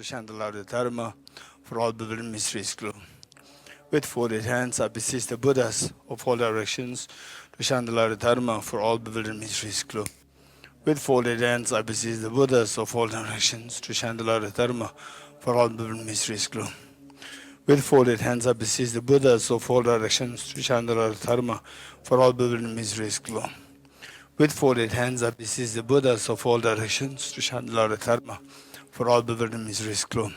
to chant the Lord Dharma for all bewildered mysteries glow. With folded hands, I beseech the Buddhas of all directions to chant the Lord Dharma for all bewildered mysteries glow. With folded hands, I beseech the Buddhas of all directions to chant the Lord Dharma for all bewildered mysteries glow. With folded hands, I beseech the Buddhas of all directions to chant the Lord Dharma for all bewildered mysteries glow. With folded hands, I beseech the Buddhas of all directions to chant the Lord Dharma for all bewildered mysteries glow.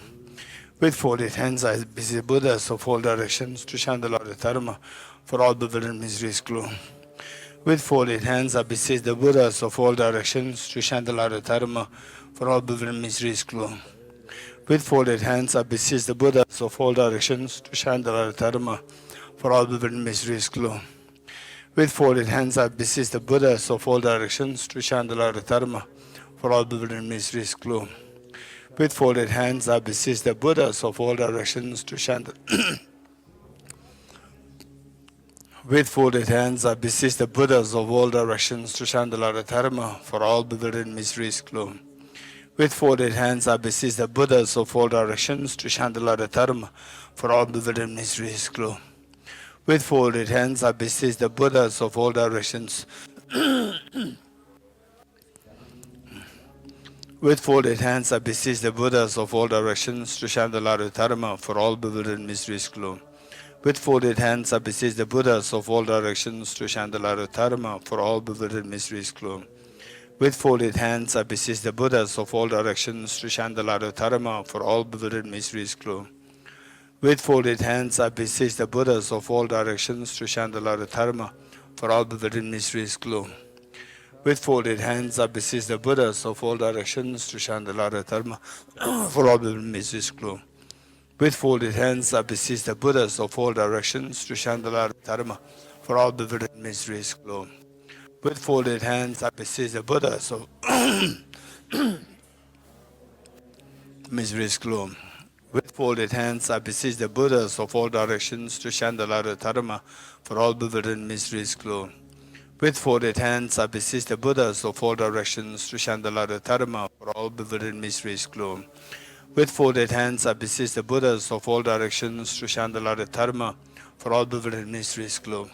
With folded hands, I beseech the Buddhas of all directions to chant the Lord Dharma for all bewildered mysteries glow. With folded hands, I beseech the Buddhas of all directions to chant the Lord Dharma for all bewildered mysteries glow. With folded hands, I beseech the Buddhas of all directions to chant the Lord Dharma for all bewildered mysteries glow. With folded hands, I beseech the Buddhas of all directions to chant the Lord Dharma for all bewildered mysteries glow. With folded hands, I beseech the Buddhas of all directions to chant. With folded hands, I beseech the Buddhas of all directions to chant the Lord Dharma for all bewildered mysteries glow. With folded hands, I beseech the Buddhas of all directions to chant the Lord Dharma for all bewildered mysteries glow. With folded hands, I beseech the Buddhas of all directions. With folded hands, I beseech the Buddhas of all directions to chant the Lord Dharma for all bewildered mysteries glow. With folded hands, I beseech the Buddhas of all directions to chant the Lord Dharma for all bewildered mysteries glow. With folded hands, I beseech the Buddhas of all directions to chant the Lord Dharma for all bewildered mysteries glow. With folded hands, I beseech the Buddhas of all directions to chant the Lord Dharma for all bewildered mysteries glow. With folded hands, I beseech the Buddhas of all directions to chant the Lord Dharma for all bewildered mysteries glow. With folded hands, I beseech the Buddhas of all directions to chant the Lord Dharma for all bewildered mysteries glow. With folded hands, I beseech the Buddhas of mysteries glow. With folded hands, I beseech the Buddhas of all directions to chant the Lord Dharma for all bewildered mysteries glow. With folded hands, I beseech the Buddhas of all directions to chant the Lord Dharma for all bewildered mysteries glow. With folded hands, I beseech the Buddhas of all directions to chant the Lord Dharma for all bewildered mysteries glow.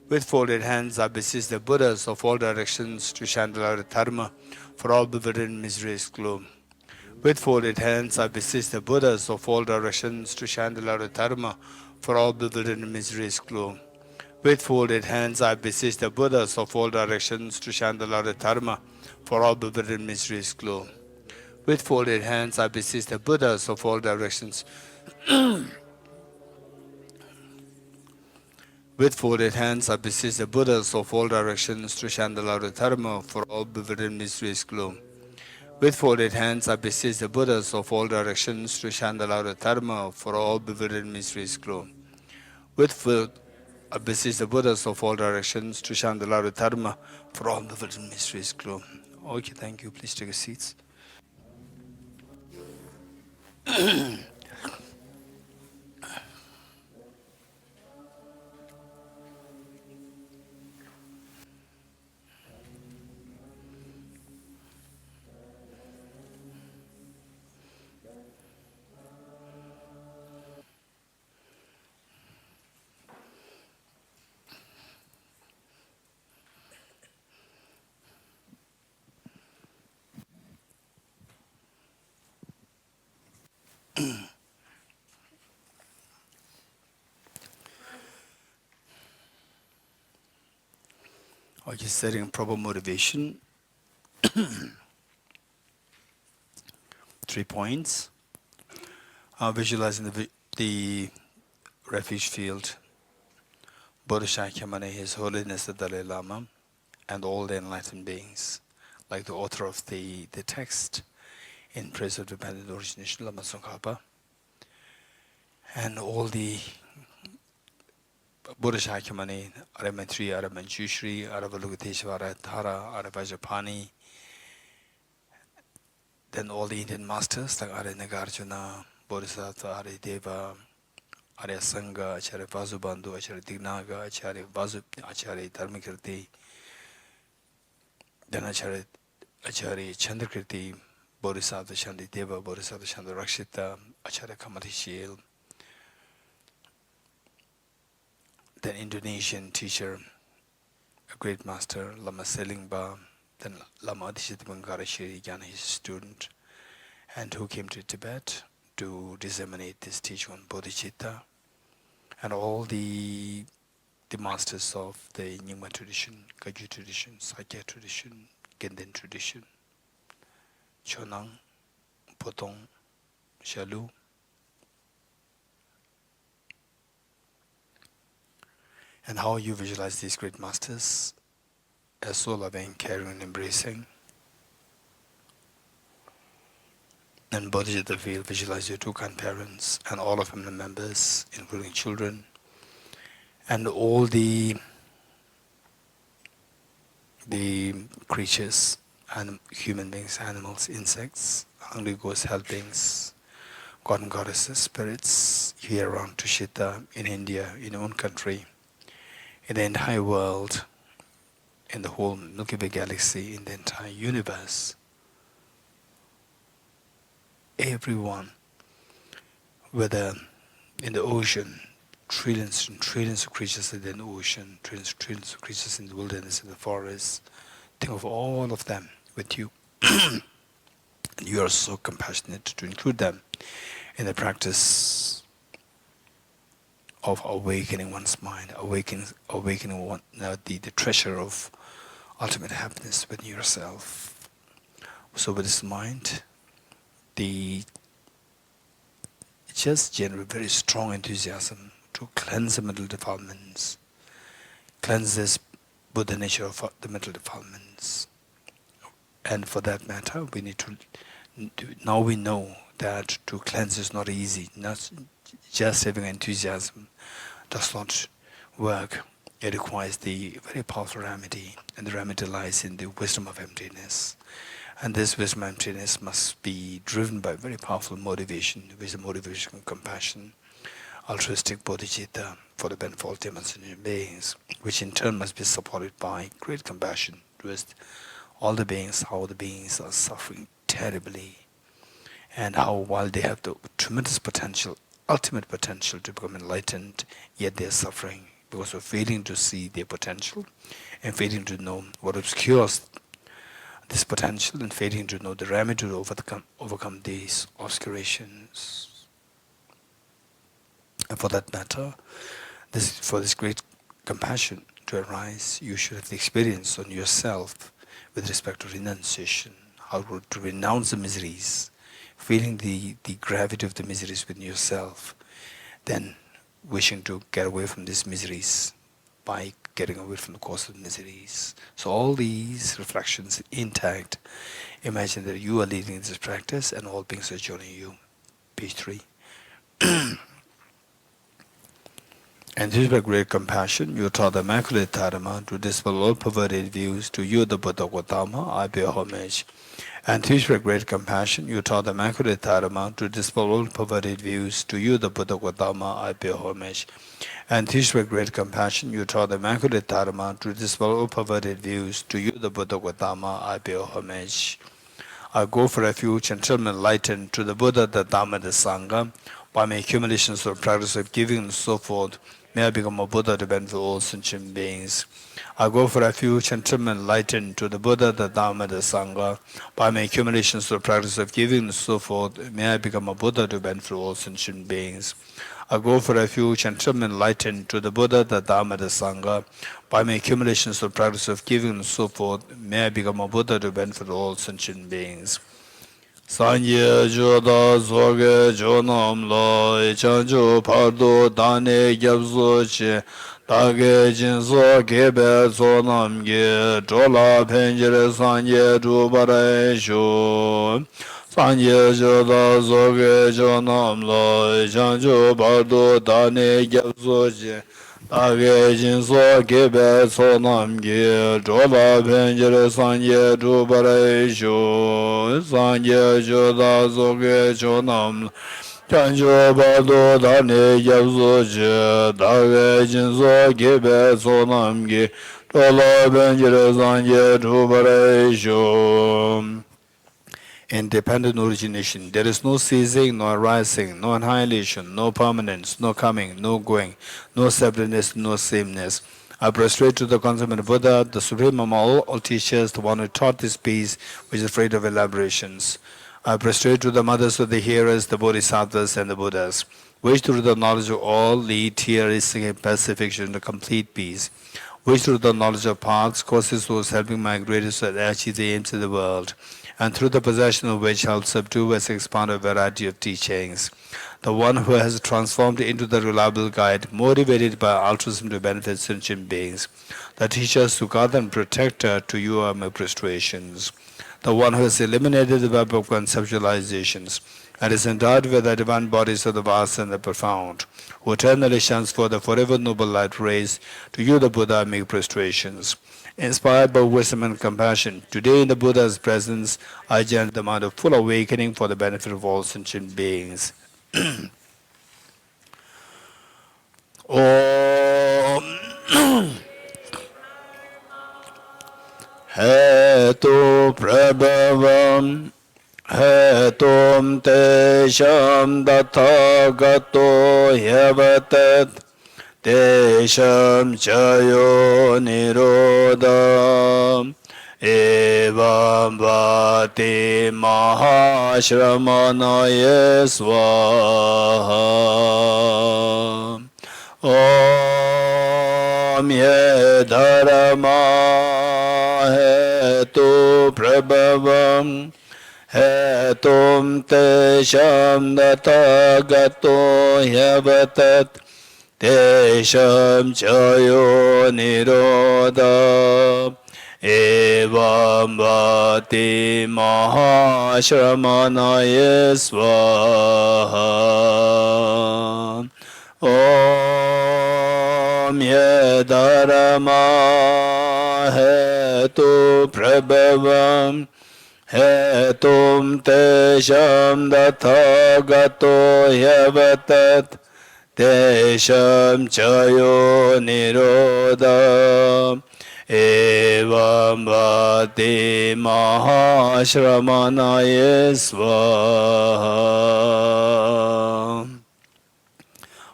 With folded hands, I beseech the Buddhas of all directions to chant the Lord Dharma for all bewildered mysteries glow. With folded hands, I beseech the Buddhas of all directions to chant the Lord Dharma for all bewildered mysteries glow. With folded hands, I beseech the Buddhas of all directions to chant the Lord Dharma for all bewildered mysteries glow. With folded hands, I beseech the Buddhas of all directions. With folded hands, I beseech the Buddhas of all directions to chant the Lord Dharma for all bewildered mysteries glow. With folded hands, I beseech the Buddhas of all directions to chant the Lord Dharma for all bewildered mysteries glow. I beseech the Buddhas of all directions to chant the Lord Dharma for all bewildered mysteries glow. Okay, thank you. Please take your seats. Okay, setting proper motivation. 3 points. Visualizing the refuge field, Bodhicitta, His Holiness the Dalai Lama, and all the enlightened beings, like the author of the text in Praise of Dependent Origination, Lama Tsongkhapa, and all the Bodhicitta, Aramatri, Aramanjushri, Aravalokiteshvara, Dhara, Aravajapani, then all the Indian masters like Arya Nagarjuna, Bodhisattva, Arya Deva, Arya Sangha, Acharya Vasubandhu, Acharya Dignaga, Acharya Dharmakirti, then Acharya Chandrakirti, Bodhisattva Shandideva, Bodhisattva Shandarakshita, Acharya Kamatishil, then Indonesian teacher, a great master, Lama Selingba, then Lama Bodhicitta Bangarashiri, again his student, and who came to Tibet to disseminate this teaching on Bodhicitta, and all the masters of the Nyingma tradition, Kagyu tradition, Sakya tradition, Genden tradition, Chonang, Potong, Shalu, and how you visualize these great masters as so loving, caring, and embracing. And Bodhicitta will visualize your two grandparents and all of family members, including children, and all the creatures, and human beings, animals, insects, hungry ghosts, hell beings, god and goddesses, spirits here around Tushita, in India, in your own country, in the entire world, in the whole Milky Way galaxy, in the entire universe. Everyone, whether in the ocean, trillions and trillions of creatures in the ocean, trillions and trillions of creatures in the wilderness, in the forest, think of all of them with you. And you are so compassionate to include them in the practice of awakening one's mind, awakening the treasure of ultimate happiness within yourself. So with this mind, just generate very strong enthusiasm to cleanse the mental defilements, cleanse this Buddha nature of the mental defilements. And for that matter, we need to, now we know that to cleanse is not easy. Not just having enthusiasm does not work. It requires the very powerful remedy, and the remedy lies in the wisdom of emptiness. And this wisdom of emptiness must be driven by very powerful motivation, which is the motivation of compassion, altruistic bodhicitta for the benefit of all human beings, which in turn must be supported by great compassion towards all the beings, how the beings are suffering terribly, and how while they have the tremendous potential, ultimate potential to become enlightened, yet they are suffering because of failing to see their potential and failing to know what obscures this potential and failing to know the remedy to overcome these obscurations. And for that matter, for this great compassion to arise, you should have the experience on yourself with respect to renunciation, how to renounce the miseries, feeling the gravity of the miseries within yourself, then wishing to get away from these miseries by getting away from the cause of miseries. So all these reflections intact, imagine that you are leading this practice and all beings are joining you. Page 3. And this by great compassion, you taught the Immaculate Dharma to dispel all perverted views. To you, the Buddha Gautama, I pay homage. And this by great compassion, you taught the Immaculate Dharma to dispel all perverted views. To you, the Buddha Gautama, I pay homage. And this by great compassion, you taught the Immaculate Dharma to dispel all perverted views. To you, the Buddha Gautama, I pay homage. I go for refuge and tell me enlightened to the Buddha, the Dhamma, the Sangha, by my accumulations of practice of giving and so forth. May I become a Buddha to benefit all sentient beings. I go for refuge and tell me enlightened to the Buddha, the Dhamma, the Sangha, by my accumulations of practice of giving and so forth. May I become a Buddha to benefit all sentient beings. I go for refuge and tell me enlightened to the Buddha, the Dhamma, the Sangha, by my accumulations of practice of giving and so forth. May I become a Buddha to benefit all sentient beings. Sanye joda zoge jonam lo chanjo pardo dane gyabzo che dage jinzo gebe zonam ge jola penjere sanye dubare sho Sanye joda zoge jonam lo chanjo pardo dane gyabzo che dage jinzo gebe zonam ge jola penjere sanye dubare sho Sanye joda zoge jonam chanjo pardo dane gyabzo che dage jinzo gebe zonam ge jola penjere sanye dubare sho independent origination. There is no ceasing, no arising, no annihilation, no permanence, no coming, no going, no separateness, no sameness. I prostrate to the consummate Buddha, the supreme among all teachers, the one who taught this peace, which is free of elaborations. I prostrate to the mothers of the hearers, the Bodhisattvas and the Buddhas, which through the knowledge of all lead theoristic pacification to complete peace, which through the knowledge of paths causes those helping migrate to achieve the aims of the world, and through the possession of which helps subdue and expand a variety of teachings. The one who has transformed into the reliable guide, motivated by altruism to benefit sentient beings. The teacher, Sukada and protector, to you are my prostrations. The one who has eliminated the web of conceptualizations and is endowed with the divine bodies of the vast and the profound, who eternally shines for the forever noble light rays, to you the Buddha make prostrations. Inspired by wisdom and compassion, today in the Buddha's presence, I chant the mind of full awakening for the benefit of all sentient beings. Om Hetu Prabhavam Hetum Tesham Dathagato Yavatat Tesham Chayo Nirodham Evam Vati Mahashramanaya Swaha Om Yedharama Hetu Prabhavam Hetum Tesham Dathagato Yavatat Tesham Chayo Nirodha Evam Vati Mahashramanaya Swaha Om Yedharama Hetu Prabhavam Hetum Tesham Dathagato Yavatat Tesham Chayo Nirodha Evam Vati Mahashramanaya Swaha.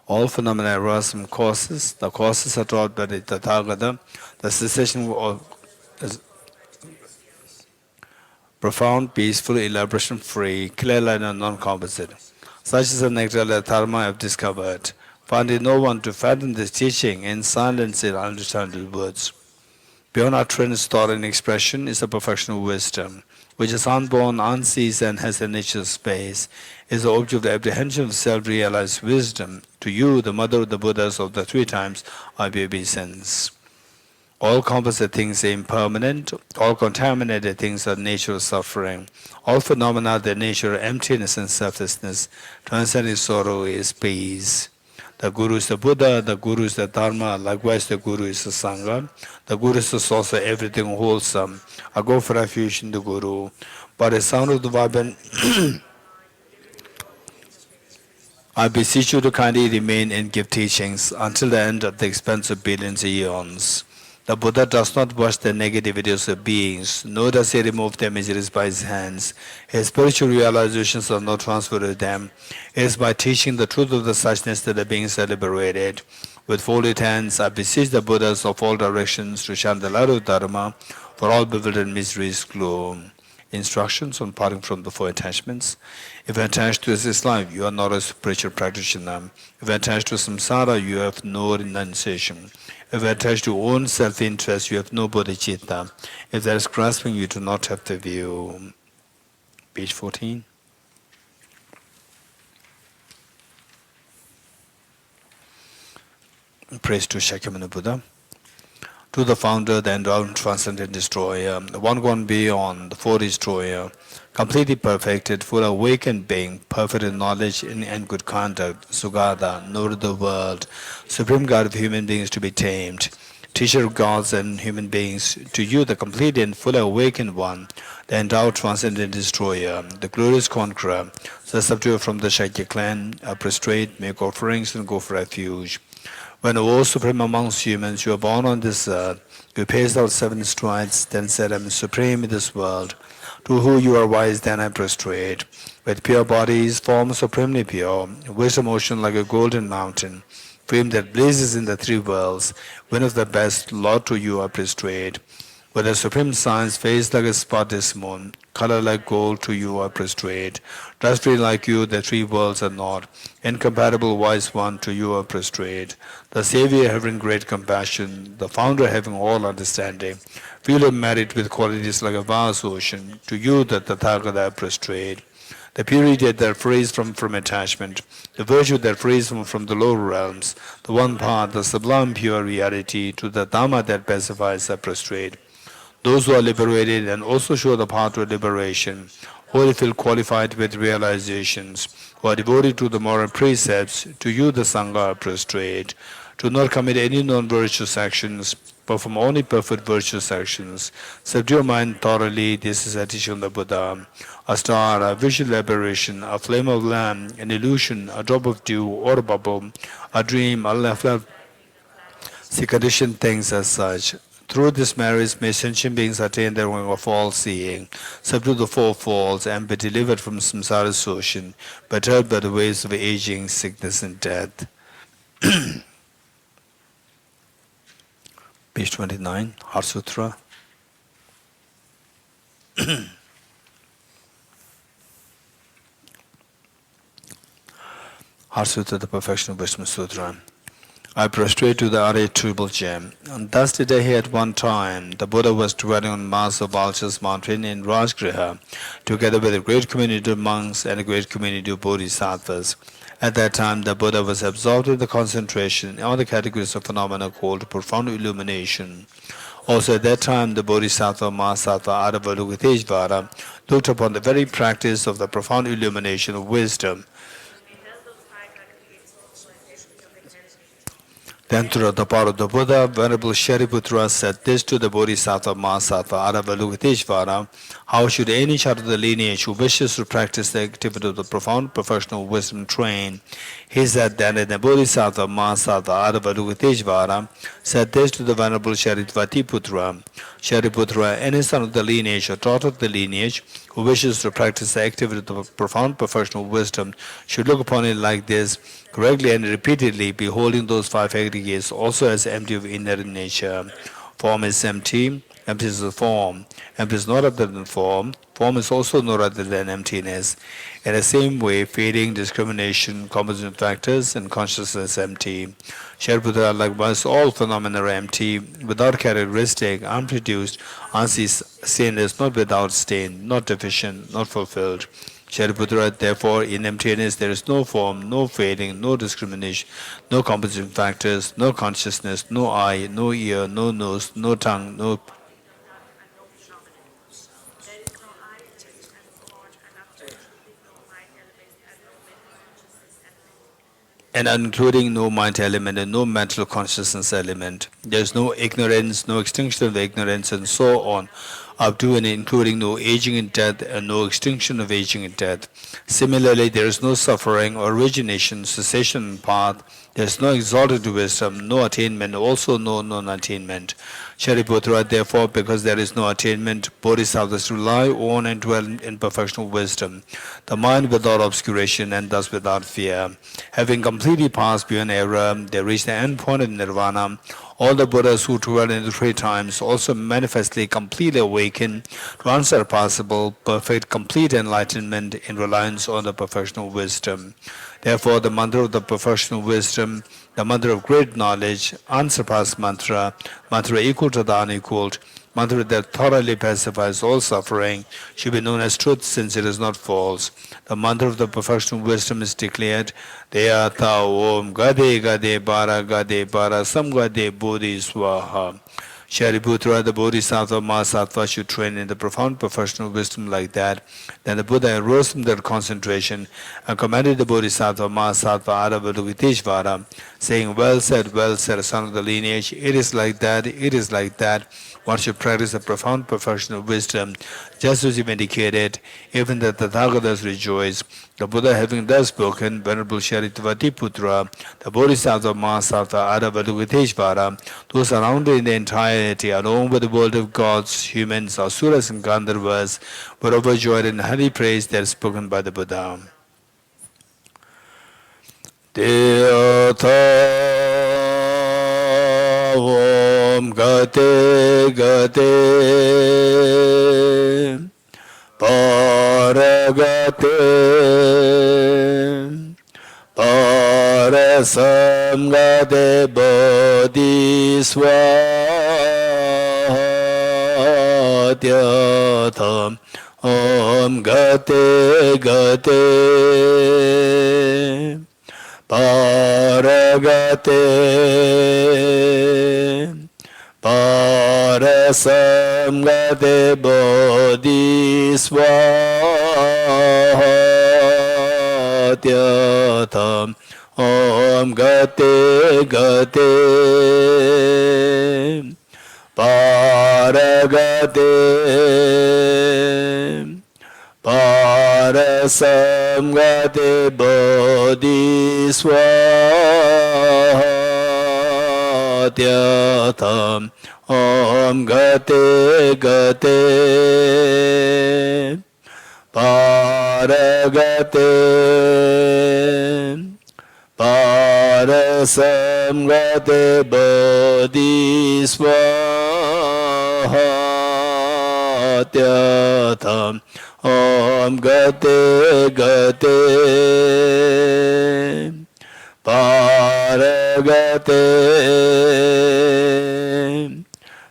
All phenomena arise from causes. The causes are taught by the Tathagata. The cessation of profound, peaceful, elaboration-free, clear-line and non-composite. Such is the nectar that Dharma I have discovered. Finding no one to fathom this teaching in silence in understandable words. Beyond utterance, thought, and expression is the perfection of wisdom, which is unborn, unseized, and has a nature of space, is the object of the apprehension of self-realized wisdom. To you, the mother of the Buddhas of the three times, I obeisance. All composite things are impermanent, all contaminated things are nature of suffering, all phenomena their nature are emptiness and selflessness, transcending sorrow is peace. The Guru is the Buddha, the Guru is the Dharma, likewise the Guru is the Sangha. The Guru is the source of everything wholesome. I go for refuge in the Guru. By the sound of the vibrant, I beseech you to kindly remain and give teachings until the end of the expanse of billions of eons. The Buddha does not wash the negativities of beings, nor does he remove their miseries by his hands. His spiritual realizations are not transferred to them. It is by teaching the truth of the suchness that the beings are liberated. With folded hands, I beseech the Buddhas of all directions to shine the light of Dharma, for all bewildered miseries glow. Instructions on parting from the four attachments. If attached to this life, you are not a spiritual practitioner. If attached to samsara, you have no renunciation. If attached to own self-interest, you have no bodhicitta. If there is grasping, you do not have the view. Page 14. Praise to Shakyamuni Buddha. To the founder, the endowed, transcendent destroyer, the one gone beyond, the four destroyer, completely perfected, full awakened being, perfect in knowledge and good conduct, Sugata, Lord of the world, supreme God of human beings to be tamed, teacher of gods and human beings, to you the complete and fully awakened one, the endowed, transcendent destroyer, the glorious conqueror, the subduer from the Shakya clan, prostrate, make offerings and go for refuge. When, O supreme amongst humans, you are born on this earth, you paced out 7 strides, then said, I am supreme in this world. To who you are wise, then I prostrate. With pure bodies, form supremely pure, wisdom ocean like a golden mountain, flame that blazes in the three worlds, one of the best, Lord, to you I prostrate. With a supreme science, face like a spotless moon, color like gold, to you I prostrate. Trustfree like you, the three worlds are not. Incomparable wise one, to you I prostrate. The Savior having great compassion, the Founder having all understanding. Feel of merit with qualities like a vast ocean, to you the Tathagata I prostrate. The purity that frees from attachment, the virtue that frees from the lower realms, the one path, the sublime pure reality, to the Dhamma that pacifies I prostrate. Those who are liberated and also show the path to liberation, wholly feel qualified with realizations, who are devoted to the moral precepts, to you the Sangha are prostrate. Do not commit any non-virtuous actions, perform only perfect virtuous actions. Subdue your mind thoroughly, this is a teaching of the Buddha. A star, a visual aberration, a flame of lamp, an illusion, a drop of dew or a bubble, a dream, a left, see conditioned things as such. Through this marriage may sentient beings attain their wing of all seeing, subdue the four falls, and be delivered from samsara's ocean, perturbed by the waves of aging, sickness, and death. Page 29, Heart Sutra. Heart Sutra, the Perfection of Wisdom Sutra. I prostrate to the irretrievable gem. And thus did I hear at one time the Buddha was dwelling on Master Vulture's mountain in Rajgriha, together with a great community of monks and a great community of bodhisattvas. At that time, the Buddha was absorbed in the concentration on the categories of phenomena called profound illumination. Also at that time, the Bodhisattva Mahasattva Avalokiteshvara looked upon the very practice of the profound illumination of wisdom. Then through the power of the Buddha, Venerable Shariputra said this to the Bodhisattva Mahasattva Avalokiteshvara: how should any child of the lineage who wishes to practice the activity of the profound professional wisdom train? He said then that the Bodhisattva Mahasattva Avalokiteshvara said this to the Venerable Shariputra: Shariputra, any son of the lineage or daughter of the lineage who wishes to practice the activity of the profound professional wisdom should look upon it like this, correctly and repeatedly, beholding those five aggregates also as empty of inherent nature. Form is empty, empty is the form. Empty is not other than form. Form is also no other than emptiness. In the same way, fading, discrimination, composite factors, and consciousness empty. Shariputra, likewise, all phenomena are empty, without characteristic, unproduced, unstainless, not without stain, not deficient, not fulfilled. Shariputra, therefore, in emptiness there is no form, no fading, no discrimination, no composite factors, no consciousness, no eye, no ear, no nose, no tongue, no and including no mind element and no mental consciousness element. There is no ignorance, no extinction of ignorance, and so on, up to and including no aging and death and no extinction of aging and death. Similarly, there is no suffering, origination, cessation, and path. There is no exalted wisdom, no attainment, also no non-attainment. Shariputra, therefore, because there is no attainment, bodhisattvas rely on and dwell in perfectional wisdom, the mind without obscuration and thus without fear. Having completely passed beyond error, they reach the end point of nirvana. All the Buddhas who dwell in the three times also manifestly completely awaken to unsurpassable, perfect, complete enlightenment in reliance on the perfectional wisdom. Therefore, the mantra of the perfectional wisdom, the mantra of great knowledge, unsurpassed mantra, mantra equal to the unequaled, mantra that thoroughly pacifies all suffering, should be known as truth since it is not false. The mantra of the perfectional wisdom is declared, Deyata Om Gade Gade Bara Sam Gade Bodhi Swaha. Shariputra, the Bodhisattva Mahasattva, should train in the profound professional wisdom like that. Then the Buddha arose from that concentration and commanded the Bodhisattva Mahasattva Avalokiteshvara, saying, well said, son of the lineage, it is like that, it is like that. One should practice the profound professional wisdom, just as you indicated. Even the Tathagatas rejoice. The Buddha having thus spoken, Venerable Sharitvatiputra, the Bodhisattva Mahasatva Adavadugiteshvara, those surrounded in the entirety, along with the world of gods, humans, asuras, and gandharvas, were overjoyed and highly praised that spoken by the Buddha. Deyata Om Gate Gate Paragate Parasamgate Bodhiswatyata Om Gate Gate Paragate Parasamgate Bodhiswatyata Om Gate Gate Paragate Parasamgate Bodhiswatyata Om Gate Gate Paragate Parasamgate Bodhiswatyata Om Gate Gate Paragate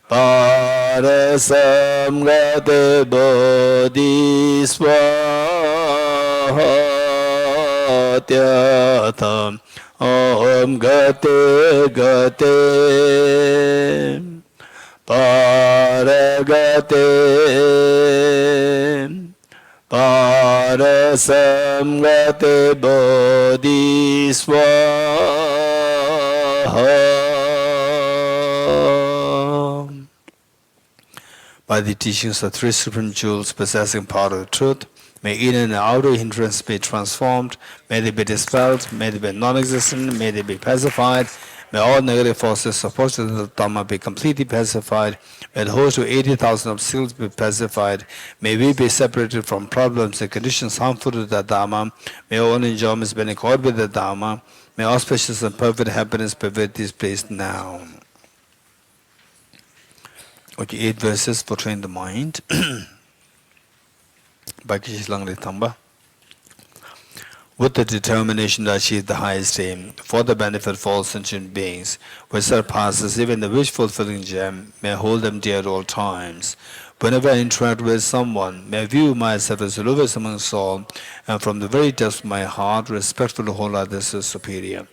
Parasamgate Bodhiswatyata Om Gate Gate Paragate Parasamgate Bodhiswaha. By the teachings of three supreme jewels possessing power of truth, may inner and outer hindrance be transformed, may they be dispelled, may they be non-existent, may they be pacified, may all negative forces opposed to the Dhamma be completely pacified, may the host of 80,000 obstacles be pacified, may we be separated from problems and conditions harmful to the Dhamma, may all enjoyments be in accord with the Dhamma, may auspicious and perfect happiness pervade this place now. Okay, 8 verses for train the mind. With the determination to achieve the highest aim, for the benefit of all sentient beings, which surpasses even the wish-fulfilling gem, may I hold them dear at all times. Whenever I interact with someone, may I view myself as the lowest amongst all, and from the very depths of my heart, respectfully hold others as superior.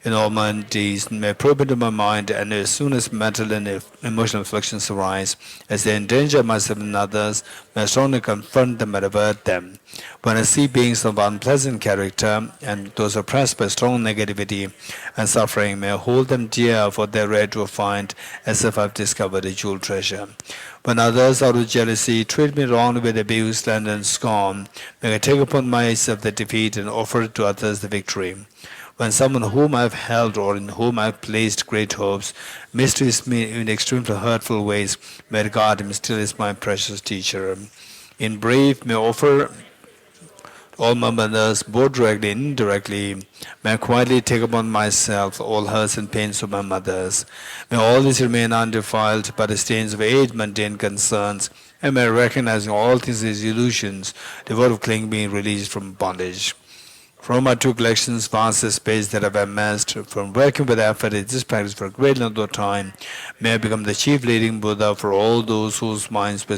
In all my deeds, may I probe into my mind, and as soon as mental and emotional afflictions arise, as they endanger myself and others, may I strongly confront them and avert them. When I see beings of unpleasant character, and those oppressed by strong negativity and suffering, may I hold them dear for their rare to find, as if I've discovered a jewel treasure. When others, out of jealousy, treat me wrongly with abuse, slander, and scorn, may I take upon myself the defeat and offer to others the victory. When someone whom I have held or in whom I have placed great hopes mistreats me in extremely hurtful ways, may God him still is my precious teacher. In brief, may I offer all my mothers, both directly and indirectly, may I quietly take upon myself all hurts and pains of my mothers. May all these remain undefiled by the stains of 8 mundane concerns, and may I recognize all things as illusions, devoid of clinging being released from bondage. From my 2 collections, vast space that I've amassed, from working with effort in this practice for a great length of time, may I become the chief leading Buddha for all those whose minds were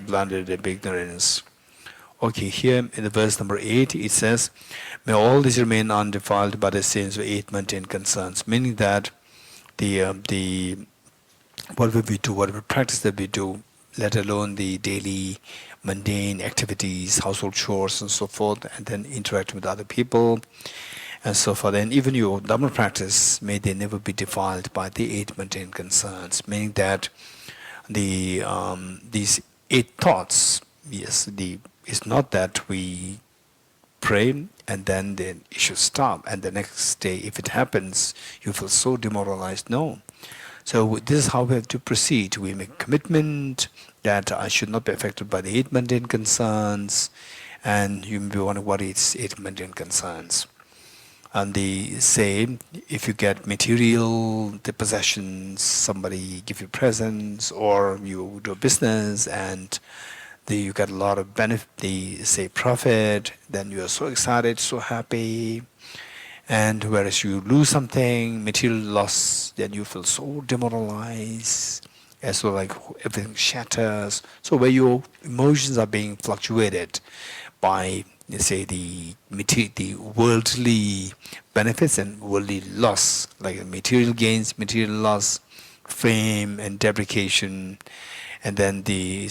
blinded in ignorance. Okay, here in the verse number 8, it says, may all these remain undefiled by the sins of 8 mundane concerns, meaning that whatever we do, whatever practice that we do, let alone the daily mundane activities, household chores and so forth, and then interacting with other people and so forth. And even your Dhamma practice, may they never be defiled by the 8 mundane concerns, meaning that these 8 thoughts, yes, it's not that we pray, and then it should stop. And the next day, if it happens, you feel so demoralized. No. So this is how we have to proceed. We make commitment that I should not be affected by the eight mundane concerns, and you may be wondering what is eight mundane concerns. And they say if you get material, the possessions, somebody give you presents, or you do a business and you get a lot of benefit, they say profit, then you are so excited, so happy. And whereas you lose something, material loss, then you feel so demoralized, as so like everything shatters. So where your emotions are being fluctuated by, you say, the worldly benefits and worldly loss, like material gains, material loss, fame and depreciation, and then the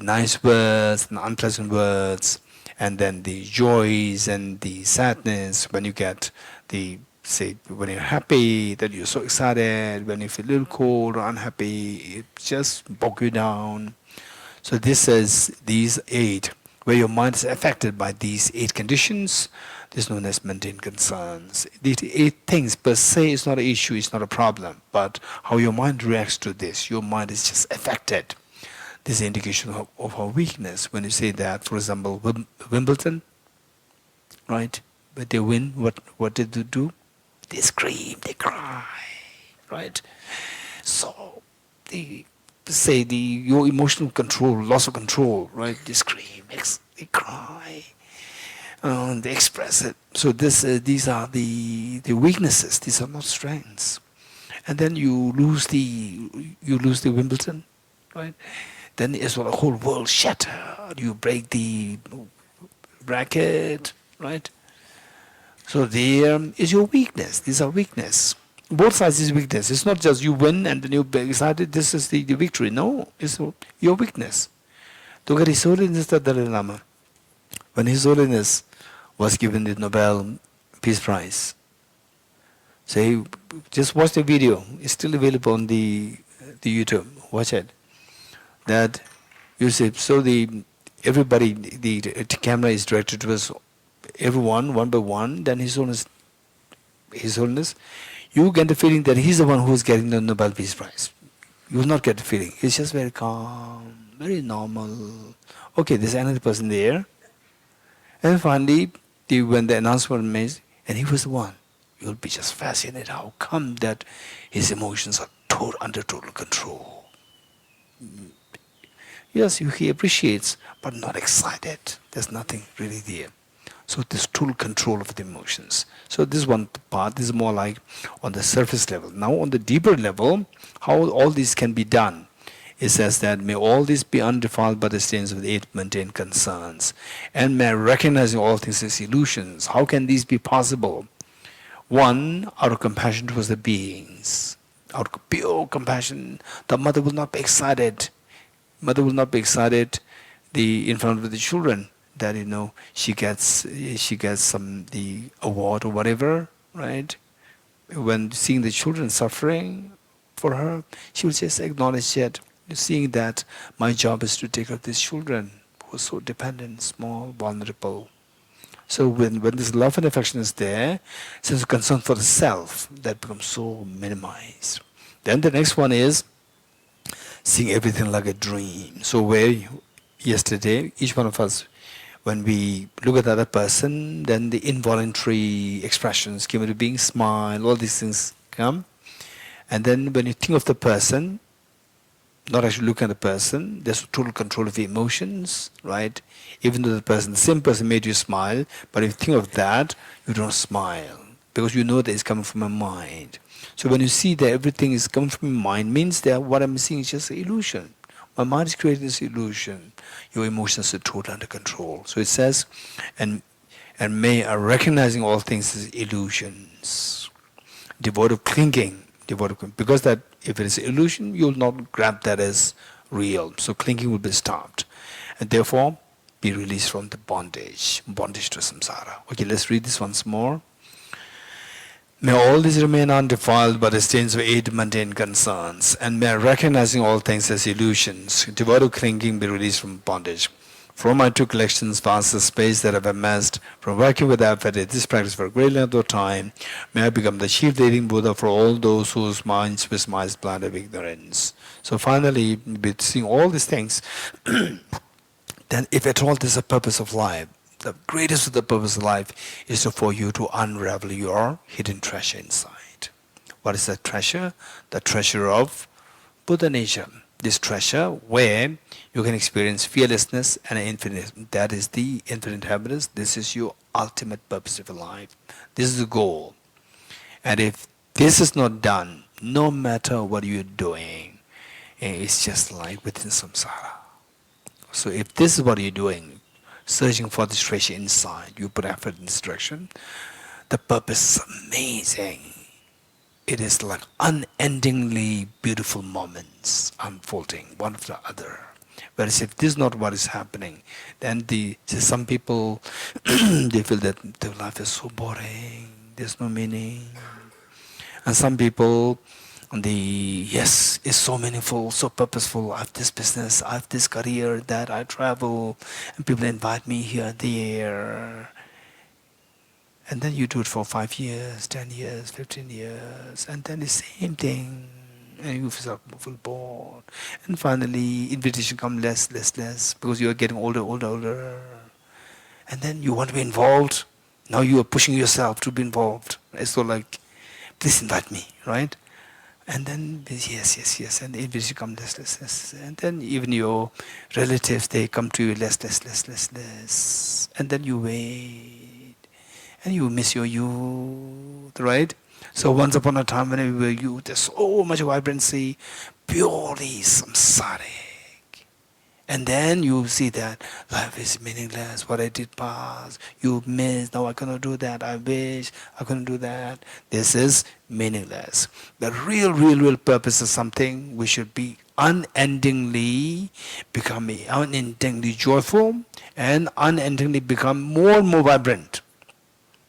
nice words and unpleasant words, and then the joys and the sadness when you get when you're happy, that you're so excited, when you feel a little cold or unhappy, it just bog you down. So this is these eight, where your mind is affected by these eight conditions. This is known as mundane concerns. These eight things per se is not an issue, it's not a problem, but how your mind reacts to this, your mind is just affected. This is an indication of our weakness. When you say that, for example, Wimbledon, right? But they win, what did they do? They scream, they cry, right? So they say your emotional control, loss of control, right? They scream, they cry, they express it. So these are the weaknesses. These are not strengths. And then you lose the Wimbledon, right? Then as well, the whole world shattered. You break the racket, right? So there is your weakness. These are weakness. Both sides is weakness. It's not just you win and then you decided this is the victory. No, it's your weakness. Look at His Holiness the Dalai Lama. When His Holiness was given the Nobel Peace Prize, say, just watch the video. It's still available on the YouTube. Watch it. That you say, so everybody, the camera is directed towards everyone, one by one. Then His Holiness, you get the feeling that he's the one who's getting the Nobel Peace Prize. You will not get the feeling. He's just very calm, very normal. Okay, there's another person there. And finally, when the announcement was made, and he was the one, you'll be just fascinated. How come that his emotions are under total control? Yes, he appreciates, but not excited. There's nothing really there. So this total control of the emotions. So this one part is more like on the surface level. Now on the deeper level, how all this can be done. It says that may all this be undefiled by the stains of the eight mundane concerns, and may recognizing all things as illusions. How can these be possible? One, out of compassion towards the beings. Out of pure compassion, the mother will not be excited. Mother will not be excited in front of the children that she gets the award or whatever, right? When seeing the children suffering for her, she will just acknowledge it, seeing that my job is to take care of these children who are so dependent, small, vulnerable. So when this love and affection is there, sense of concern for the self, that becomes so minimized. Then the next one is seeing everything like a dream. So where yesterday, each one of us, when we look at the other person, then the involuntary expressions came into being, smile, all these things come. And then when you think of the person, not actually looking at the person, there's total control of the emotions, right? Even though the same person made you smile, but if you think of that, you don't smile, because you know that it's coming from a mind. So when you see that everything is coming from your mind, means that what I'm seeing is just an illusion. My mind is creating this illusion. Your emotions are totally under control. So it says, and may are recognizing all things as illusions. Devoid of clinging. Because that if it is illusion, you will not grab that as real. So clinging will be stopped. And therefore, be released from the bondage to samsara. Okay, let's read this once more. May all these remain undefiled by the stains of eight mundane concerns, and may recognizing all things as illusions, devoid of clinging, be released from bondage. From my two collections, vast the space that I've amassed, from working with Alphabet, this practice for a great length of time, may I become the chief leading Buddha for all those whose minds with minds blind of ignorance. So finally, with seeing all these things, then if at all there's a purpose of life, the greatest of the purpose of life is for you to unravel your hidden treasure inside. What is that treasure? The treasure of Buddha nature. This treasure where you can experience fearlessness and infinite. That is the infinite happiness. This is your ultimate purpose of life. This is the goal. And if this is not done, no matter what you're doing, it's just like within samsara. So if this is what you're doing, searching for this treasure inside, you put effort in this direction, the purpose is amazing. It is like unendingly beautiful moments unfolding one after the other. Whereas if this is not what is happening, then some people they feel that their life is so boring, there's no meaning. And some people, yes, it's so meaningful, so purposeful. I have this business, I have this career, that I travel, and people invite me here and there. And then you do it for 5 years, 10 years, 15 years, and then the same thing, and you feel bored. And finally, invitation comes less, because you are getting older. And then you want to be involved. Now you are pushing yourself to be involved. It's so like, please invite me, right? And then, yes, and the invitation comes less. And then even your relatives, they come to you less. And then you wait. And you miss your youth, right? So once upon a time when we were youth, there's so much vibrancy, purely samsaric. And then you see that life is meaningless, what I did past, you miss, now I cannot do that, I wish I couldn't do that. This is meaningless. The real purpose is something we should be unendingly joyful and unendingly become more and more vibrant.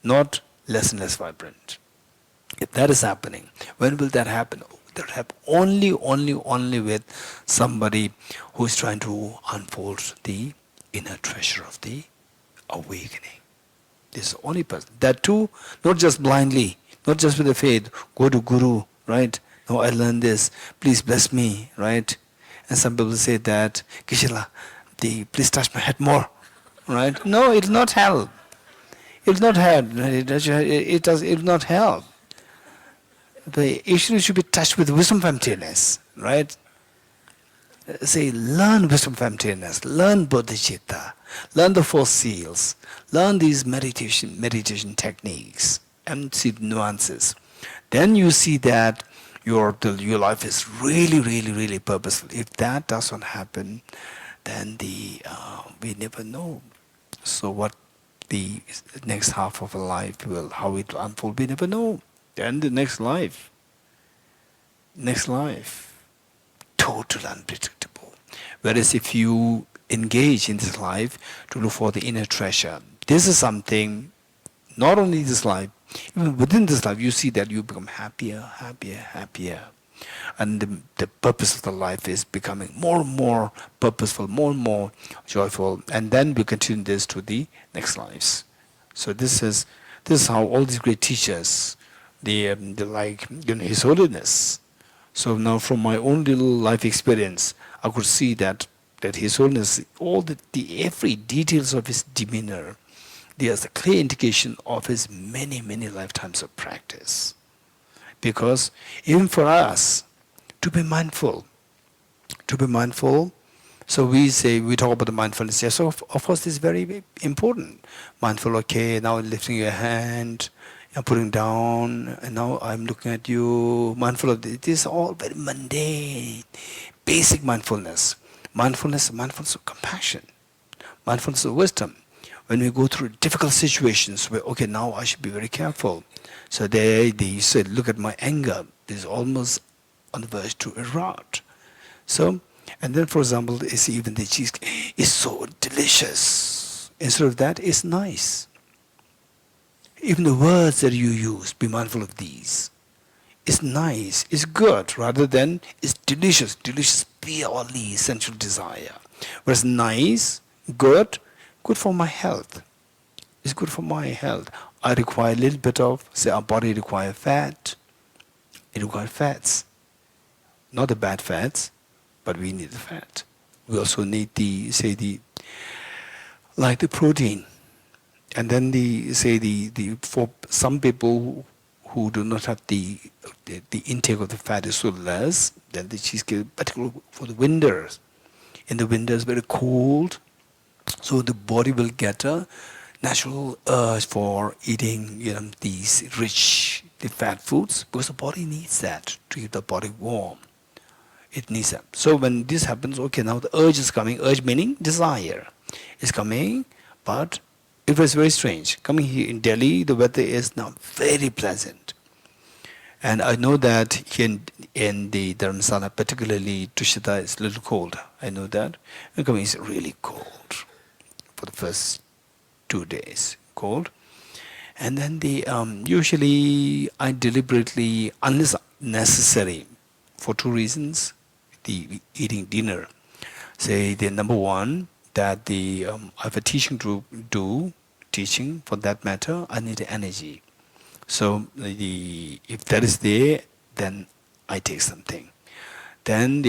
Not less and less vibrant. If that is happening, when will that happen? That will happen only with somebody who is trying to unfold the inner treasure of the awakening. This is the only person. That too, not just blindly, not just with the faith, go to Guru, right? No, I learned this, please bless me, right? And some people say that, Kishila, please touch my head more, right? No, it will not help. It will not help. It will not help. The issue should be touched with wisdom of emptiness, right? Say, learn wisdom of emptiness, learn Bodhicitta, learn the four seals, learn these meditation techniques, and see the nuances. Then you see that your life is really purposeful. If that doesn't happen, then we never know. So what the next half of a life how it will unfold, we never know. Then the next life, total unpredictable. Whereas if you engage in this life to look for the inner treasure, this is something, not only this life, even within this life, you see that you become happier. And the purpose of the life is becoming more and more purposeful, more and more joyful. And then we continue this to the next lives. So this is how all these great teachers, they like, His Holiness. So now from my own little life experience, I could see that His Holiness, all the every details of his demeanor, there's a clear indication of his many lifetimes of practice. Because even for us, to be mindful, so we talk about the mindfulness. Yes, so of course this is very important. Mindful, okay, now lifting your hand, and putting down, and now I'm looking at you. Mindful of this is all very mundane, basic mindfulness. Mindfulness of compassion, mindfulness of wisdom. When we go through difficult situations where, okay, now I should be very careful. So they said, look at my anger. This is almost on the verge to erupt. So, and then for example, even the cheesecake is so delicious. Instead of that, it's nice. Even the words that you use, be mindful of these. It's nice, it's good, rather than it's delicious. Delicious purely sensual desire. Whereas nice, Good, good for my health. It's good for my health. I require a little bit of, say our body requires fat. It requires fats. Not the bad fats, but we need the fat. We also need the, say like the protein. And then the for some people who do not have the intake of the fat is so less, then the cheesecake, particularly for the winters. In the winters, very cold, so the body will get a natural urge for eating, these rich, the fat foods, because the body needs that to keep the body warm. It needs that. So when this happens, okay, now the urge is coming. Urge meaning desire is coming, but it was very strange. Coming here in Delhi, the weather is now very pleasant. And I know that here in the Dharamsala, particularly Tushita, is a little cold. I know that. And coming is really cold for the first 2 days, cold. And then usually I deliberately, unless necessary, for two reasons, the eating dinner. Say the number one, that I have a teaching to do, teaching for that matter, I need energy. So if that is there, then I take something. Then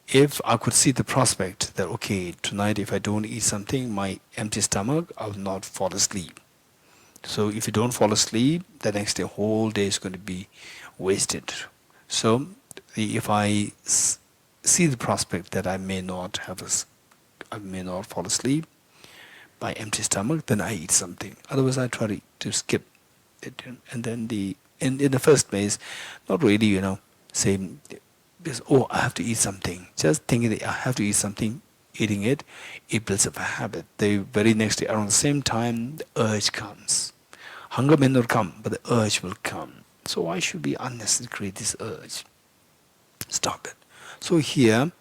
if I could see the prospect that okay, tonight if I don't eat something, my empty stomach, I will not fall asleep. So if you don't fall asleep, the next day, whole day is going to be wasted. So if I see the prospect that I may not fall asleep by empty stomach, then I eat something. Otherwise, I try to skip it. And then in the first place, not really, saying, oh, I have to eat something. Just thinking that I have to eat something, eating it builds up a habit. The very next day, around the same time, the urge comes. Hunger may not come, but the urge will come. So why should we unnecessarily create this urge? Stop it. So here,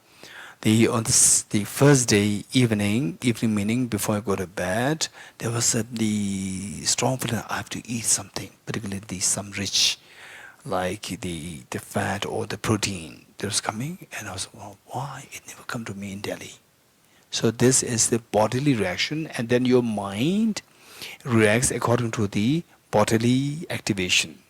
on the first day, evening meaning before I go to bed, there was the strong feeling I have to eat something, particularly some rich, like the fat or the protein that was coming, and I was, well, why? It never come to me in Delhi. So this is the bodily reaction, and then your mind reacts according to the bodily activation.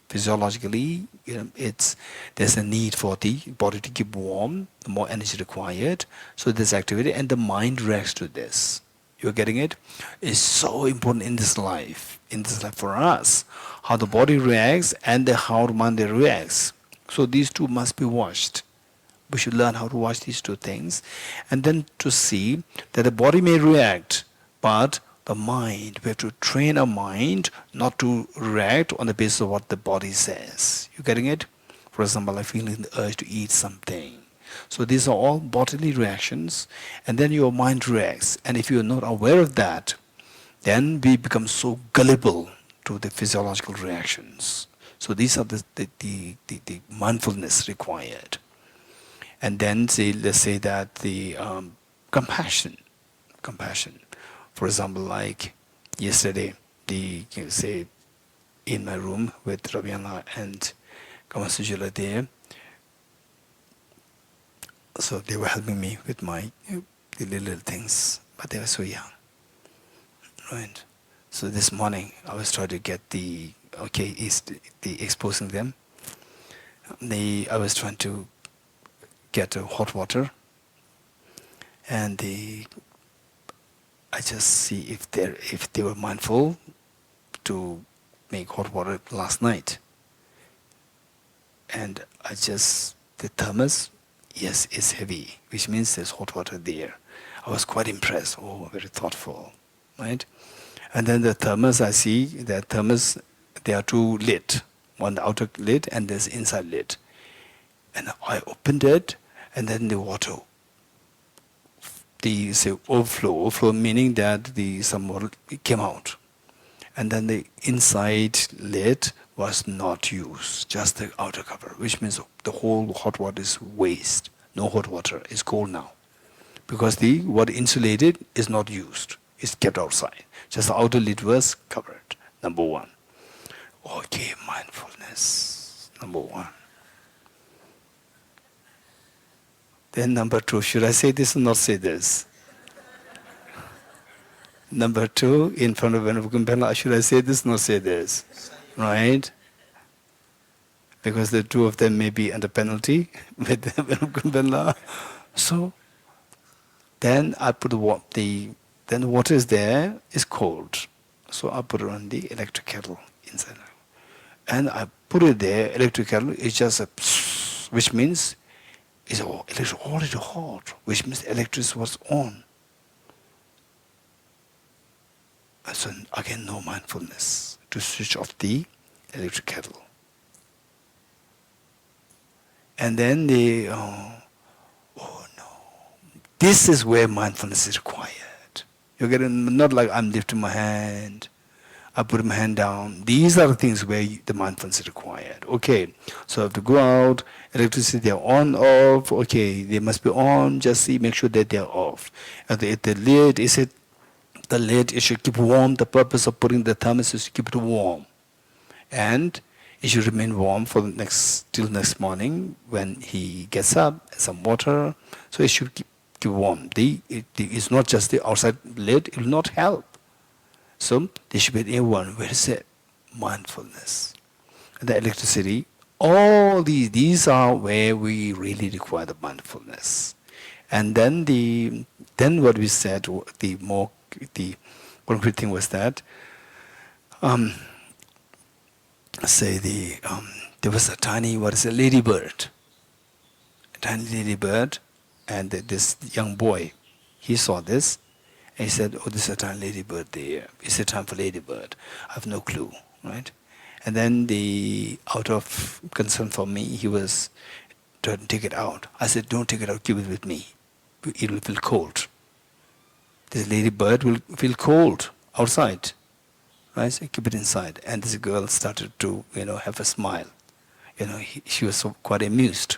Physiologically, there's a need for the body to keep warm, the more energy required. So this activity, and the mind reacts to this. You're getting it? It's so important in this life for us, how the body reacts and how the mind reacts. So these two must be watched. We should learn how to watch these two things, and then to see that the body may react, but the mind, we have to train our mind not to react on the basis of what the body says. You getting it? For example, I feel the urge to eat something. So these are all bodily reactions, and then your mind reacts. And if you are not aware of that, then we become so gullible to the physiological reactions. So these are the mindfulness required. And then let's say that the compassion. For example, like yesterday, say in my room with Raviana and Kamasujula there, so they were helping me with my the little things, but they were so young, right? So this morning I was trying to get the exposing them. I was trying to get hot water, and I just see if they were mindful to make hot water last night. And the thermos, yes, it's heavy, which means there's hot water there. I was quite impressed. Oh, very thoughtful, right? And then the thermos, I see that thermos, there are two lid, one the outer lid and there's inside lid. And I opened it, and then the water, overflow meaning that some water came out. And then the inside lid was not used, just the outer cover, which means the whole hot water is waste. No hot water, it's cold now. Because the water insulated is not used, it's kept outside. Just the outer lid was covered, number one. Okay, mindfulness, number one. Then number two, should I say this or not say this? Number two, in front of Venukumbela, should I say this? No, say this. Right? Because the two of them may be under penalty with Venukumbela. So then I put then the water is there, is cold. So I put it on the electric kettle inside. And I put it there, electric kettle is just a psst, which means it's already hot, which means electricity was on. So again, no mindfulness to switch off the electric kettle. And then oh no, this is where mindfulness is required. You get it? Not like I'm lifting my hand, I put my hand down. These are the things where the mindfulness is required. Okay, so I have to go out, electricity, they're on, off. Okay, they must be on, just see, make sure that they're off. And the lid, the lid, it should keep warm. The purpose of putting the thermos is to keep it warm. And it should remain warm for till next morning when he gets up, some water. So it should keep warm. It's not just the outside lid, it will not help. So there should be the one. Where is it? Mindfulness. The electricity, all these are where we really require the mindfulness. And then what we said, the concrete thing was that there was a tiny, ladybird. A tiny ladybird, and this young boy, he saw this, and he said, oh, this is a tiny ladybird there. Is it time for ladybird? I have no clue, right? And then out of concern for me, he was trying to take it out. I said, don't take it out, keep it with me. It will feel cold. This ladybird will feel cold outside. Right? So keep it inside. And this girl started to, have a smile. She was quite amused.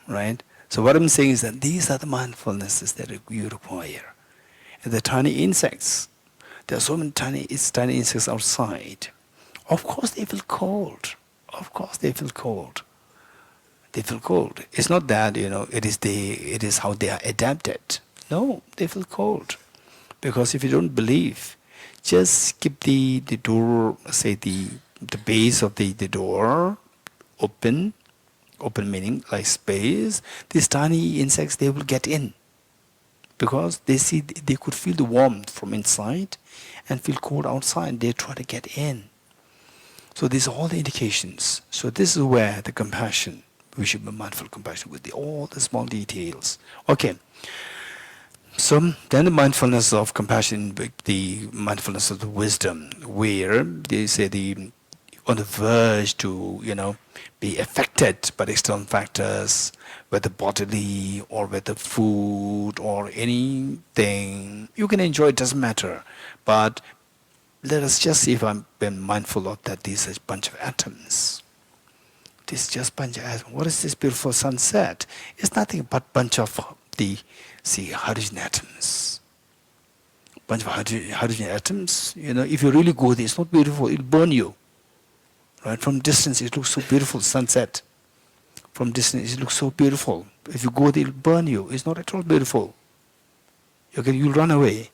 Right? So what I'm saying is that these are the mindfulnesses that you require. And the tiny insects, there are so many tiny insects outside. Of course they feel cold. Of course they feel cold. They feel cold. It's not that, it is how they are adapted. No, they feel cold. Because if you don't believe, just keep the door, say the base of the door open meaning like space. These tiny insects, they will get in. Because they could feel the warmth from inside and feel cold outside. They try to get in. So these are all the indications. So this is where the compassion, we should be mindful compassion with all the small details. Okay. So then the mindfulness of compassion, the mindfulness of the wisdom, where they say on the verge to, be affected by the external factors, whether bodily or whether food or anything. You can enjoy, it doesn't matter. But let us just see if I'm being mindful of that these are a bunch of atoms. This is just bunch of atoms. What is this beautiful sunset? It's nothing but bunch of hydrogen atoms. Bunch of hydrogen atoms. If you really go there, it's not beautiful. It'll burn you. Right? From distance, it looks so beautiful. Sunset. From distance, it looks so beautiful. If you go there, it'll burn you. It's not at all beautiful. You'll run away.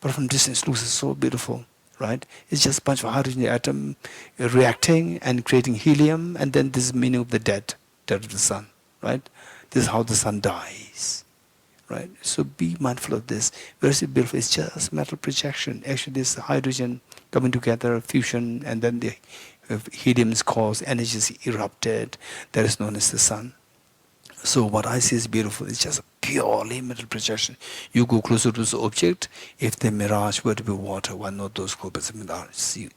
But from distance, it looks so beautiful. Right? It's just a bunch of hydrogen atom reacting and creating helium, and then this is the meaning of the death of the sun. Right? This is how the sun dies. Right? So be mindful of this. Very beautiful. It's just metal projection. Actually, this hydrogen coming together, fusion, and then the helium is caused, energy is erupted. That is known as the sun. So what I see is beautiful. It's just a purely metal projection. You go closer to this object. If the mirage were to be water, why not those go as a mirage? See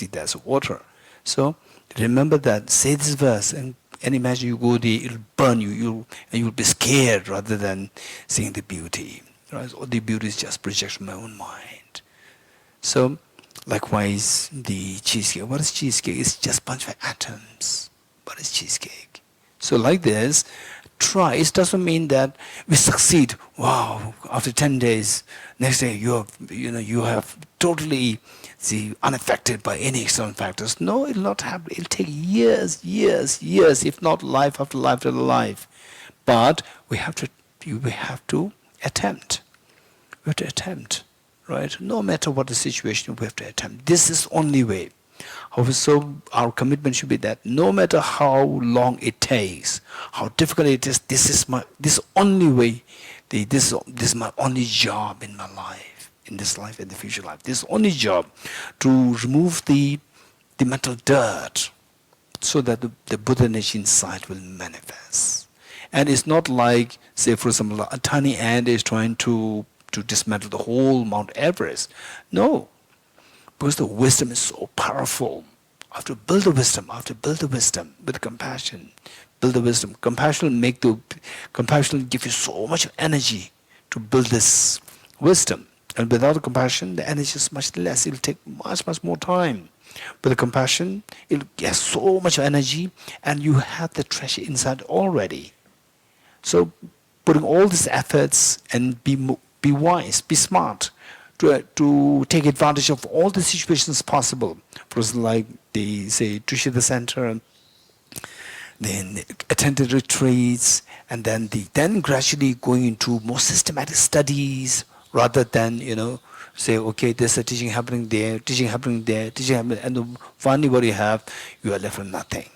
that's water. So remember that. Say this verse and imagine you go there, it'll burn you, and you'll be scared rather than seeing the beauty. Right? Or the beauty is just projection of my own mind. So likewise, the cheesecake. What is cheesecake? It's just a bunch of atoms. What is cheesecake? So like this, try. It doesn't mean that we succeed. Wow! After 10 days, next day you have totally unaffected by any external factors. No, it'll not happen. It'll take years, if not life after life after life. But we have to attempt. We have to attempt. right? No matter what the situation, we have to attempt. This is only way. However, so our commitment should be that no matter how long it takes, how difficult it is, this only way, this is my only job in my life, in this life and the future life. This only job to remove the mental dirt, so that the Buddha energy inside will manifest. And it's not like, say, for example, a tiny ant is trying to dismantle the whole Mount Everest. No, because the wisdom is so powerful. I have to build the wisdom. I have to build the wisdom with compassion. Build the wisdom. Compassion will give you so much energy to build this wisdom. And without the compassion, the energy is much less. It will take much, much more time. With the compassion, it has so much energy, and you have the treasure inside already. So, putting all these efforts and be wise, be smart, to take advantage of all the situations possible. For example, like they say, Bodhicitta Center, then attended retreats, and then gradually going into more systematic studies, rather than say, okay, there's a teaching happening there, teaching happening there, teaching happening, and finally what you have, you are left with nothing.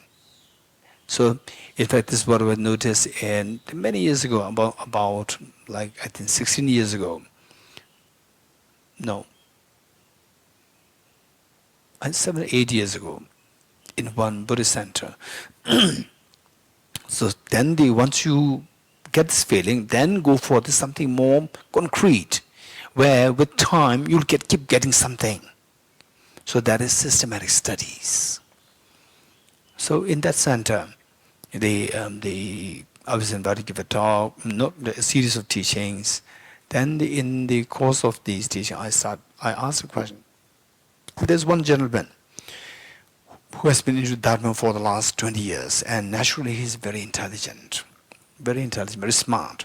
So, in fact, this is what I noticed many years ago, about like I think 16 years ago. No, 7 or 8 years ago, in one Buddhist center. So then once you get this feeling, then go for something more concrete, where with time you'll keep getting something. So that is systematic studies. So in that center, I was invited to give a talk, a series of teachings. Then in the course of these teachings, I asked a question. There's one gentleman who has been into Dharma for the last 20 years, and naturally he's very intelligent, very smart.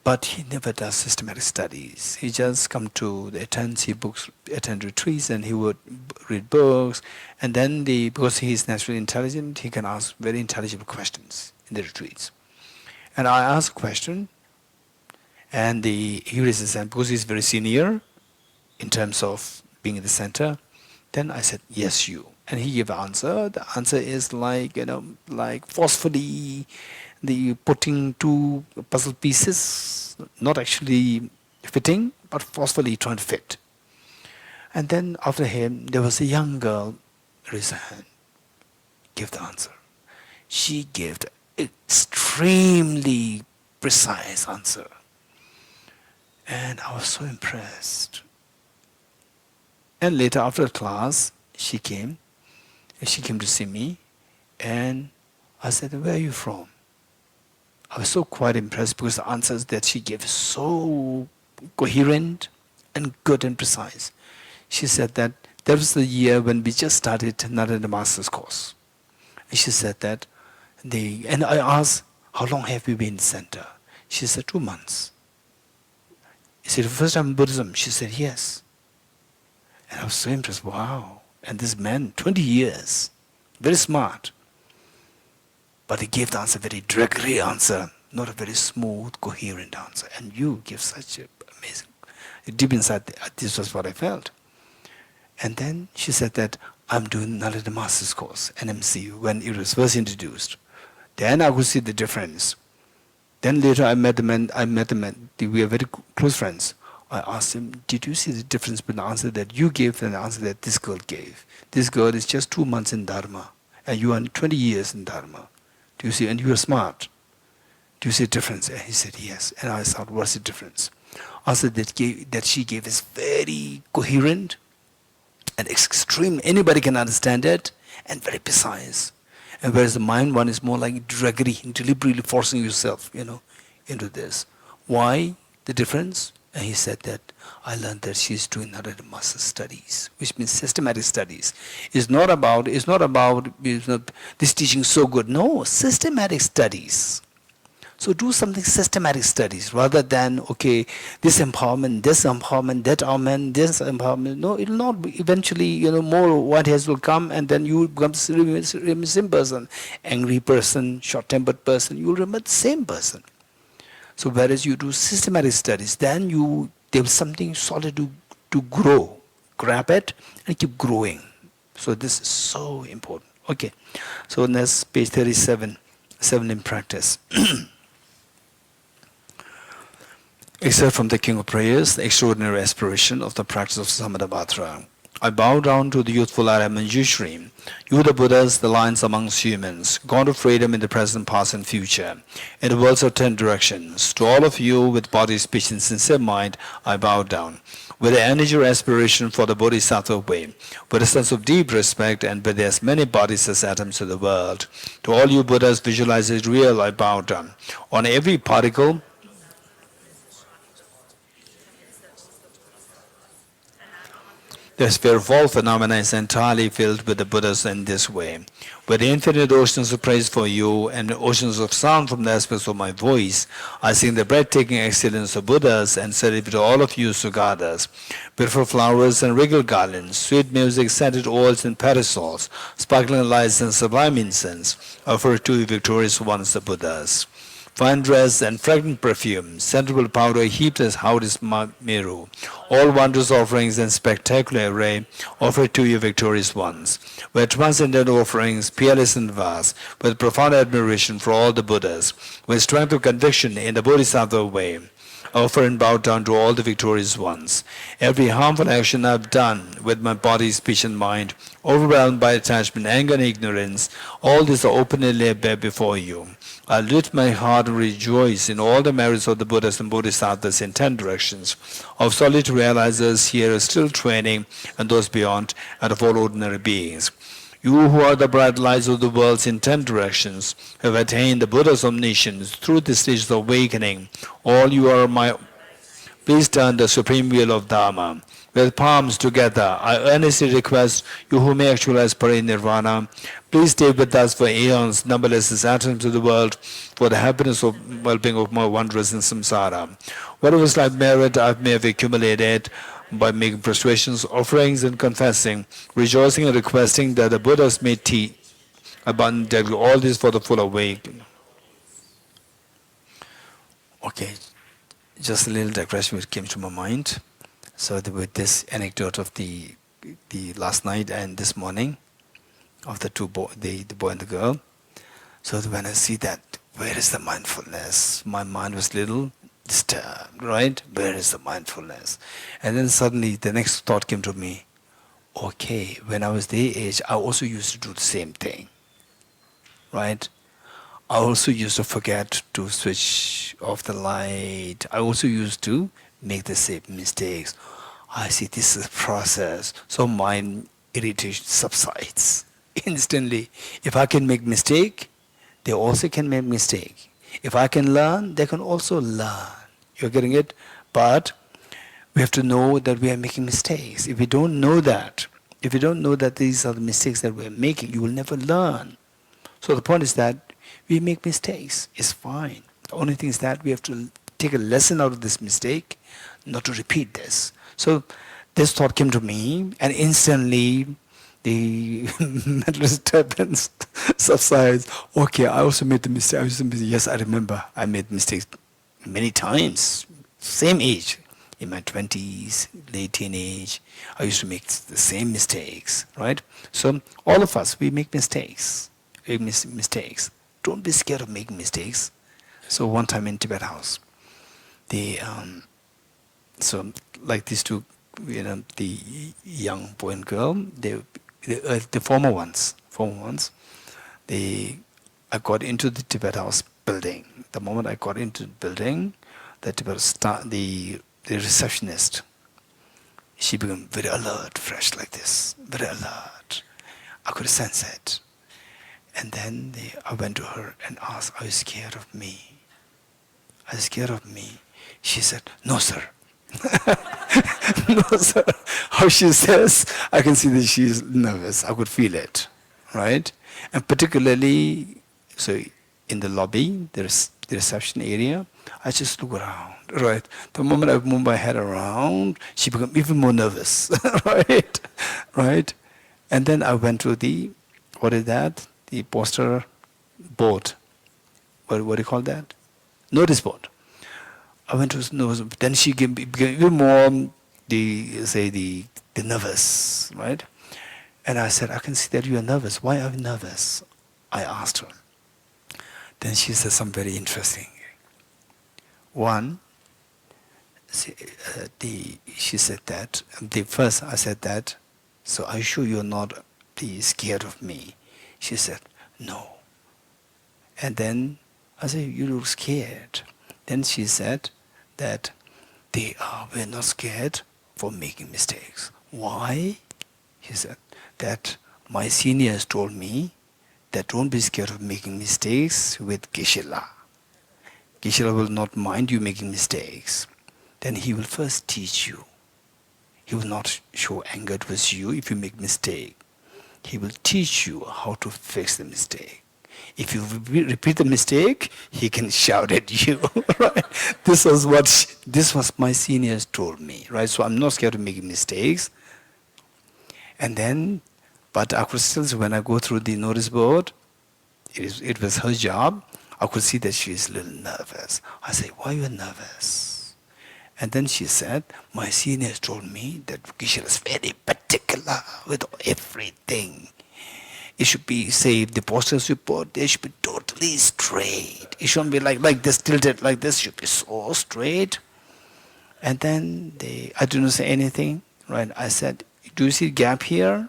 But he never does systematic studies. He just come to attend retreats, and he would read books. And then because he is naturally intelligent, he can ask very intelligible questions in the retreats. And I asked a question, and he raised his hand because he's very senior in terms of being in the center. Then I said, yes, you. And he gave an answer. The answer is like forcefully putting two puzzle pieces, not actually fitting, but forcefully trying to fit. And then after him, there was a young girl, raised her hand, gave the answer. She gave the extremely precise answer. And I was so impressed. And later, after the class, she came to see me, and I said, where are you from? I was so quite impressed because the answers that she gave so coherent and good and precise. She said that was the year when we just started Narendra Master's course. And she said that and I asked, how long have you been in the center? She said, 2 months. He said, the first time in Buddhism? She said, yes. And I was so impressed, wow. And this man, 20 years, very smart. But he gave the answer, very directly answer, not a very smooth, coherent answer. And you give such an amazing, deep inside, this was what I felt. And then she said that I'm doing Narendra Master's course, NMC, when it was first introduced. Then I could see the difference. Then later I met the man, we are very close friends. I asked him, did you see the difference between the answer that you gave and the answer that this girl gave? This girl is just 2 months in Dharma, and you are 20 years in Dharma. Do you see? And you are smart. Do you see a difference? And he said, yes. And I thought, what's the difference? Answer that she gave is very coherent and extreme. Anybody can understand it, and very precise. And whereas the mind one is more like drudgery, deliberately forcing yourself, into this. Why the difference? And he said that I learned that she's doing Narendra Master studies, which means systematic studies. It's not about this teaching is so good. No, systematic studies. So do something systematic studies rather than, okay, this empowerment, that empowerment, this empowerment. No, it will not be eventually, more whiteheads will come, and then you will become the same person, angry person, short-tempered person. You will remain the same person. So whereas you do systematic studies, then you There was something solid to grow. Grab it and keep growing. So this is so important. Okay. So next page 37, 7 in practice. Except from the King of Prayers, the extraordinary aspiration of the practice of Samadhavatra. I bow down to the youthful Aram and Yushri, you the Buddhas, the lions amongst humans, God of freedom in the present, past and future, in the worlds of 10 directions. To all of you with body, speech and sincere mind, I bow down. With the energy or aspiration for the Bodhisattva way, with a sense of deep respect and with as many bodies as atoms of the world. To all you Buddhas, visualize it real, I bow down. On every particle, the sphere of all phenomena is entirely filled with the Buddhas in this way. With infinite oceans of praise for you and oceans of sound from the aspects of my voice, I sing the breathtaking excellence of Buddhas and celebrate all of you Sugatas. Beautiful flowers and regal garlands, sweet music, scented oils and parasols, sparkling lights and sublime incense, offer to you victorious ones the Buddhas. Fine dress and fragrant perfume, scented powder heaped as hard as Meru, all wondrous offerings and spectacular array offered to you victorious ones, with transcendent offerings, peerless and vast, with profound admiration for all the Buddhas, with strength of conviction in the Bodhisattva way, offer and bow down to all the victorious ones. Every harmful action I've done with my body, speech and mind, overwhelmed by attachment, anger and ignorance, all this I openly lay bare before you. I lift my heart and rejoice in all the merits of the Buddhas and Bodhisattvas in 10 directions, of solitary realizers here still training, and those beyond, and of all ordinary beings. You who are the bright lights of the worlds in 10 directions have attained the Buddha's omniscience through the stages of awakening. All you are my... Please turn the supreme wheel of Dharma. With palms together, I earnestly request you who may actualize parinirvana, please stay with us for aeons, numberless as atoms of the world, for the happiness of well-being of my wanderers in samsara. Whatever slight merit I may have accumulated by making prostrations, offerings, and confessing, rejoicing and requesting that the Buddhas may teach abundantly all this for the full awakening. Okay, just a little digression which came to my mind. So with this anecdote of the last night and this morning of the boy and the girl. So when I see that, where is the mindfulness? My mind was little disturbed, right? Where is the mindfulness? And then suddenly the next thought came to me. Okay, when I was their age, I also used to do the same thing, right? I also used to forget to switch off the light. I also used to make the same mistakes. I see this is a process. So mind irritation subsides instantly. If I can make mistake, they also can make mistake. If I can learn, they can also learn. You're getting it? But we have to know that we are making mistakes. If we don't know that, these are the mistakes that we're making, you will never learn. So the point is that we make mistakes. It's fine. The only thing is that we have to take a lesson out of this mistake, not to repeat this. So this thought came to me, and instantly the mental disturbance subsides. Okay, I also made the mistake. Yes, I remember. I made mistakes many times. Same age, in my 20s, late teenage, I used to make the same mistakes, right? So all of us, we make mistakes. We make mistakes. Don't be scared of making mistakes. So one time in Tibet house, so like these two, the young boy and girl, the former ones, I got into the Tibet house building. The moment I got into the building, the receptionist, she became very alert, fresh like this, very alert. I could sense it. And then I went to her and asked, "Are you scared of me? Are you scared of me?" She said, "No, sir." No, sir. How she says, I can see that she's nervous. I could feel it, right? And particularly, so in the lobby, there's the reception area, I just look around, right? The moment I move my head around, she became even more nervous, right? Right? And then I went to the, what is that? The poster board. What do you call that? Notice board. I went to know. Then she became even more the nervous, right? And I said, I can see that you are nervous. Why are you nervous? I asked her. Then she said something very interesting. One, she said that, the first I said that, so are you sure you're not scared of me? She said, no. And then I said, you look scared. Then she said that we're not scared for making mistakes. Why? She said that my seniors told me that don't be scared of making mistakes with Geshe-la. Geshe-la will not mind you making mistakes. Then he will first teach you. He will not show anger towards you if you make mistake. He will teach you how to fix the mistake. If you repeat the mistake, he can shout at you. Right? This was my seniors told me. Right? So I'm not scared of making mistakes. And then, but I could still, when I go through the notice board, it was her job. I could see that she is a little nervous. I say, why are you nervous? And then she said, my seniors told me that Geshe-la is very particular with everything. It should be, say, the posters report, they should be totally straight. It shouldn't be like this, tilted like this. It should be so straight. And then I didn't say anything, right? I said, do you see gap here?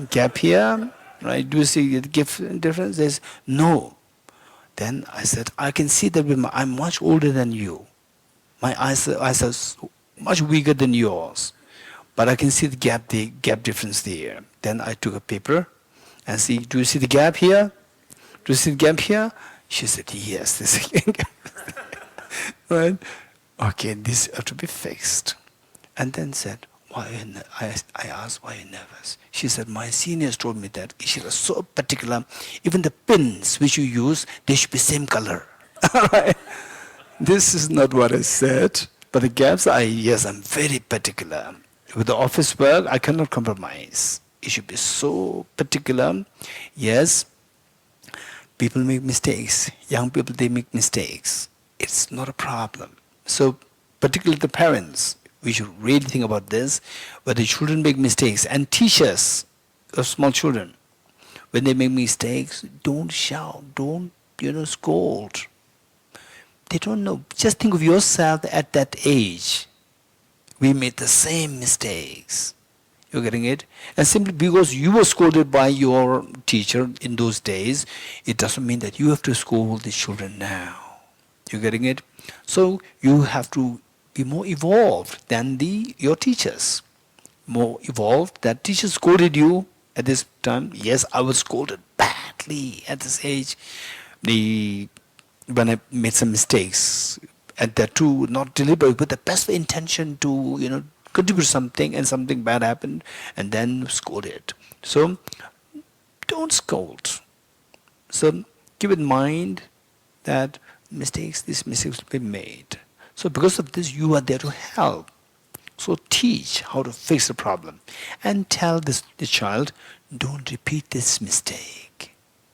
Gap here? Right? Do you see the difference? There's no. Then I said, I can see that I'm much older than you. My eyes are much weaker than yours. But I can see the gap difference there. Then I took a paper and see, do you see the gap here? Do you see the gap here? She said, yes, this is a gap. Right? Okay, this have to be fixed. And then said, I asked, why are you nervous? She said, my seniors told me that she was so particular. Even the pins which you use, they should be same color. Right? This is not what I said. But the gaps, yes, I'm very particular. With the office work, I cannot compromise. It should be so particular. Yes, people make mistakes. Young people, they make mistakes. It's not a problem. So, particularly the parents, we should really think about this, where the children make mistakes. And teachers of small children, when they make mistakes, don't shout, don't, scold. They don't know. Just think of yourself at that age. We made the same mistakes. You're getting it? And simply because you were scolded by your teacher in those days, it doesn't mean that you have to scold the children now. You're getting it? So you have to be more evolved than your teachers. More evolved. That teacher scolded you at this time. Yes, I was scolded badly at this age. When I made some mistakes, and that too not deliberate, with the best intention to contribute something, and something bad happened, and then scolded. So don't scold. So keep in mind that these mistakes will be made. So because of this, you are there to help. So teach how to fix the problem, and tell the child, don't repeat this mistake.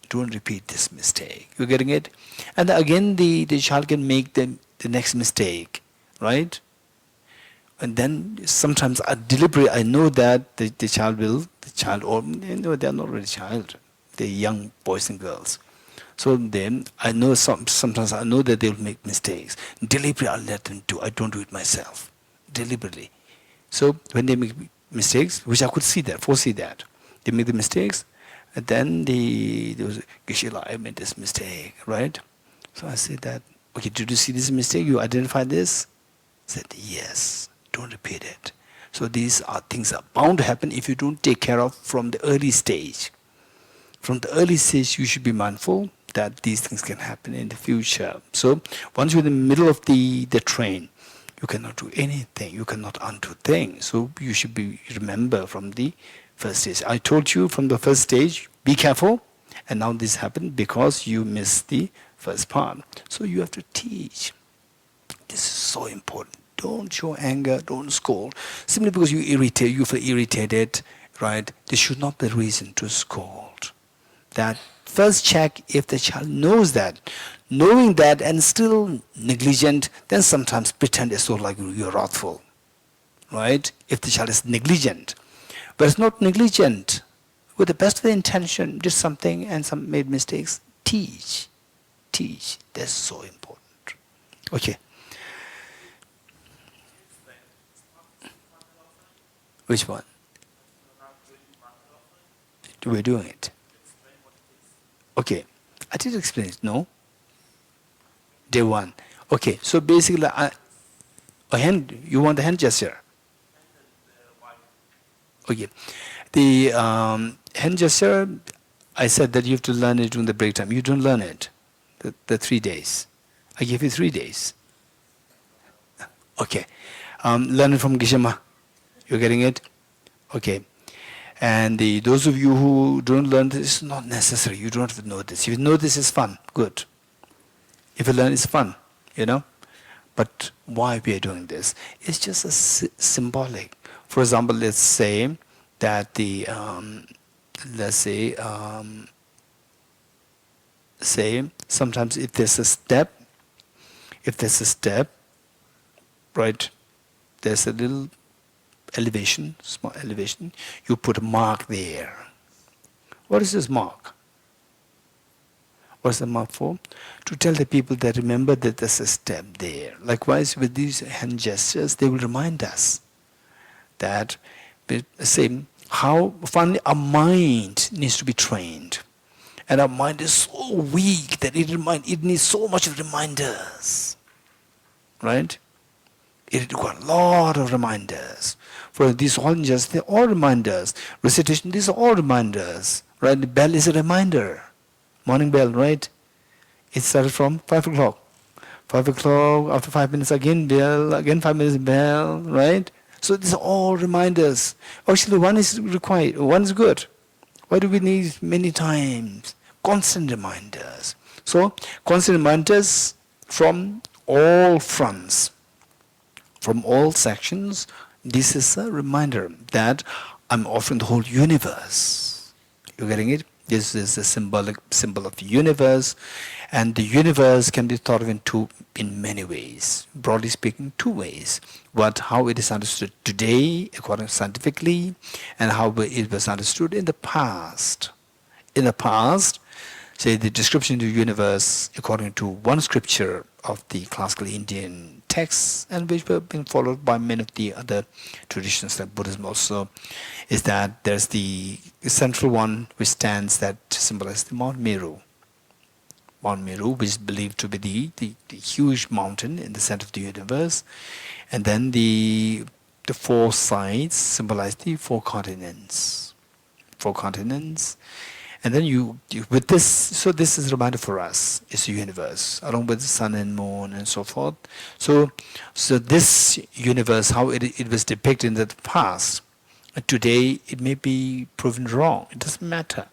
Don't repeat this mistake. You're getting it? And again, the child can make the next mistake, right? And then sometimes I know that the child, or they're not really child, they're young boys and girls. So then I know sometimes I know that they'll make mistakes. Deliberately I'll let them do. I don't do it myself. Deliberately. So when they make mistakes, which I could foresee that, they make the mistakes, and then there was Geshe-la, I made this mistake, right? So I said that, okay, did you see this mistake? You identified this? I said, yes, don't repeat it. So these things are bound to happen if you don't take care of from the early stage. From the early stage, you should be mindful that these things can happen in the future. So once you're in the middle of the train, you cannot do anything. You cannot undo things. So you should remember from the first stage. I told you from the first stage, be careful. And now this happened because you missed the first part. So you have to teach. This is so important. Don't show anger, don't scold. Simply because you feel irritated, right? This should not be a reason to scold. that first check if the child knows that. Knowing that and still negligent, then sometimes pretend as though like you're wrathful, right? If the child is negligent, but it's not negligent, with the best of the intention, did something and some made mistakes, teach. That's so important. Okay. Which one? We're doing it. Okay. I did explain it, no? Day one. Okay, so basically, a hand, you want the hand gesture? Okay. The hand gesture, I said that you have to learn it during the break time. You don't learn it, the 3 days. I gave you 3 days. Okay. Learn it from Gishama. You're getting it? Okay. And those of you who don't learn this, it's not necessary. You don't have to know this. If you know this, it's fun. Good. If you learn, it's fun, you know. But why we are doing this? It's just a symbolic. For example, let's say that say sometimes if there's a step, right, there's a little elevation, small elevation, you put a mark there. What is this mark? What's the mark for? To tell the people that remember that there's a step there. Likewise, with these hand gestures, they will remind us that, same, how finally our mind needs to be trained. And our mind is so weak that it needs so much of reminders. Right? It requires a lot of reminders. For these all just, they're all reminders. Recitation, these are all reminders. Right? The bell is a reminder. Morning bell, right? It started from 5 o'clock. 5 o'clock, after 5 minutes again bell, again 5 minutes bell, right? So these are all reminders. Actually, one is required, one is good. Why do we need many times? Constant reminders. So, constant reminders from all fronts, from all sections. This is a reminder that I'm offering the whole universe. You getting it? This is a symbol of the universe, and the universe can be thought of in many ways. Broadly speaking, 2 ways. How it is understood today, according scientifically, and how it was understood in the past. In the past, say the description of the universe according to one scripture of the classical Indian texts, and which were being followed by many of the other traditions like Buddhism also, is that there's the central one which stands that symbolizes the Mount Meru. Mount Meru, which is believed to be the huge mountain in the center of the universe. And then the 4 sides symbolize the 4 continents. 4 continents. And then you with this, so this is a reminder for us, it's the universe, along with the sun and moon and so forth. So this universe, how it was depicted in the past, today it may be proven wrong. It doesn't matter.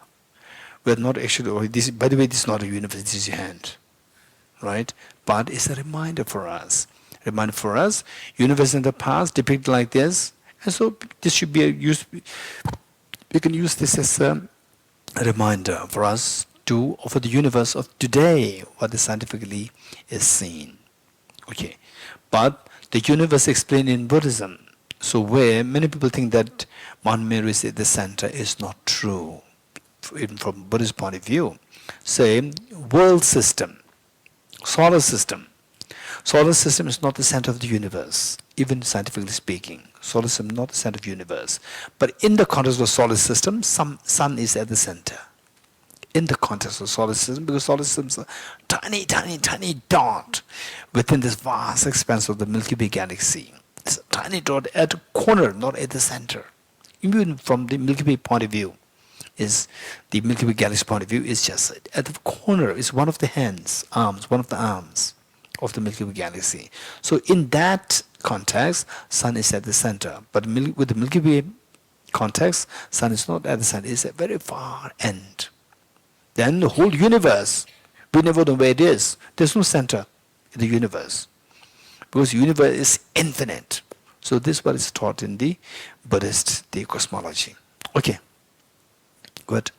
We're not actually, by the way, this is not a universe, this is your hand. Right? But it's a reminder for us. Reminder for us, universe in the past depicted like this, and so this should be we can use this as a reminder for us to offer the universe of today, what scientifically is seen. Okay. But the universe explained in Buddhism, so where many people think that Mount Meru is at the center, is not true, even from Buddhist point of view. Say, world system, solar system. Solar system is not the center of the universe, even scientifically speaking. Solar system is not the center of the universe. But in the context of solar system, sun is at the center. In the context of solar system, because solar system is a tiny, tiny, tiny dot within this vast expanse of the Milky Way galaxy. It's a tiny dot at the corner, not at the center. Even from the Milky Way point of view, is the Milky Way galaxy point of view is just at the corner. It's one of the one of the arms of the Milky Way galaxy. So in that context, sun is at the center. But with the Milky Way context, sun is not at the center. It's at very far end. Then the whole universe, we never know where it is. There's no center in the universe, because the universe is infinite. So this is what is taught in the Buddhist, the cosmology. Okay, good.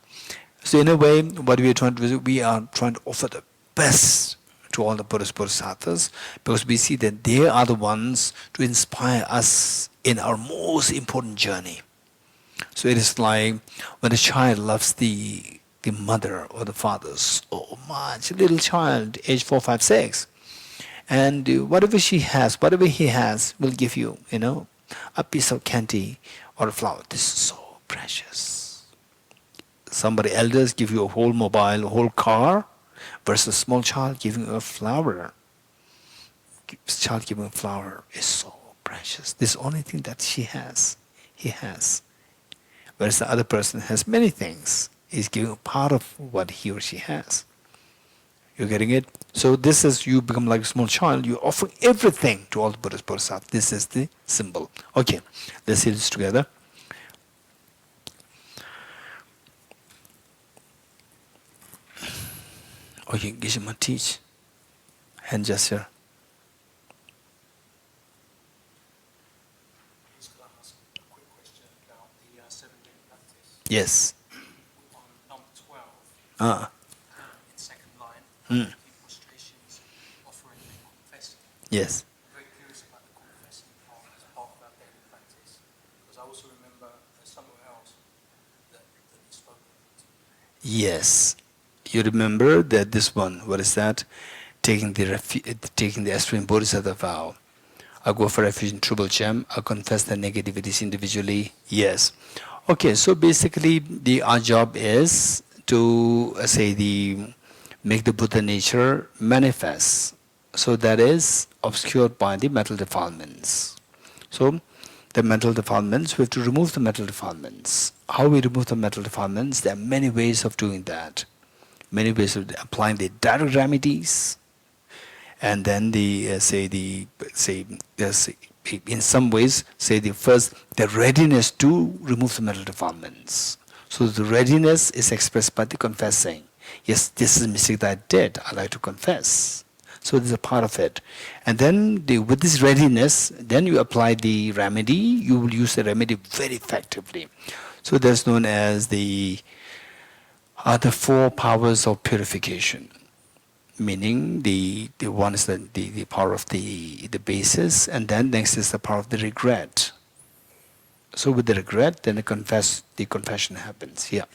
So in a way, what we are trying to do is we are trying to offer the best to all the Buddhas, Bodhisattvas, because we see that they are the ones to inspire us in our most important journey. So it is like when a child loves the mother or the father so much, a little child, age 4, 5, 6, and whatever she has, whatever he has, will give you, a piece of candy or a flower. This is so precious. Somebody elders give you a whole mobile, a whole car, versus a small child giving you a flower. Child giving a flower is so precious. This is the only thing that she has, he has. Whereas the other person has many things. He's giving a part of what he or she has. You're getting it? So this is, you become like a small child, you offer everything to all the Buddhas, Bodhisattvas. This is the symbol. Okay, let's see this together. Okay, Gishima, teach. Hand gesture. Yes. On number 12, Ah. in second line, Mm. prostrations, offering and confessing. Yes. I'm very curious about the confessing part as part of our daily practice, because I also remember somewhere else that you spoke about. Yes. You remember that this one, what is that? Taking the aspiring bodhisattva vow. I go for refuge in Triple Gem. I confess the negativities individually. Yes. Okay, so basically our job is to make the Buddha nature manifest. So that is obscured by the mental defilements. So the mental defilements, we have to remove the mental defilements. How we remove the mental defilements? There are many ways of doing that. Many ways of applying the direct remedies, and then in some ways the readiness to remove the mental defilements. So the readiness is expressed by the confessing. Yes, this is a mistake that I did. I like to confess. So this is a part of it. And then with this readiness, then you apply the remedy. You will use the remedy very effectively. So that's known as the 4 powers of purification. Meaning the one is the power of the basis, and then next is the power of the regret. So with the regret, then the confession happens. Yeah.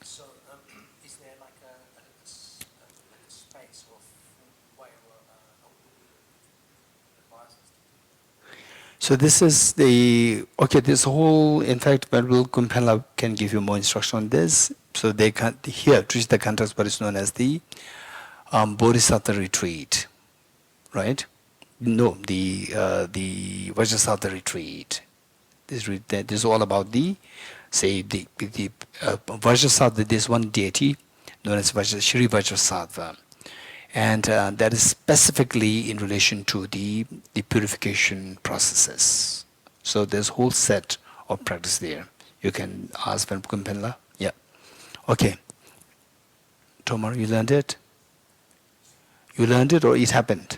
So, is there like a space or way or advice us to do? So this is this whole, in fact, Venerable Kumpela can give you more instruction on this. So they can here teach the context what is known as the Bodhisattva retreat, right? No, the Vajrasattva retreat. This is all about the Vajrasattva. There's one deity known as Shri Vajrasattva, and that is specifically in relation to the purification processes. So there's a whole set of practice there. You can ask Venerable Kumpela. Yeah. Okay. Tomar, you learned it? You learned it or it happened?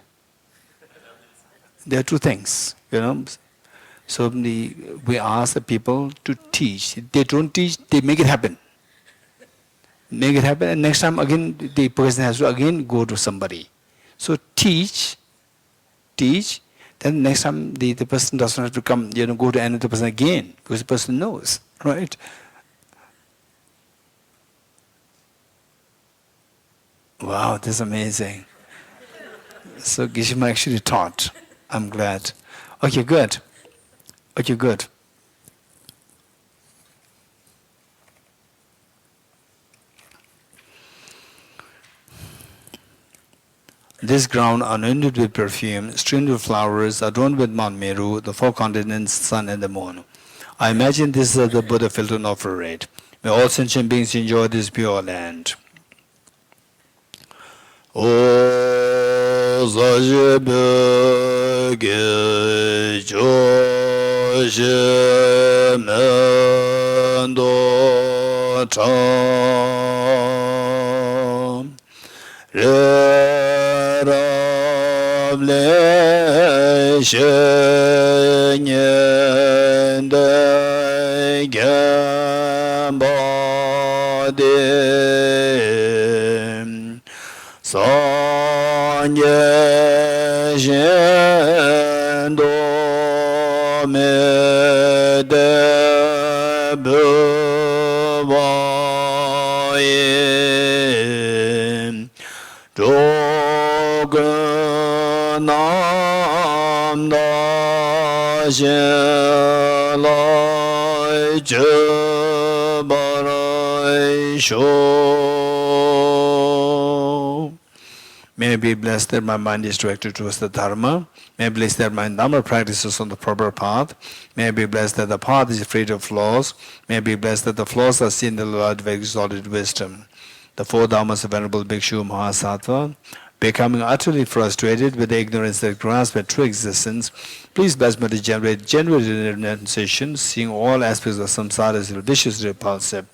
There are 2 things, So we ask the people to teach. If they don't teach, they make it happen. Make it happen, and next time again the person has to again go to somebody. So teach, then next time the person doesn't have to come, go to another person again, because the person knows, right? Wow, this is amazing. So Gishima actually taught. I'm glad. Okay, good. Okay, good. This ground anointed with perfume, strewn with flowers, adorned with Mount Meru, the 4 continents, sun and the moon. I imagine this is the Buddha filled and offer it. May all sentient beings enjoy this pure land. O Zajebe Ge Joshe Mendo Cham Re Ram Le She Nyen De Gambade Sanye Jendo Mede Buvaye Joganam Da Shelai Jebarai Sho. May I be blessed that my mind is directed towards the Dharma. May I be blessed that my Dharma practices on the proper path. May I be blessed that the path is free of flaws. May I be blessed that the flaws are seen in the light of exalted wisdom. The four Dhammas of Venerable Bhikshu Mahasattva, becoming utterly frustrated with the ignorance that grasps at true existence, please bless me to generate genuine renunciation, seeing all aspects of samsara as viciously repulsive.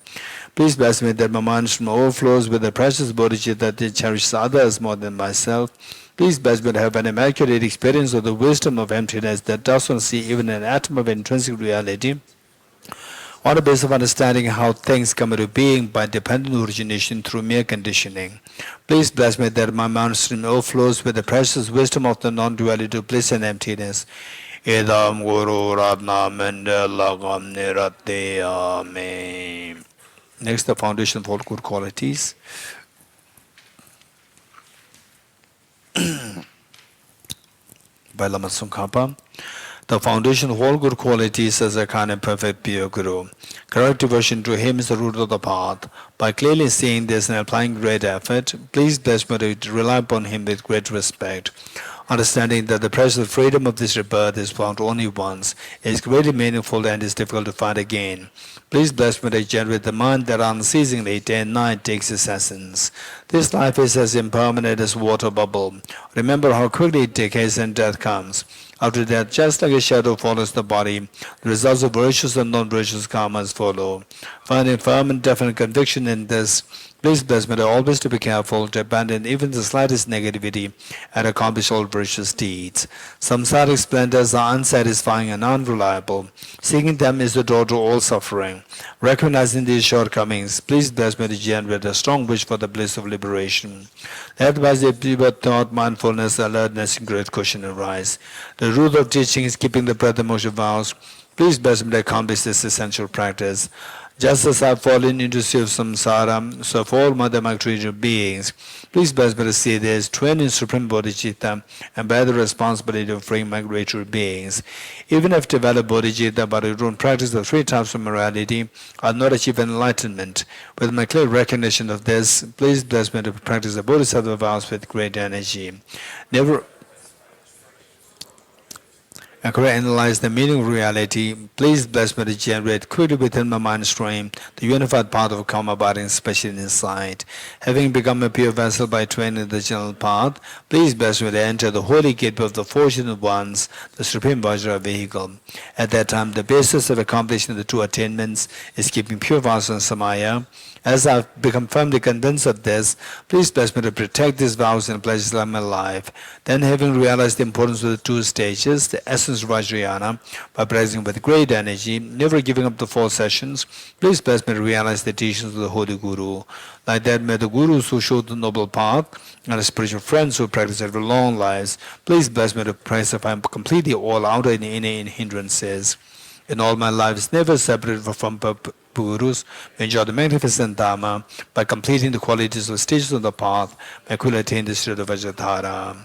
Please bless me that my mind overflows with the precious bodhicitta that cherishes others more than myself. Please bless me to have an immaculate experience of the wisdom of emptiness that does not see even an atom of intrinsic reality, on the basis of understanding how things come into being by dependent origination through mere conditioning. Please bless me that my mind stream overflows with the precious wisdom of the non-duality of bliss and emptiness. Edam Guru Ratna Mandalagam Nirate Amen. Next, the foundation for all good qualities. By Lama Tsongkhapa. The foundation of all good qualities is a kind and perfect pure Guru. Correct devotion to him is the root of the path. By clearly seeing this and applying great effort, please bless me to rely upon him with great respect. Understanding that the precious freedom of this rebirth is found only once, is greatly meaningful and is difficult to find again. Please bless me to generate the mind that unceasingly day and night takes its essence. This life is as impermanent as a water bubble. Remember how quickly it decays and death comes. After death, just like a shadow follows the body, the results of virtuous and non-virtuous karmas follow. Finding firm and definite conviction in this, please bless me to always to be careful to abandon even the slightest negativity and accomplish all virtuous deeds. Samsaric splendors are unsatisfying and unreliable. Seeking them is the door to all suffering. Recognizing these shortcomings, please bless me to generate a strong wish for the bliss of liberation. That by the thought, mindfulness, alertness, and great caution arise. The root of teaching is keeping the breath and motion vows. Please bless me to accomplish this essential practice. Just as I have fallen into sea of samsara, so for all mother creature beings, please bless me to see this twin in supreme bodhicitta and bear the responsibility of freeing migratory beings. Even if developed bodhicitta but I don't practice the three types of morality, I'll not achieve enlightenment. With my clear recognition of this, please bless me to practice the bodhisattva vows with great energy. Never analyze the meaning of reality, please bless me to generate quickly within my mind stream the unified path of karma abiding special insight. Having become a pure vessel by training in the general path, please bless me to enter the holy gateway of the fortunate ones, the supreme Vajra vehicle. At that time, the basis of accomplishing the two attainments is keeping pure vows and samaya. As I have become firmly convinced of this, please bless me to protect these vows and pledges of my life. Then, having realized the importance of the two stages, the essence of Vajrayana, by practicing with great energy, never giving up the 4 sessions, please bless me to realize the teachings of the Holy Guru. Like that, may the Gurus who showed the noble path and the spiritual friends who practice it for long lives, please bless me to pacify completely all outer and inner hindrances. In all my lives, never separated from Gurus, we enjoy the magnificent Dhamma. By completing the qualities of stages of the path, may could attain the state of Vajradhara.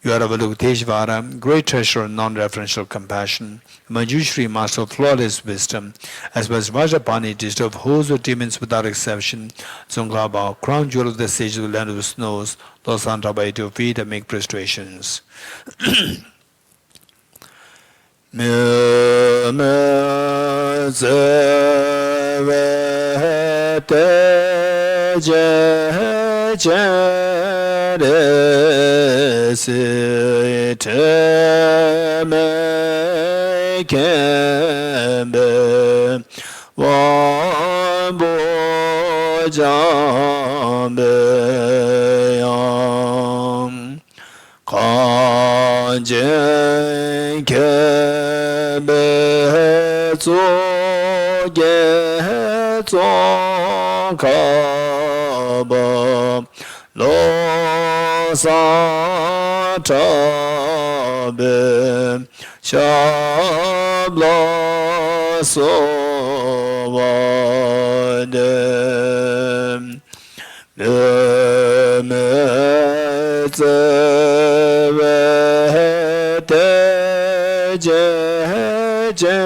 You are Avalokiteshvara, great treasure of non-referential compassion, Manjushri, master of flawless wisdom, as well as Vajrapani, teacher of hosts of demons without exception, Tsongkhapa, crown jewel of the sages of the land of the snows, those Santa by your feet and make prostrations. Me Kanjen kebe zo ge zong ka ba lo sa cha be sha lo so wa de me ze we te je je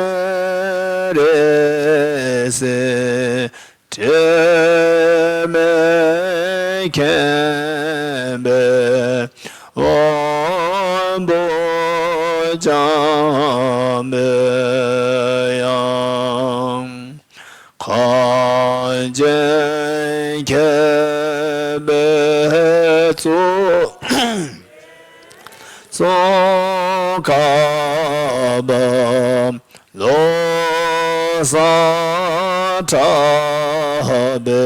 re se te me ken be om bo jam be yang kan jen ke be zu so ka ba lo sa ta be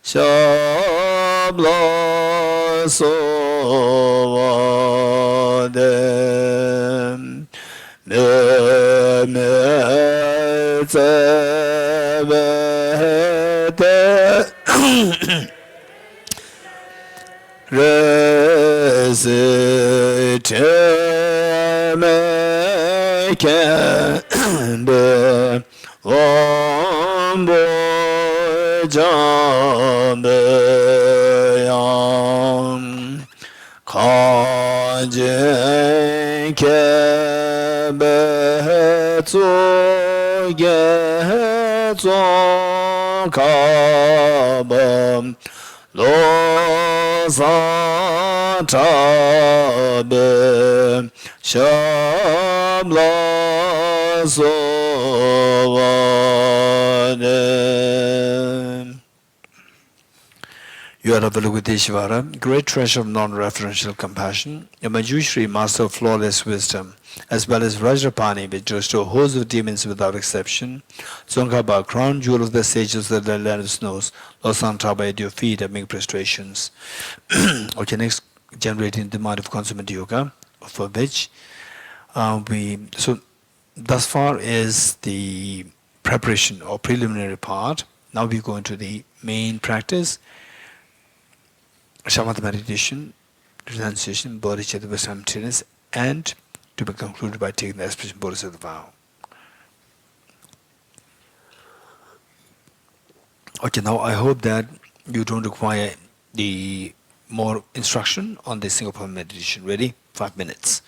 sha lo so wa de me ze be de Resi me kende ombo jambe yam kaje kebe tu ge tu kabam lo sa ta be sham la so wa de. You are Avalokiteshvara, great treasure of non-referential compassion, a Manjushri, master of flawless wisdom, as well as Vajrapani, which restore hosts of demons without exception, Tsongkhapa, crown jewel of the sages of the land of snows, Losantaba at your feet, among prostrations. Okay, next, generating the mind of consummate yoga, for which so thus far is the preparation or preliminary part. Now we go into the main practice. Shamatha meditation, renunciation, bodhicitta with simultaneous, and to be concluded by taking the expression bodhisattva vow. Okay, now I hope that you don't require the more instruction on this single point meditation. Ready? 5 minutes.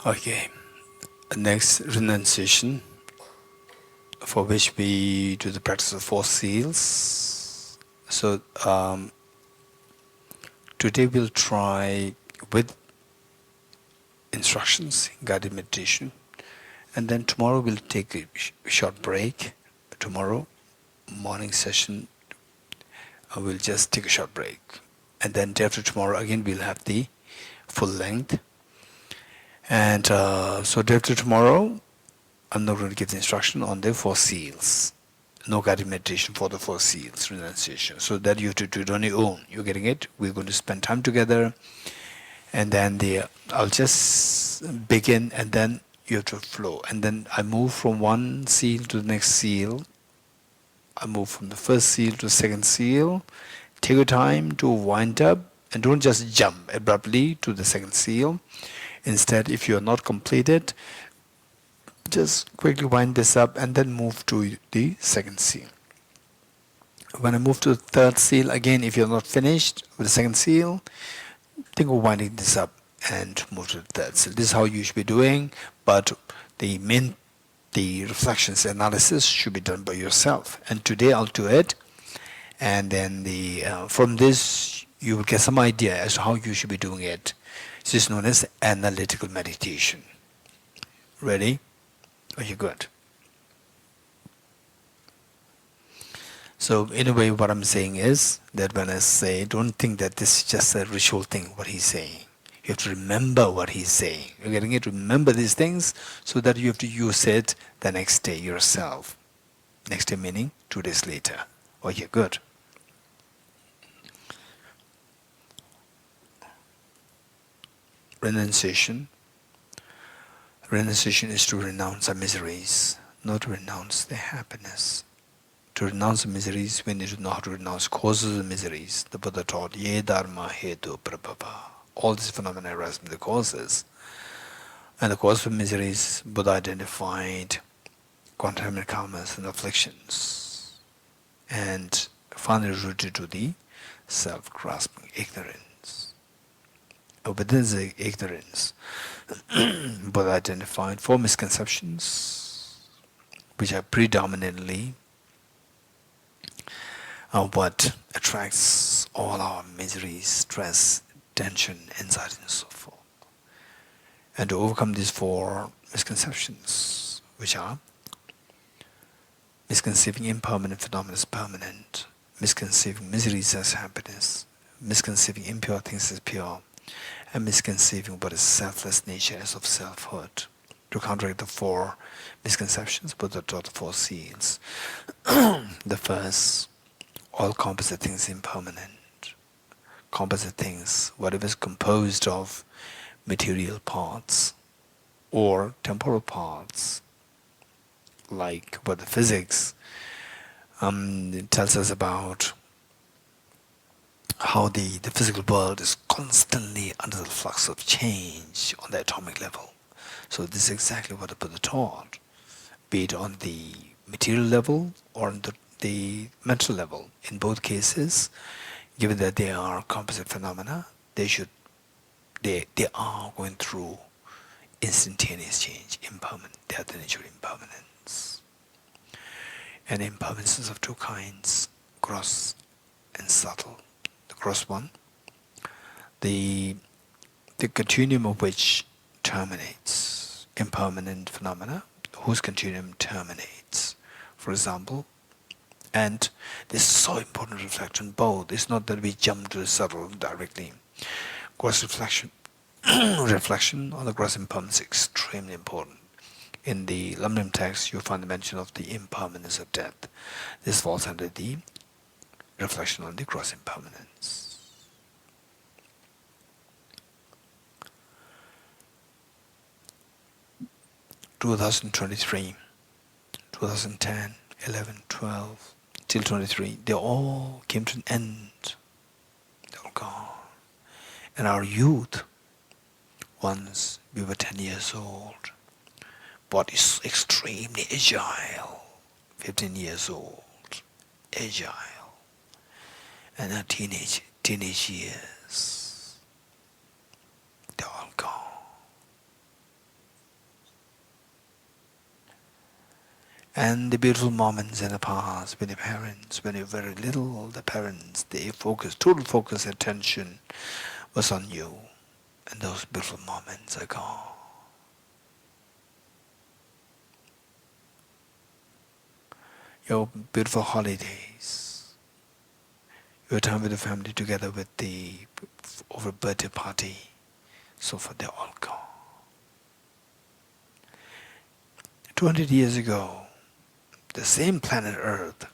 Okay, next renunciation, for which we do the practice of 4 seals. So today we'll try with instructions, guided meditation, and then tomorrow we'll take a short break. Tomorrow morning session, we'll just take a short break, and then day after tomorrow again we'll have the full length. And so day after tomorrow, I'm not going to give the instruction on the 4 seals. No guided meditation for the 4 seals, renunciation. So that you have to do it on your own. You're getting it? We're going to spend time together, and then I'll just begin, and then you have to flow. And then I move from one seal to the next seal. I move from the first seal to the second seal. Take your time to wind up, and don't just jump abruptly to the second seal. Instead, if you are not completed, just quickly wind this up and then move to the second seal. When I move to the third seal, again, if you're not finished with the second seal, think of winding this up and move to the third seal. This is how you should be doing, but the reflections analysis should be done by yourself. And today I'll do it, and then from this you will get some idea as to how you should be doing it. This is known as analytical meditation. Ready? Are you good? So in a way, what I'm saying is that when I say, don't think that this is just a ritual thing, what he's saying. You have to remember what he's saying. You're getting it? Remember these things so that you have to use it the next day yourself. Next day meaning 2 days later. Oh, you're good. Renunciation. Renunciation is to renounce our miseries, not to renounce their happiness. To renounce the miseries, we need to know how to renounce causes of miseries. The Buddha taught, Ye dharma hetu prabhava. All these phenomena arise from the causes. And the cause of miseries, Buddha identified contaminated karmas and afflictions, and finally rooted to the self-grasping ignorance. Within the ignorance, Buddha identified 4 misconceptions, which are predominantly what attracts all our miseries, stress, tension, anxiety, and so forth. And to overcome these 4 misconceptions, which are misconceiving impermanent phenomena as permanent, misconceiving miseries as happiness, misconceiving impure things as pure, and misconceiving what is selfless nature as of selfhood. To counteract the 4 misconceptions, Buddha taught the 4 seals. The first, all composite things impermanent. Composite things, whatever is composed of material parts or temporal parts, like what the physics tells us about how the physical world is constantly under the flux of change on the atomic level. So this is exactly what the Buddha taught, be it on the material level or on the mental level. In both cases, given that they are composite phenomena, they are going through instantaneous change, impermanent. They are the nature of impermanence. And impermanence is of 2 kinds, gross and subtle. The gross one, the continuum of which terminates, impermanent phenomena, whose continuum terminates. For example, and this is so important to reflect on both. It's not that we jump to the subtle directly. Gross reflection, reflection on the gross impermanence is extremely important. In the Lamrim text, you'll find the mention of the impermanence of death. This falls under the reflection on the gross impermanence. 2023, 2010, 11, 12, till 23, they all came to an end. They're all gone. And our youth, once we were 10 years old, body is extremely agile, 15 years old, agile. And our teenage teenage years, they're all gone. And the beautiful moments in the past when your parents, when you were very little, the parents, they focus, total focus, attention was on you. And those beautiful moments are gone. Your beautiful holidays, your time with the family together with the over birthday party, so forth, they're all gone. 200 years ago, the same planet Earth,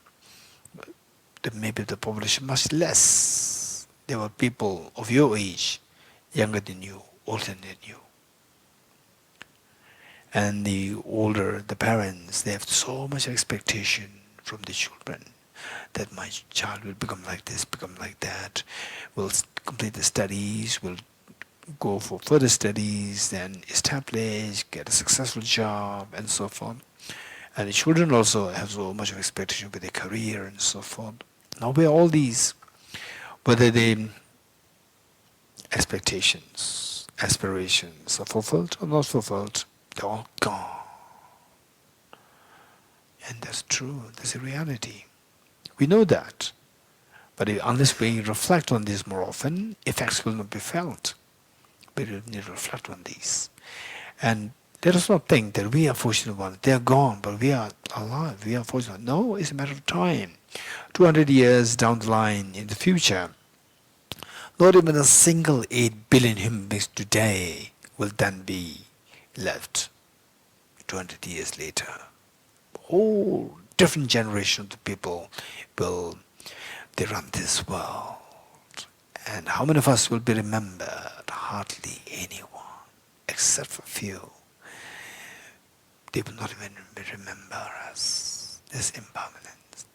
maybe the population much less. There were people of your age, younger than you, older than you. And the older, the parents, they have so much expectation from the children that my child will become like this, become like that, will complete the studies, will go for further studies, then establish, get a successful job, and so forth. And the children also have so much of expectation with their career and so forth. Now where all these, whether the expectations, aspirations are fulfilled or not fulfilled, they're all gone. And that's true, that's a reality. We know that. But unless we reflect on this more often, effects will not be felt. We need to reflect on these. And let us not think that we are fortunate ones. They are gone, but we are alive. We are fortunate. No, it's a matter of time. 200 years down the line in the future, not even a single 8 billion human beings today will then be left 200 years later. Whole different generation of the people will they run this world. And how many of us will be remembered? Hardly anyone, except for few. They will not even remember us. This impermanence.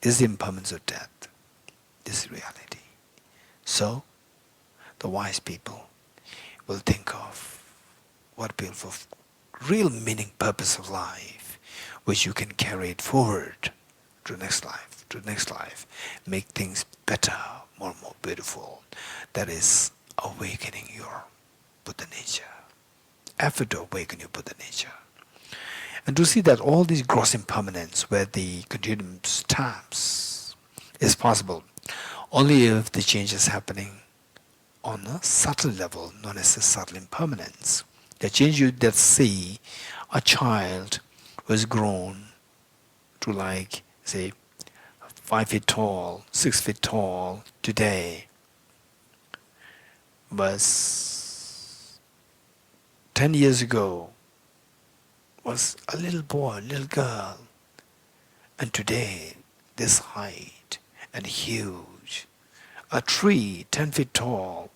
This is the impermanence of death. This is reality. So, the wise people will think of what beautiful, real meaning, purpose of life, which you can carry it forward to the next life, to the next life. Make things better, more and more beautiful. That is awakening your Buddha nature. Effort to awaken your Buddha nature. And to see that all these gross impermanence where the continuum stops is possible only if the change is happening on a subtle level known as a subtle impermanence. The change you that see a child who has grown to like, say, 5 feet tall, 6 feet tall today was 10 years ago was a little boy, little girl, and today this height and huge, a tree 10 feet tall,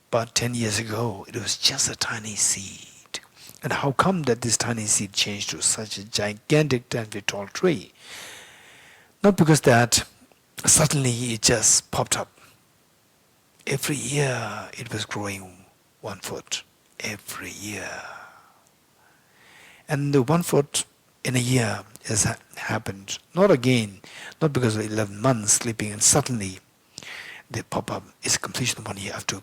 but 10 years ago it was just a tiny seed. And how come that this tiny seed changed to such a gigantic 10 feet tall tree? Not because that suddenly it just popped up. Every year it was growing 1 foot, every year. And the 1 foot in a year has happened, not again, not because of 11 months sleeping and suddenly they pop up. It's completion of 1 year after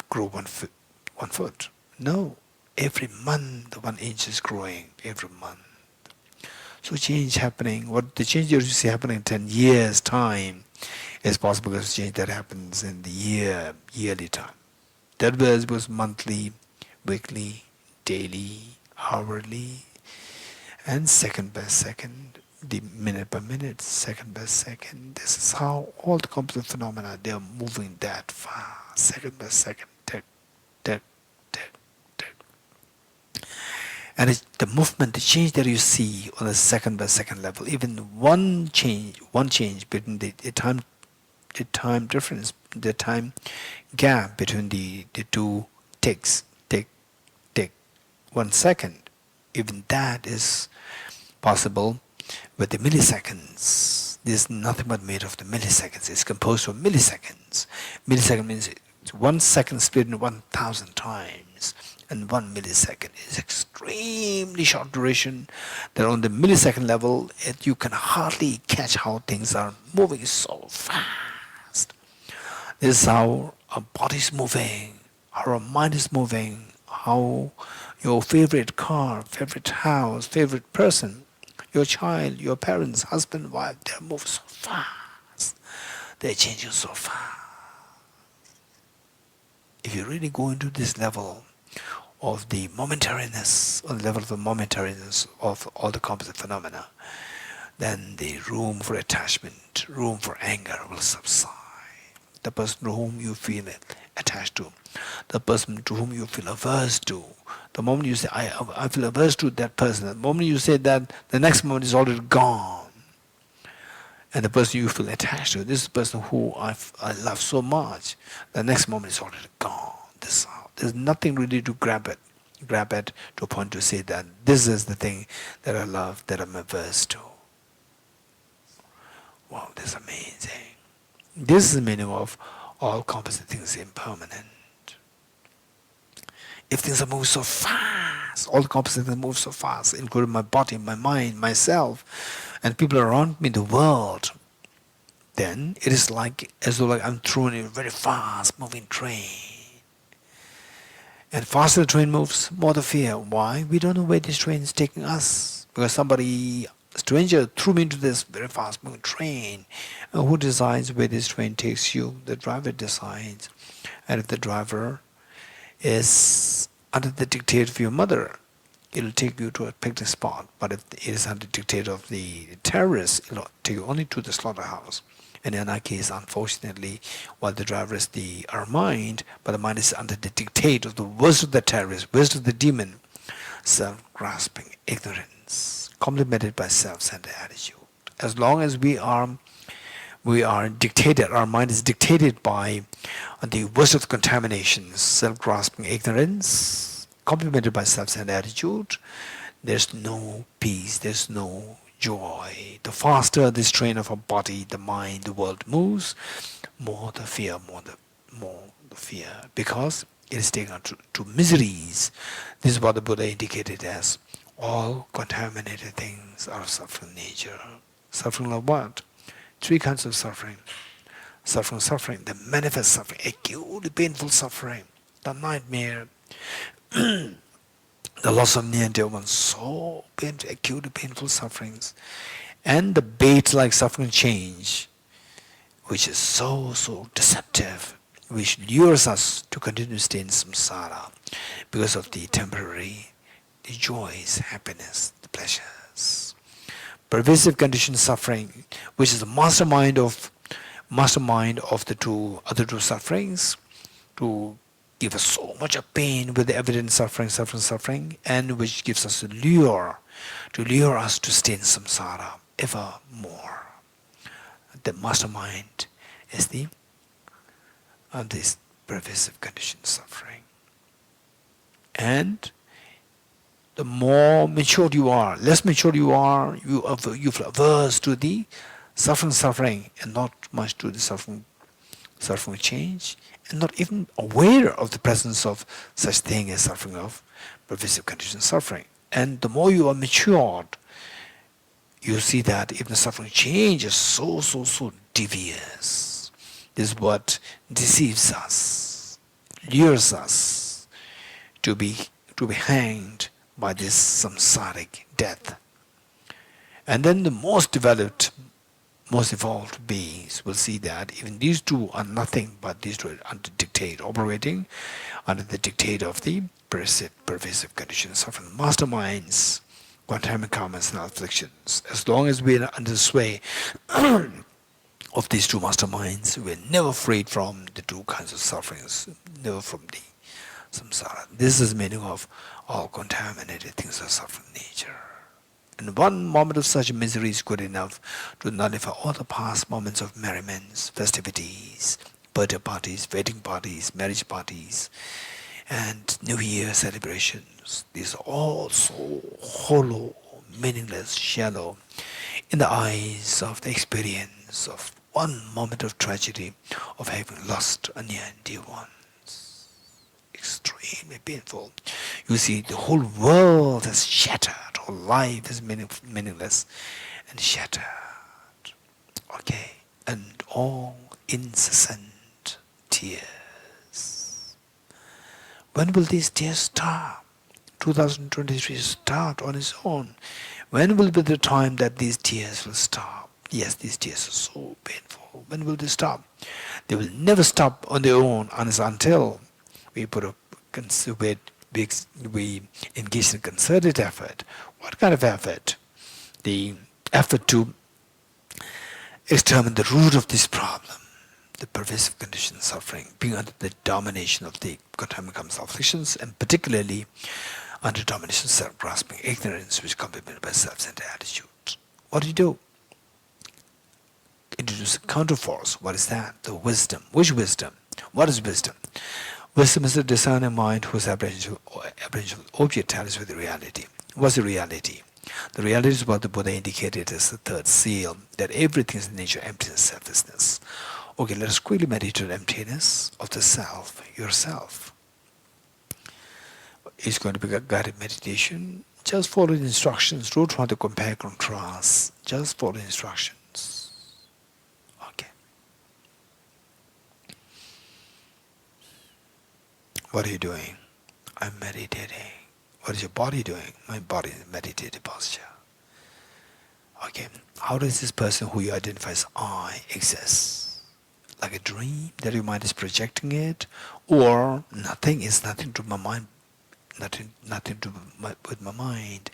grow 1 foot. No, every month the 1 inch is growing, every month. So change happening, what the change you see happening in 10 years time is possible because change that happens in the yearly time. That was monthly, weekly, daily, hourly, and second by second, the minute by minute, second by second. This is how all the complex phenomena, they are moving that fast, second by second, tick, tick, tick, tick. And it's the movement, the change that you see on a second by second level, even one change between the time difference, the time gap between the two ticks, tick, tick, 1 second, even that is possible with the milliseconds. This is nothing but made of the milliseconds. It's composed of milliseconds. Millisecond means it's 1 second split in 1,000 times. And 1 millisecond is extremely short duration. That on the millisecond level, you can hardly catch how things are moving so fast. This is how our body is moving, how our mind is moving, how your favorite car, favorite house, favorite person, your child, your parents, husband, wife, they move so fast. They're changing so fast. If you really go into this level of the momentariness, or level of the momentariness of all the composite phenomena, then the room for attachment, room for anger will subside. The person to whom you feel attached to, the person to whom you feel averse to, the moment you say, I feel averse to that person, the moment you say that, the next moment is already gone. And the person you feel attached to, this is the person who I love so much, the next moment is already gone. There's nothing really to grab at to a point to say that this is the thing that I love, that I'm averse to. Wow, this is amazing. This is the meaning of all composite things impermanent. If things are moving so fast, all the composite things move so fast, including my body, my mind, myself, and people around me, the world, then it is like as though I'm thrown in a very fast moving train. And faster the train moves, more the fear. Why? We don't know where this train is taking us. Because a stranger threw me into this very fast moving train. And who decides where this train takes you? The driver decides. And if the driver is under the dictate of your mother, it'll take you to a picnic spot. But if it is under the dictate of the terrorists, it'll take you only to the slaughterhouse. And in our case, unfortunately, while the driver is our mind, but the mind is under the dictate of the worst of the terrorist, worst of the demon, self-grasping ignorance, complemented by self-centered attitude. As long as we are dictated, our mind is dictated by the worst of the contaminations, self-grasping ignorance, complemented by self-centered attitude, there's no peace, there's no joy. The faster this train of our body, the mind, the world moves, more the fear, more the fear, because it is taken to miseries. This is what the Buddha indicated as all contaminated things are of suffering nature. Suffering of what? Three kinds of suffering. Suffering, the manifest suffering, acutely painful suffering, the nightmare, the loss of near and dear ones, so painful, acutely painful sufferings, and the bait-like suffering change, which is so deceptive, which lures us to continue to stay in samsara because of the temporary, the joys, happiness, the pleasures. Pervasive conditioned suffering, which is the mastermind of the other two sufferings, to give us so much of pain with the evident suffering, and which gives us a lure, to lure us to stay in samsara ever more. The mastermind is this pervasive conditioned suffering. And the more matured you are, less matured you are, you feel averse to the suffering, and not much to the suffering change, and not even aware of the presence of such thing as suffering of pervasive conditioned suffering. And the more you are matured, you see that even the suffering change is so devious. This is what deceives us, lures us to be hanged by this samsaric death. And then the most developed, most evolved beings will see that even these two are nothing but these two are operating under the dictate of the pervasive conditions, suffering masterminds, quantum karmas and afflictions. As long as we are under the sway of these two masterminds, we are never freed from the two kinds of sufferings, never from the samsara. This is the meaning of all contaminated things of suffering nature. And one moment of such misery is good enough to nullify all the past moments of merriments, festivities, birthday parties, wedding parties, marriage parties, and New Year celebrations. These are all so hollow, meaningless, shallow in the eyes of the experience of one moment of tragedy of having lost a near and dear one. Extremely painful. You see, the whole world has shattered. Whole life is meaningless and shattered. Okay, and all incessant tears. When will these tears stop? 2023 start on its own. When will be the time that these tears will stop? Yes, these tears are so painful. When will they stop? They will never stop on their own until we put a we engage in concerted effort. What kind of effort? The effort to exterminate the root of this problem, the pervasive condition of suffering, being under the domination of the contaminant afflictions, and particularly under domination of self-grasping ignorance, which is complemented by self-centered attitudes. What do you do? Introduce a counterforce. What is that? The wisdom. Which wisdom? What is wisdom? Wisdom is a discerning mind whose apprehension of object tallies with the reality. What's the reality? The reality is what the Buddha indicated as the third seal, that everything is in nature emptiness, selflessness. Okay, let us quickly meditate on emptiness of the self, yourself. It's going to be a guided meditation. Just follow the instructions. Don't try to compare, contrast. Just follow the instructions. Okay. What are you doing? I'm meditating. What is your body doing? My body is in meditative posture. Okay. How does this person who you identify as I exist? Like a dream that your mind is projecting it? Or nothing is nothing to my mind? Nothing to with my mind.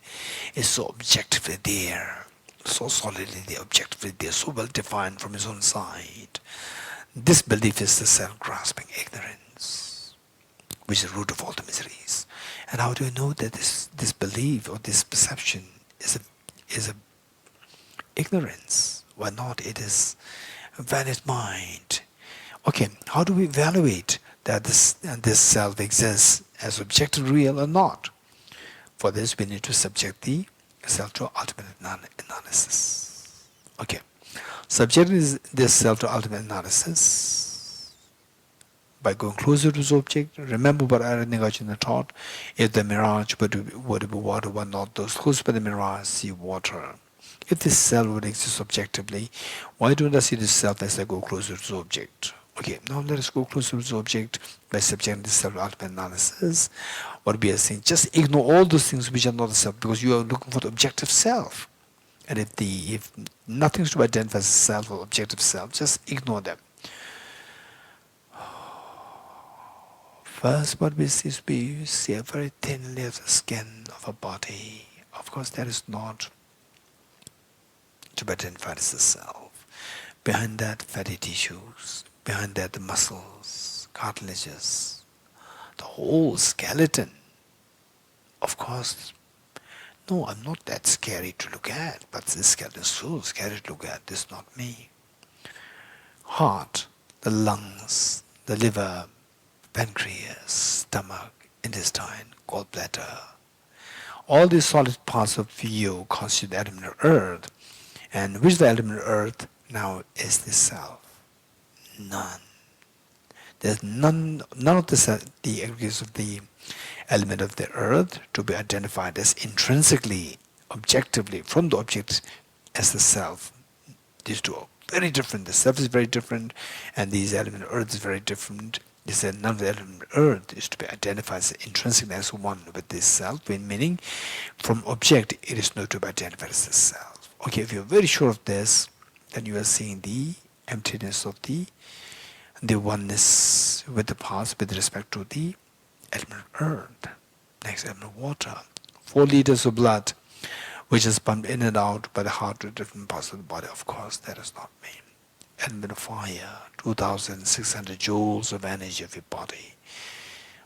It's so objectively there. So solidly there, objectively there, so well defined from his own side. This belief is the self-grasping ignorance, which is the root of all the miseries. And how do you know that this belief or this perception is a ignorance? Why not? It is a valid mind. Okay, how do we evaluate that this self exists as objective real or not? For this, we need to subject the self to ultimate analysis. Okay, subjecting this self to ultimate analysis by going closer to the object. Remember what Aranagajana taught: if the mirage would be water, why not those close by the mirage see water? If this self would exist objectively, why don't I see this self as I go closer to the object? Okay, now let us go closer to the object by subjecting this self to ultimate analysis. What we are saying, just ignore all those things which are not the self, because you are looking for the objective self. And if nothing is to identify as self or objective self, just ignore them. First, what we see is we see a very thin layer of the skin of a body. Of course, that is not to be identified as the self. Behind that, fatty tissues. Behind that, the muscles, cartilages, the whole skeleton. Of course, no, I'm not that scary to look at, but this skeleton is so scary to look at. This is not me. Heart, the lungs, the liver, pancreas, stomach, intestine, gallbladder. All these solid parts of you constitute the element of earth. And which the element of earth now is the self? None. There's none of the aggregates of the element of the earth to be identified as intrinsically, objectively, from the object as the self. These two are very different. The self is very different, and these element of earth is very different. They said none of the element of earth is to be identified as intrinsically as one with this self, meaning from object it is not to be identified as the self. Okay, if you're very sure of this, then you are seeing the emptiness of the oneness with the parts with respect to the element of earth. Next, element of water. 4 liters of blood, which is pumped in and out by the heart to different parts of the body. Of course, that is not me. Element of fire, 2,600 joules of energy of your body.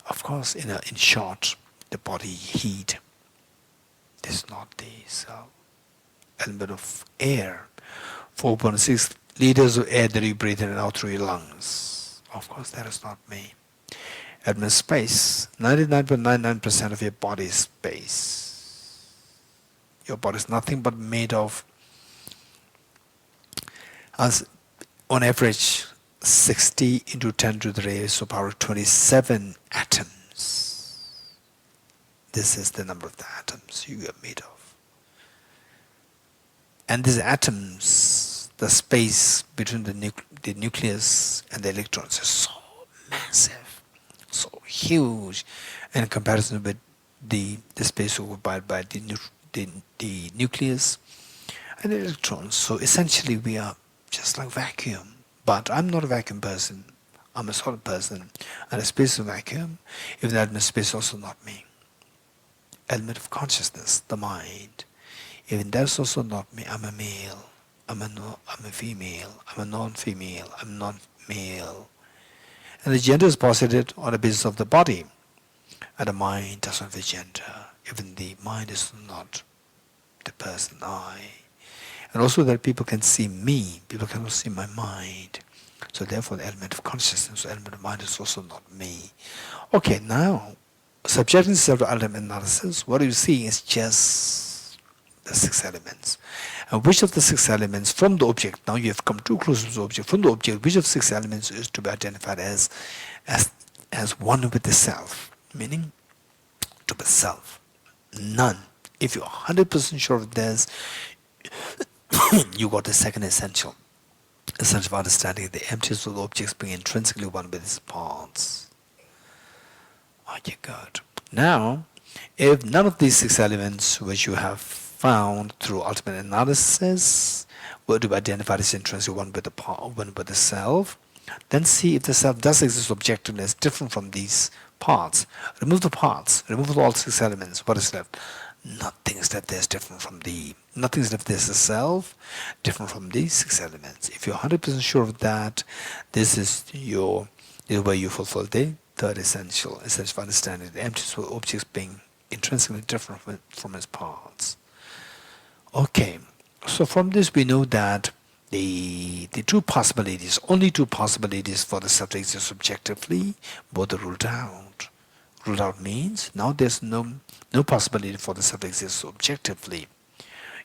Of course, in short, the body heat. This is not the self. Element of air, 4.6 liters of air that you breathe in and out through your lungs. Of course, that is not me. Element of space, 99.99% of your body is space. Your body is nothing but made of, as on average, 60 into 10 to the raised to the power of 27 atoms. This is the number of the atoms you are made of. And these atoms, the space between the nucleus and the electrons is so massive, so huge in comparison with the space occupied by the nucleus and the electrons. So essentially we are just like vacuum. But I'm not a vacuum person. I'm a solid person. And a space of vacuum, if the element space is also not me. Element of consciousness, the mind. Even that's also not me. I'm a male. I'm a female. I'm a non-female. I'm non-male. And the gender is posited on the basis of the body. And the mind doesn't have a gender. Even the mind is not the person I. And also that people can see me. People cannot see my mind. So therefore the element of consciousness, the element of mind is also not me. Okay, now, subjecting yourself to ultimate analysis, what you see is just the 6 elements. And which of the 6 elements from the object, now you have come too close to the object, from the object, which of 6 elements is to be identified as one with the self, meaning to the self? None. If you're 100% sure of this, you got the second essential. Essential of understanding the emptiness of the objects being intrinsically one with its parts. Okay, good. Now, if none of these 6 elements which you have found through ultimate analysis were to be identified as intrinsically one with the self, then see if the self does exist objectively as different from these parts. Remove the parts, remove all 6 elements. What is left? Nothing is left there is different from nothing is left there is the self, different from these 6 elements. If you're 100% sure of that, this is where you fulfill the third essential of understanding the emptiness of objects being intrinsically different from its parts. Okay, so from this we know that the only two possibilities for the self to exist subjectively, both are ruled out. Ruled out means now there's no possibility for the self to exist objectively.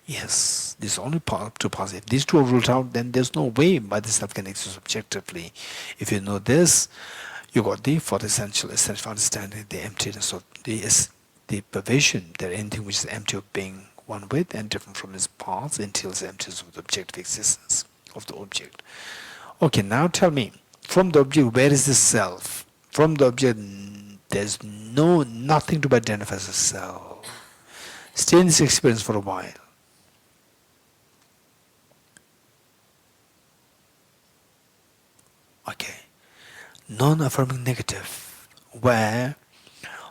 Yes, there's only two possibilities. If these two are ruled out, then there's no way why the self can exist objectively. If you know this, you got the fourth essential of understanding the emptiness of the pervasion, that anything which is empty of being one with and different from its parts entails the emptiness of the objective existence of the object. Okay, now tell me, from the object, where is the self? From the object, there's nothing to be identified as a self. Stay in this experience for a while. Okay. Non-affirming negative, where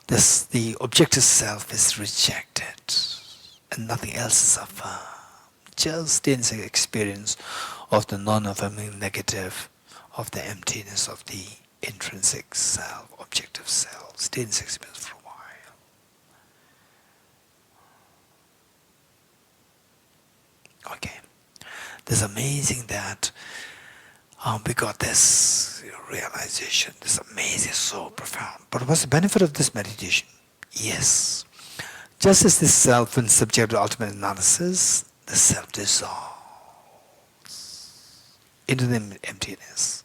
the objective self is rejected and nothing else is affirmed. Just stay in this experience of the non-affirming negative, of the emptiness of the intrinsic self, objective self. Stay in this experience for a while. Okay. It's amazing that we got this realization. This amazing, so profound. But what's the benefit of this meditation? Yes. Just as this self, when subject to ultimate analysis, the self dissolves into the emptiness.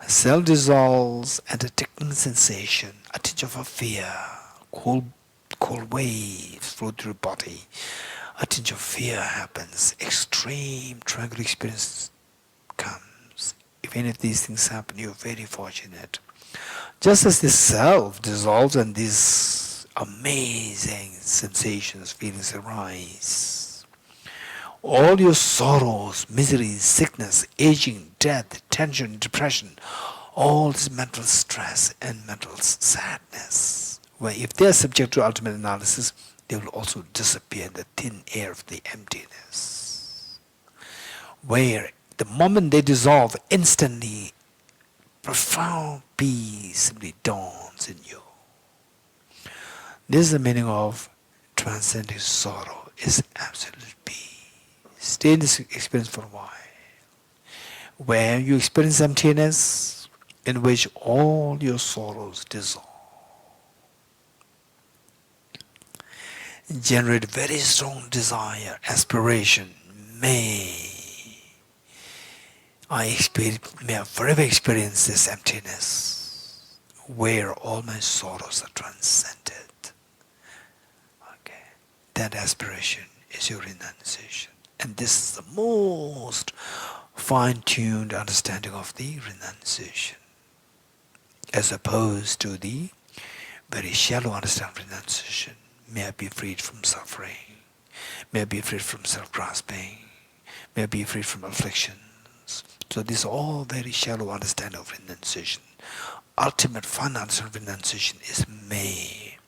The self dissolves and a ticking sensation, a tinge of a fear, cold waves flow through the body. A tinge of fear happens. Extreme tranquil experience comes. If any of these things happen, you're very fortunate. Just as this self dissolves and these amazing sensations, feelings arise, all your sorrows, miseries, sickness, aging, death, tension, depression, all this mental stress and mental sadness, where if they are subject to ultimate analysis, they will also disappear in the thin air of the emptiness. Where the moment they dissolve, instantly profound peace simply dawns in you. This is the meaning of transcending sorrow, is absolute peace. Stay in this experience for a while, where you experience emptiness in which all your sorrows dissolve. Generate very strong desire, aspiration. May I forever experience this emptiness where all my sorrows are transcended. Okay, that aspiration is your renunciation. And this is the most fine-tuned understanding of the renunciation. as opposed to the very shallow understanding of renunciation. May I be freed from suffering. May I be freed from self-grasping. May I be freed from afflictions. So these are all very shallow understanding of renunciation. Ultimate final understanding of renunciation is may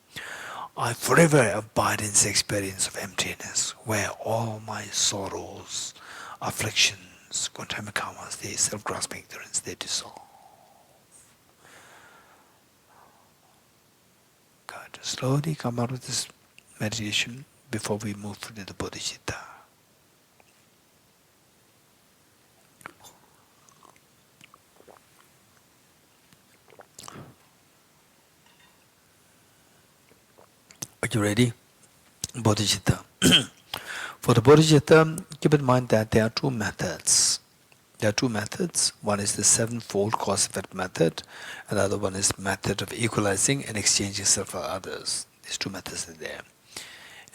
I forever abide in the experience of emptiness, where all my sorrows, afflictions, contaminant karmas, the self-grasping ignorance, they dissolve. Good. Slowly come out of this meditation before we move to the Bodhicitta. Are you ready? Bodhicitta. For the Bodhicitta, keep in mind that there are two methods. There are two methods. One is the sevenfold cause-effect method, and the other one is method of equalizing and exchanging self for others. These two methods are there.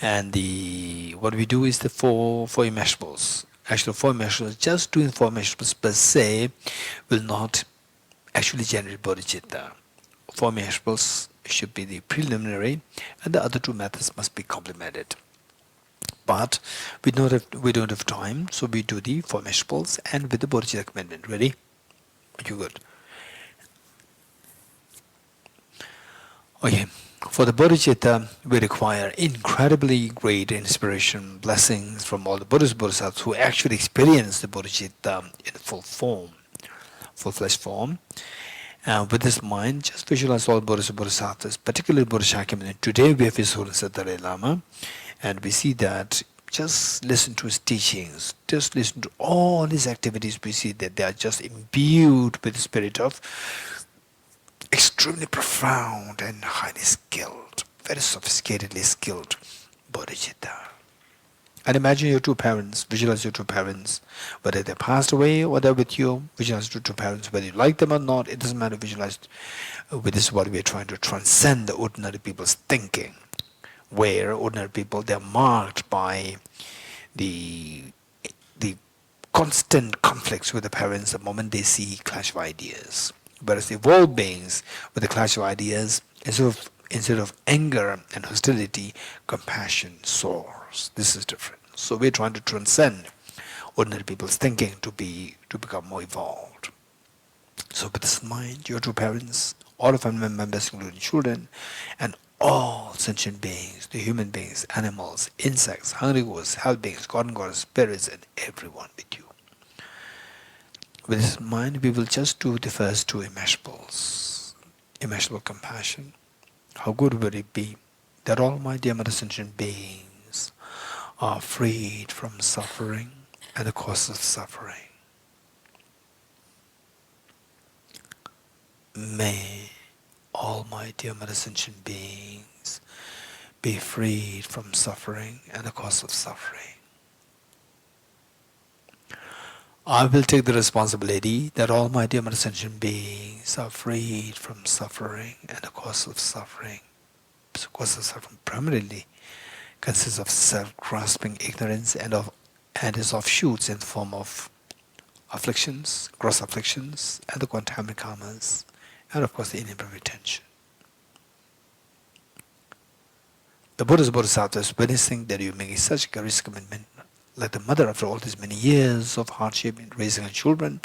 And what we do is the four immeasurables. Actually, four immeasurables, just doing four immeasurables per se will not actually generate bodhicitta. Four immeasurables should be the preliminary, and the other two methods must be complemented. But we don't have time, so we do the four immeasurables and with the bodhicitta commitment. Ready? Are you good? Okay. For the bodhicitta, we require incredibly great inspiration, blessings from all the Buddhas, Bodhisattvas who actually experience the bodhicitta in full form, full-fledged form. With this mind, just visualize all Buddhas and Bodhisattvas, particularly Buddha Shakyamuni. Today we have His Holiness the Dalai Lama, and we see that just listen to his teachings, just listen to all his activities, we see that they are just imbued with the spirit of extremely profound and highly skilled, very sophisticatedly skilled bodhicitta. And imagine your two parents, visualize your two parents, whether they passed away or they're with you, visualize your two parents, whether you like them or not, it doesn't matter, visualize. With this is what we are trying to transcend the ordinary people's thinking, where ordinary people, they're marked by the constant conflicts with the parents the moment they see clash of ideas. Whereas the evolved beings, with the clash of ideas, instead of anger and hostility, compassion soars. This is different. So we're trying to transcend ordinary people's thinking to become more evolved. So with this in mind, your two parents, all of family members, including children, and all sentient beings, the human beings, animals, insects, hungry ghosts, hell beings, God and goddess, spirits, and everyone with you. With this in mind, we will just do the first two immeasurables. Immeasurable compassion. How good would it be that all my dear mother sentient beings are freed from suffering and the cause of suffering. May all my dear mother sentient beings be freed from suffering and the cause of suffering. I will take the responsibility that all my dear mother sentient beings are freed from suffering and the cause of suffering. The cause of suffering primarily consists of self-grasping ignorance and its offshoots in the form of afflictions, gross afflictions, and the contaminant karmas, and of course the inappropriate attention. The Buddha's Bodhisattvas witnessing that you are making such a courageous commitment, like the mother after all these many years of hardship in raising her children.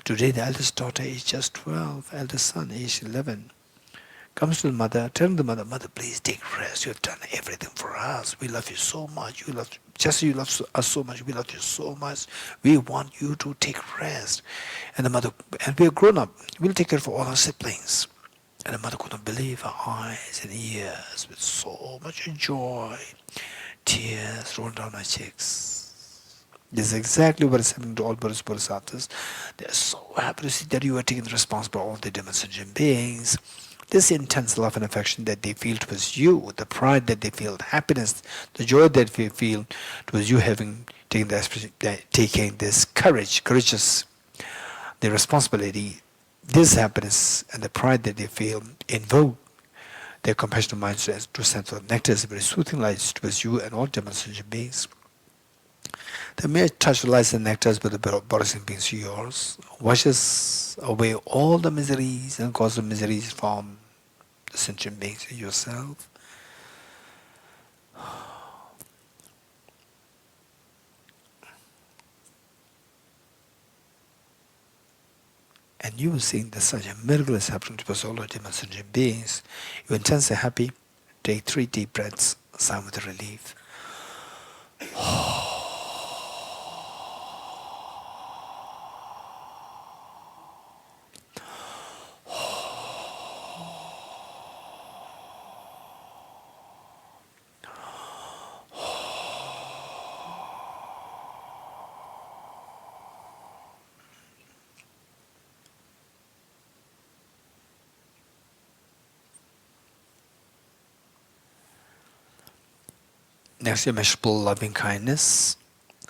Today the eldest daughter is just 12, eldest son is 11. Comes to the mother, telling the mother, "Mother, please take rest. You have done everything for us. We love you so much. You love us so much. We love you so much. We want you to take rest." And the mother, and we are grown up. We'll take care for all our siblings. And the mother could not believe her eyes and ears with so much joy. Tears rolled down her cheeks. This is exactly what is happening to all Buddhas Bodhisattvas. They are so happy to see that you are taking the responsibility of all the dimensional beings. This intense love and affection that they feel towards you, the pride that they feel, the happiness, the joy that they feel towards you having taken this courageous, the responsibility, this happiness and the pride that they feel invoke their compassionate minds to sense of nectar as very soothing lights towards you and all dimensional beings. The mere touch of lights and nectars with the Bodhicitta beings yours washes away all the miseries and causes miseries from the sentient beings yourself. And you will see that such a miracle is happening to us all our demon sentient beings. You're intensely happy. Take 3 deep breaths, sigh with relief. Next, immeasurable loving kindness.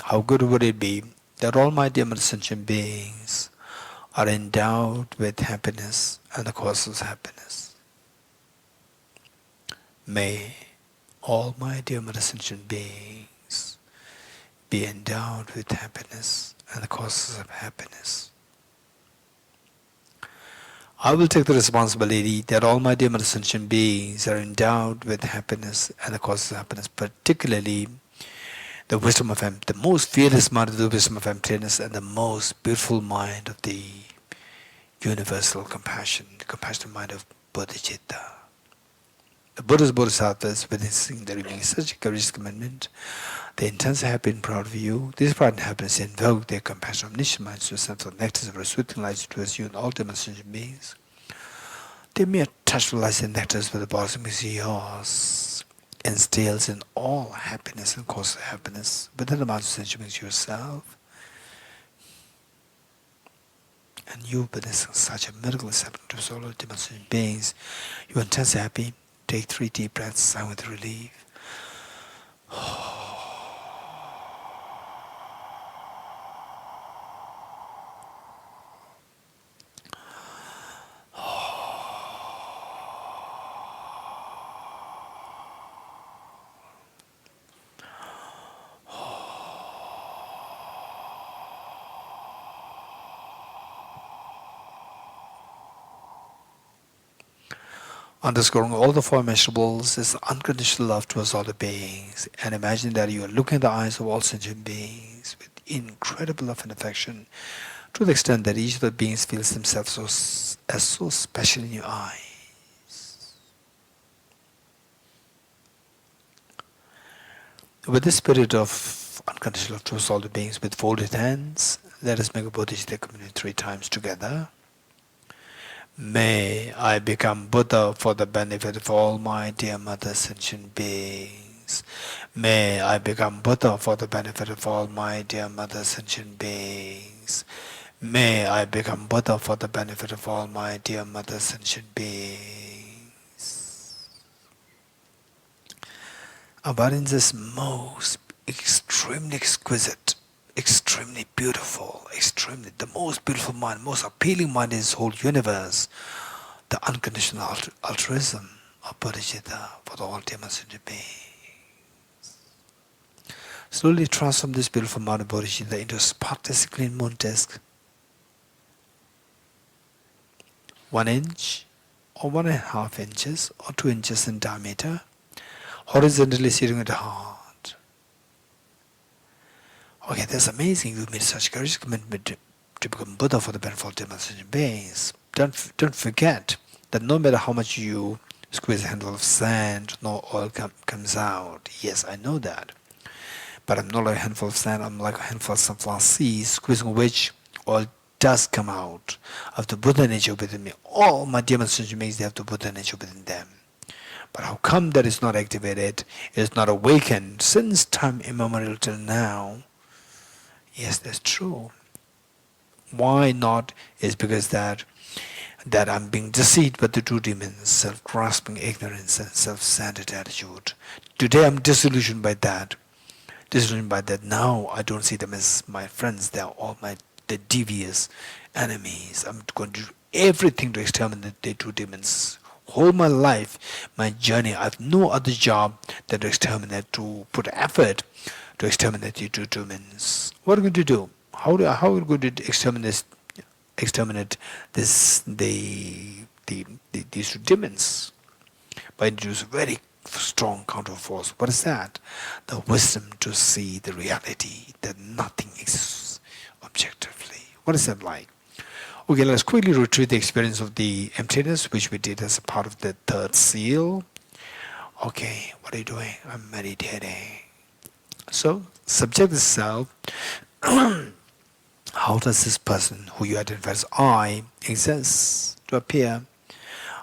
How good would it be that all my dear sentient beings are endowed with happiness and the causes of happiness? May all my dear sentient beings be endowed with happiness and the causes of happiness. I will take the responsibility that all my dear sentient beings are endowed with happiness and the causes of happiness, particularly the wisdom of the most fearless mind of the wisdom of emptiness and the most beautiful mind of the universal compassion, the compassionate mind of Bodhicitta. The Buddha's Bodhisattvas, witnessing the revealing such a courageous commitment, they intensely happy and proud of you. This pride and happiness invoke their compassion omniscient minds to ascend for the nectars of soothing lights towards you and all demonstration beings. They mere touch of lights and nectars with the blossom is yours, instills in all happiness and causes happiness within the minds of sentient beings yourself. And you witnessing such a miracle is happening to all demonstration beings. You are intensely happy. Take 3 deep breaths, sigh with relief. Underscoring all the four immeasurables is unconditional love towards all the beings, and imagine that you are looking in the eyes of all sentient beings with incredible love and affection, to the extent that each of the beings feels themselves as so special in your eyes. With this spirit of unconditional love towards all the beings, with folded hands, let us make a Bodhicitta communion 3 times together. May I become Buddha for the benefit of all my dear mother sentient beings. May I become Buddha for the benefit of all my dear mother sentient beings. May I become Buddha for the benefit of all my dear mother sentient beings. Abundance is most extremely exquisite, extremely beautiful, extremely the most beautiful mind, most appealing mind in this whole universe, the unconditional altruism of Bodhicitta for the all sentient beings. Slowly transform this beautiful mind of Bodhicitta into a spotless clean moon disk, 1 inch or 1.5 inches or 2 inches in diameter, horizontally sitting at the heart. Okay, that's amazing. You made such courageous commitment to become Buddha for the benefit of demonstration beings. Don't forget that no matter how much you squeeze a handful of sand, no oil comes out. Yes, I know that. But I'm not like a handful of sand, I'm like a handful of sunflower seeds, squeezing which oil does come out of the Buddha nature within me. All my demonstration beings, they have the Buddha nature within them. But how come that is not activated, it is not awakened since time immemorial till now? Yes, that's true. Why not? Is because that I'm being deceived by the 2 demons, self-grasping ignorance and self-centered attitude. Today I'm disillusioned by that. Now I don't see them as my friends. They are all the devious enemies. I'm going to do everything to exterminate the 2 demons. Whole my life, my journey, I have no other job than to exterminate, to put effort to exterminate the two demons. What are you going to do? How are you going to exterminate these two demons? By introducing a very strong counter force. What is that? The wisdom to see the reality that nothing exists objectively. What is that like? Okay, let's quickly retrieve the experience of the emptiness, which we did as a part of the third seal. Okay, what are you doing? I'm meditating. So, subject self. How does this person who you identify as I exist to appear?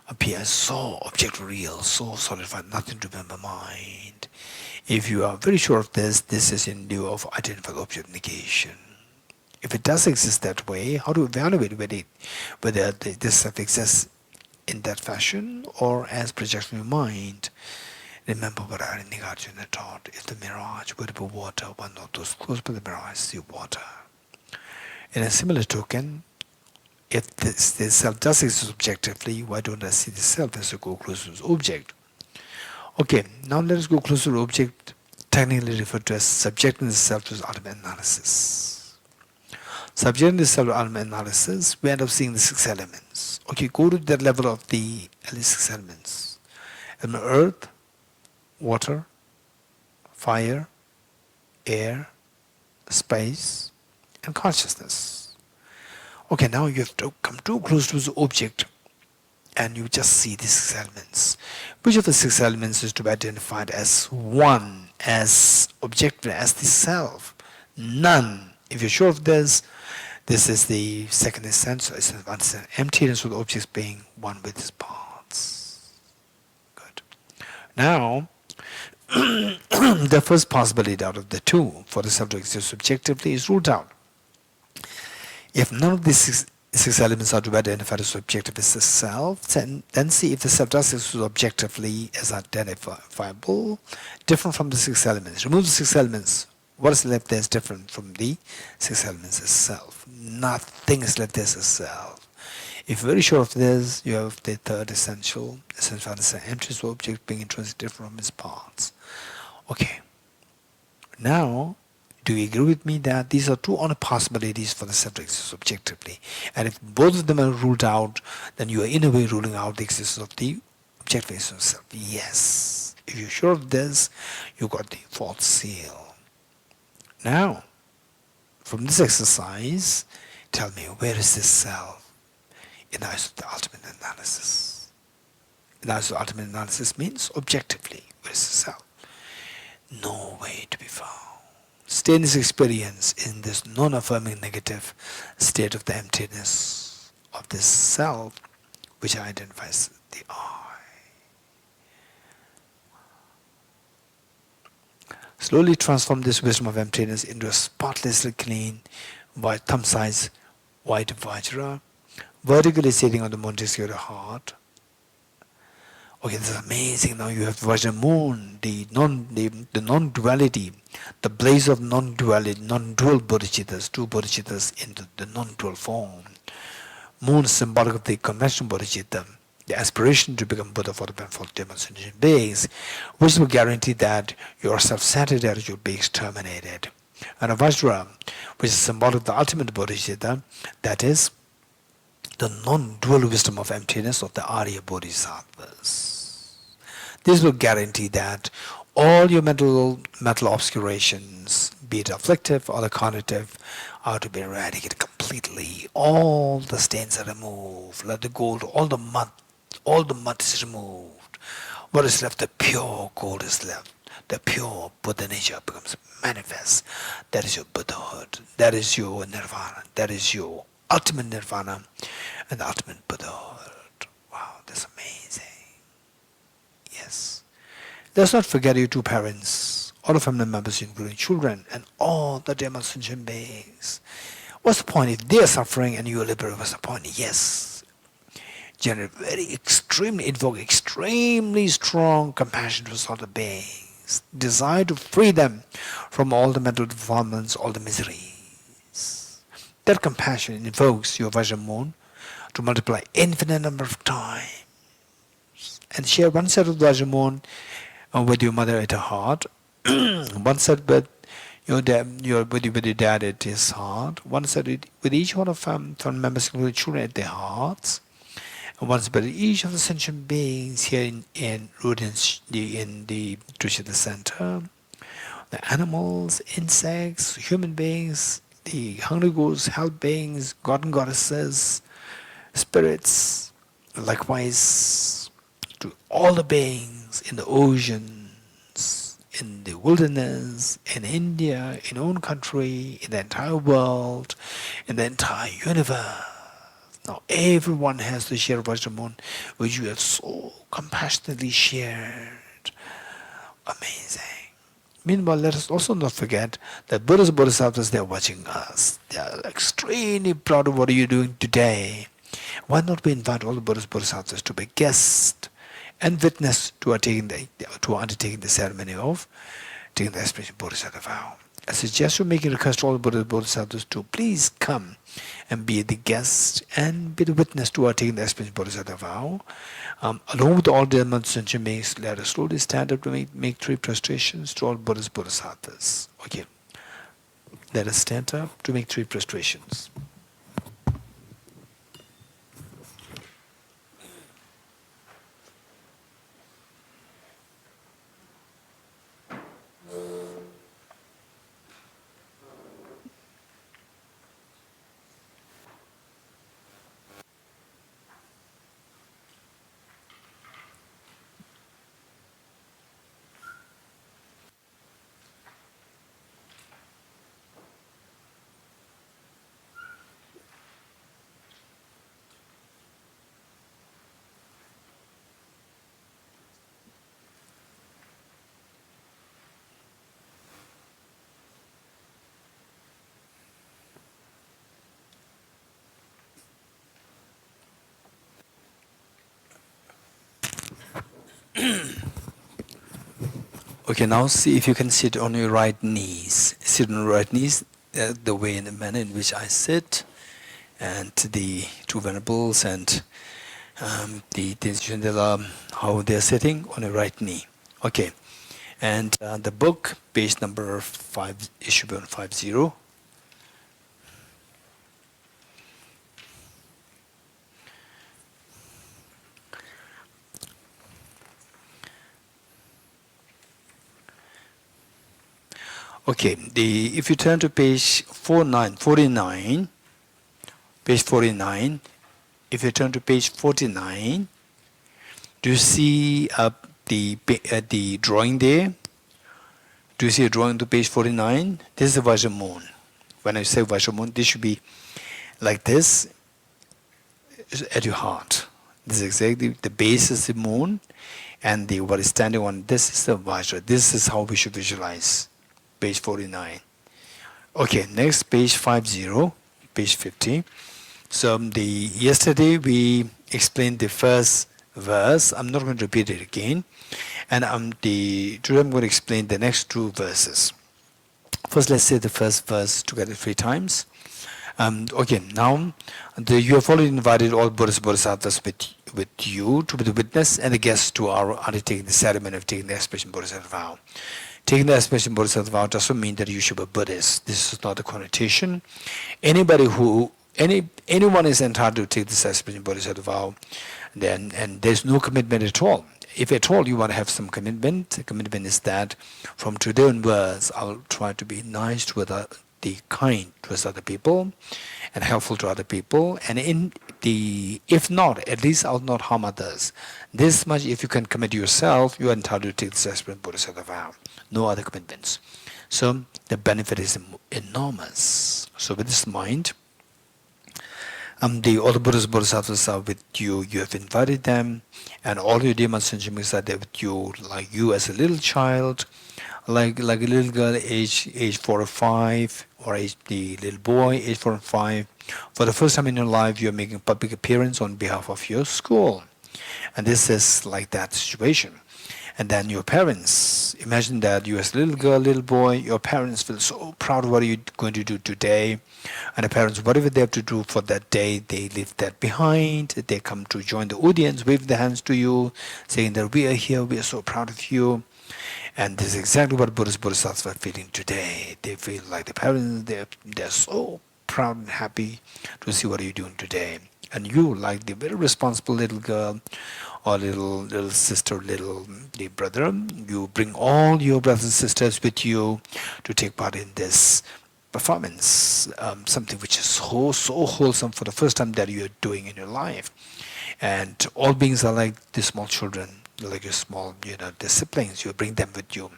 Appear so object real, so solidified, nothing to remember mind. If you are very sure of this, this is in lieu of identified object negation. If it does exist that way, how to evaluate whether this self exists in that fashion or as projection of mind? Remember what Nagarjuna taught: if the mirage were to be water, one of those close by the mirage see water. In a similar token, if this self does exist objectively, why don't I see the self as a go close to the object? Okay, now let us go closer to the object, technically referred to as subjecting the self to ultimate analysis. Subjecting the self to ultimate analysis, we end up seeing the 6 elements. Okay, go to that level of the at least 6 elements. Element earth, water, fire, air, space, and consciousness. Okay, now you have to come too close to the object and you just see these 6 elements. Which of the 6 elements is to be identified as one, as objective, as the self? None. If you're sure of this, this is the second essence. So it's an emptiness of the objects being one with its parts. Good. Now, the first possibility out of the 2 for the self to exist subjectively is ruled out. If none of these 6 elements are to be identified as objective as the self, then see if the self does exist objectively as identifiable, different from the 6 elements. Remove the 6 elements. What is left there is different from the 6 elements as self. Nothing is left there as self. If you're very sure of this, you have the third essential is an empty object being intrinsically different from its parts. Okay. Now, do you agree with me that these are 2 honest possibilities for the self to exist objectively? And if both of them are ruled out, then you are in a way ruling out the existence of the objective existence of self. Yes. If you're sure of this, you got the 4th seal. Now, from this exercise, tell me, where is this self in the eyes of the ultimate analysis? In the eyes of the ultimate analysis means objectively, where is the self? No way to be found. Stay in this experience, in this non-affirming negative state of the emptiness of this self, which identifies the I. Slowly transform this wisdom of emptiness into a spotlessly clean, white thumb-sized white Vajra, vertically sitting on the Montesquieu heart. Okay, this is amazing. Now you have Vajra moon, the non-duality, the blaze of non-duality, non-dual bodhicittas, 2 bodhicittas in the non-dual form. Moon is symbolic of the conventional bodhicitta, the aspiration to become Buddha for the benefit of demonstration beings, which will guarantee that your self-centered attitude will be exterminated. And a Vajra, which is symbolic of the ultimate bodhicitta, that is the non-dual wisdom of emptiness of the Arya Bodhisattvas. This will guarantee that all your mental obscurations, be it afflictive or the cognitive, are to be eradicated completely. All the stains are removed. Let the gold, all the mud is removed. What is left? The pure gold is left. The pure Buddha nature becomes manifest. That is your Buddhahood. That is your nirvana. That is your ultimate nirvana and the ultimate Buddhahood. Wow, that's amazing. Yes. Let's not forget your 2 parents, all the family members, including children, and all the demonstration beings. What's the point? If they are suffering and you are liberated, what's the point? Yes. Generate invoke extremely strong compassion towards all the beings. Desire to free them from all the mental defilements, all the miseries. That compassion invokes your Vajra moon to multiply infinite number of times. And share one set of Vajra moon with your mother at her heart, one set with with your dad at his heart. One is with each one of family members, including children at their hearts. And one is with each of the sentient beings here in the Bodhicitta center. The animals, insects, human beings, the hungry ghosts, health beings, god and goddesses, spirits, likewise to all the beings in the oceans, in the wilderness, in India, in our own country, in the entire world, in the entire universe. Now everyone has to share Vajramon, which you have so compassionately shared. Amazing. Meanwhile, let us also not forget that Buddhas and Bodhisattvas, they are watching us. They are extremely proud of what are you doing today. Why not we invite all the Buddhas and Bodhisattvas to be guests and witness to undertaking the ceremony of taking the aspiration Bodhisattva vow. I suggest you making a request to all the Buddhas and Bodhisattvas to please come and be the guest and be the witness to our taking the aspiration Bodhisattva vow. Along with all the sentient beings, let us slowly stand up to make 3 prostrations to all Buddhas Bodhisattvas. Okay. Let us stand up to make 3 prostrations. Okay, now see if you can sit on your right knees. Sit on your right knees the way and the manner in which I sit, and the 2 venerables and the Tenzin how they are sitting on your right knee. Okay, and the book, page number 5, issue 150. Okay, if you turn to page 49, page 49, if you turn to page 49, do you see the drawing there? Do you see a drawing to page 49? This is the Vajramon. When I say Vajramon, this should be like this at your heart. This is exactly the base is the moon, and what is standing on this is the Vajra. This is how we should visualize. Page 49. Okay, next page 50, page 50. So yesterday we explained the first verse. I'm not going to repeat it again. And today I'm going to explain the next 2 verses. First, let's say the first verse together 3 times. Okay, now you have already invited all Buddhas Bodhisattvas with you to be the witness and the guests to our undertaking the ceremony of taking the aspiration Bodhisattva vow. Taking the aspiration Bodhisattva vow doesn't mean that you should be Buddhist. This is not the connotation. Anyone is entitled to take this aspiration Bodhisattva vow, and there's no commitment at all. If at all you want to have some commitment, the commitment is that from today onwards, I'll try to be nice to the kind towards other people and helpful to other people. And if not, at least I'll not harm others. This much, if you can commit yourself, you are entitled to take this aspiration Bodhisattva vow. No other commitments. So the benefit is enormous. So with this mind, all the Buddhas Bodhisattvas are with you. You have invited them, and all your demons and shinshins are there with you, like you as a little child, like a little girl age 4 or 5, or the little boy age 4 or 5. For the first time in your life, you are making a public appearance on behalf of your school, and this is like that situation. And then your parents, imagine that you as a little girl, little boy, your parents feel so proud of what you're going to do today. And the parents, whatever they have to do for that day, they leave that behind. They come to join the audience, wave their hands to you, saying that we are here, we are so proud of you. And this is exactly what Buddhist Bodhisattvas are feeling today. They feel like the parents, they're so proud and happy to see what you're doing today. And you, like the very responsible little girl or little sister, little the brother, you bring all your brothers and sisters with you to take part in this performance, something which is so wholesome for the first time that you're doing in your life. And all beings are like the small children, like your small, the siblings. You bring them with you.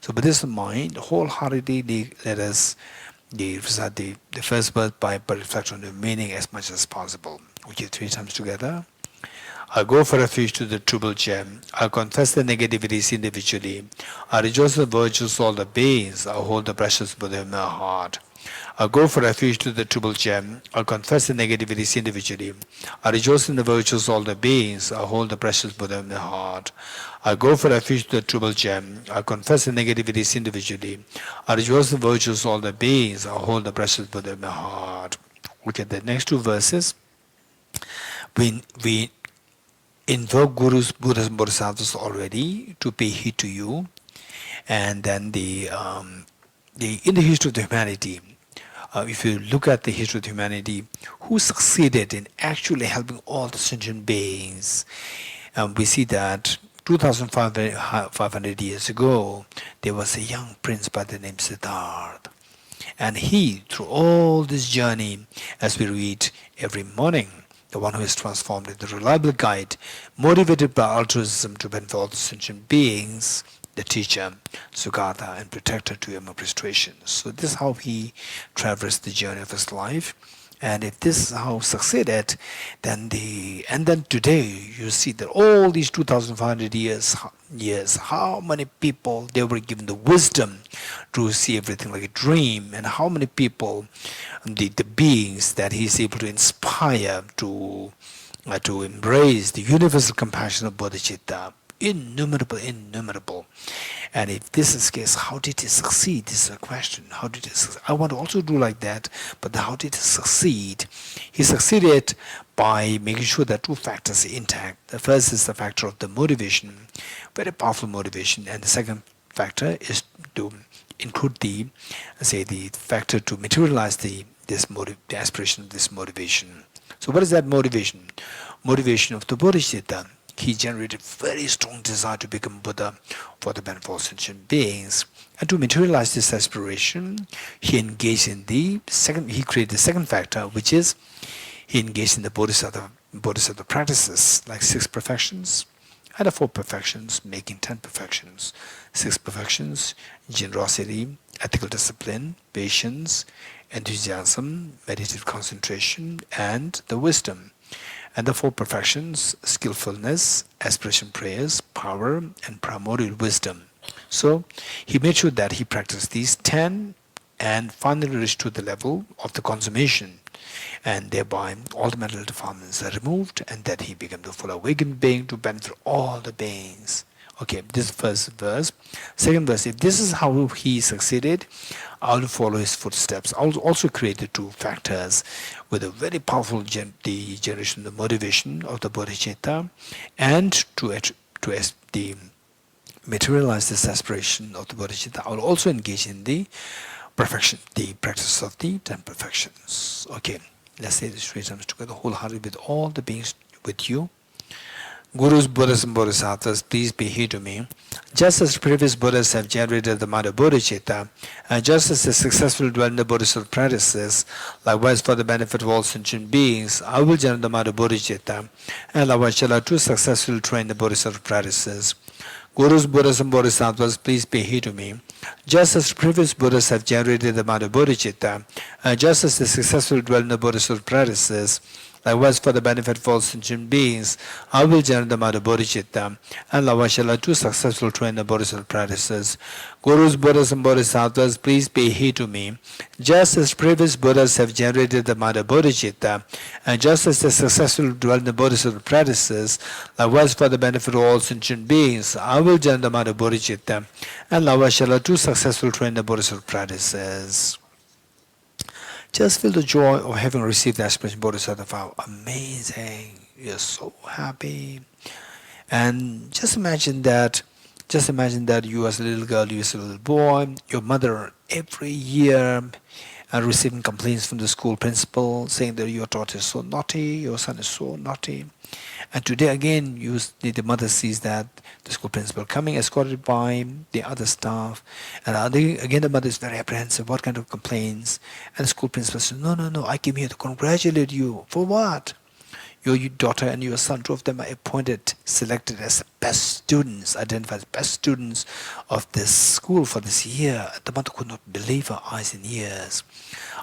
So with this in mind, wholeheartedly let us recite the first verse by reflect on the meaning as much as possible. We give 3 times together. I go for refuge to the triple gem. I confess the negativities individually. I rejoice in the virtues of all the beings. I hold the precious Buddha in my heart. I go for refuge to the triple gem. I confess the negativities individually. I rejoice in the virtues of all the beings. I hold the precious Buddha in my heart. I go for refuge to the triple gem. I confess the negativities individually. I rejoice in the virtues of all the beings. I hold the precious Buddha in my heart. Look at the next 2 verses. We invoke Gurus, Buddhas, and Bodhisattvas already to pay heed to you. And then in the history of the humanity, if you look at the history of humanity, who succeeded in actually helping all the sentient beings, we see that 2,500 years ago, there was a young prince by the name Siddhartha. And he, through all this journey, as we read every morning, the one who is transformed into the reliable guide, motivated by altruism to benefit all the sentient beings, the teacher, Sugata, and protector to Yama prostration. So this is how he traversed the journey of his life. And if this is how succeeded, then today you see that all these 2,500 years, how many people they were given the wisdom to see everything like a dream, and how many people, the beings that he's able to inspire to embrace the universal compassion of Bodhicitta. Innumerable. And if this is the case, how did he succeed? This is a question. How did he succeed? I want to also do like that, but how did he succeed? He succeeded by making sure that 2 factors are intact. The first is the factor of the motivation, very powerful motivation, and the second factor is to include the factor to materialize the aspiration of this motivation. So what is that motivation? Motivation of the Bodhicitta. He generated very strong desire to become Buddha for the benefit of sentient beings. And to materialize this aspiration, he engaged in he created the second factor, which is he engaged in the Bodhisattva practices, like 6 perfections and the 4 perfections, making 10 perfections. 6 perfections: generosity, ethical discipline, patience, enthusiasm, meditative concentration, and the wisdom. And the 4 perfections: skillfulness, aspiration prayers, power, and primordial wisdom. So he made sure that he practiced these 10 and finally reached to the level of the consummation. And thereby all the mental defilements are removed, and that he became the full awakened being to benefit all the beings. Okay, this first verse. Second verse, if this is how he succeeded, I will follow his footsteps. I will also create the 2 factors with a very powerful the generation, the motivation of the Bodhicitta, and to materialize this aspiration of the Bodhicitta. I will also engage in the perfection, the practice of the 10 perfections. Okay, let's say this 3 times together, wholeheartedly with all the beings with you. Gurus, Buddhas, and Bodhisattvas, please be here to me. Just as previous Buddhas have generated the mind of Bodhicitta, and just as the successful dwell in the Bodhisattva practices, likewise for the benefit of all sentient beings, I will generate the mind of Bodhicitta, and likewise shall I too successfully train the Bodhisattva practices. Gurus, Buddhas, and Bodhisattvas, please be here to me. Just as previous Buddhas have generated the mind of Bodhicitta, and just as the successful dwell in the Bodhisattva practices, likewise for the benefit of all sentient beings, I will generate the mind of Bodhicitta, and likewise shall I too successfully train the Bodhisattva practices. Gurus, Buddhas, and Bodhisattvas, please pay heed to me. Just as previous Buddhas have generated the mind of Bodhicitta, and just as the successful dwell in the Bodhisattva practices, likewise for the benefit of all sentient beings, I will generate the mind of Bodhicitta, and likewise shall I too successfully train the Bodhisattva practices. Just feel the joy of having received the aspiration Bodhisattva. Amazing. You're so happy. And just imagine that Just imagine that you as a little girl, you as a little boy, your mother every year receiving complaints from the school principal saying that your daughter is so naughty, your son is so naughty. And today again, the mother sees that the school principal coming escorted by the other staff, and again the mother is very apprehensive. What kind of complaints? And the school principal says, "No, no, no! I came here to congratulate you for what? Your daughter and your son, two of them are appointed, selected as best students, identified as best students of this school for this year." The mother could not believe her eyes and ears.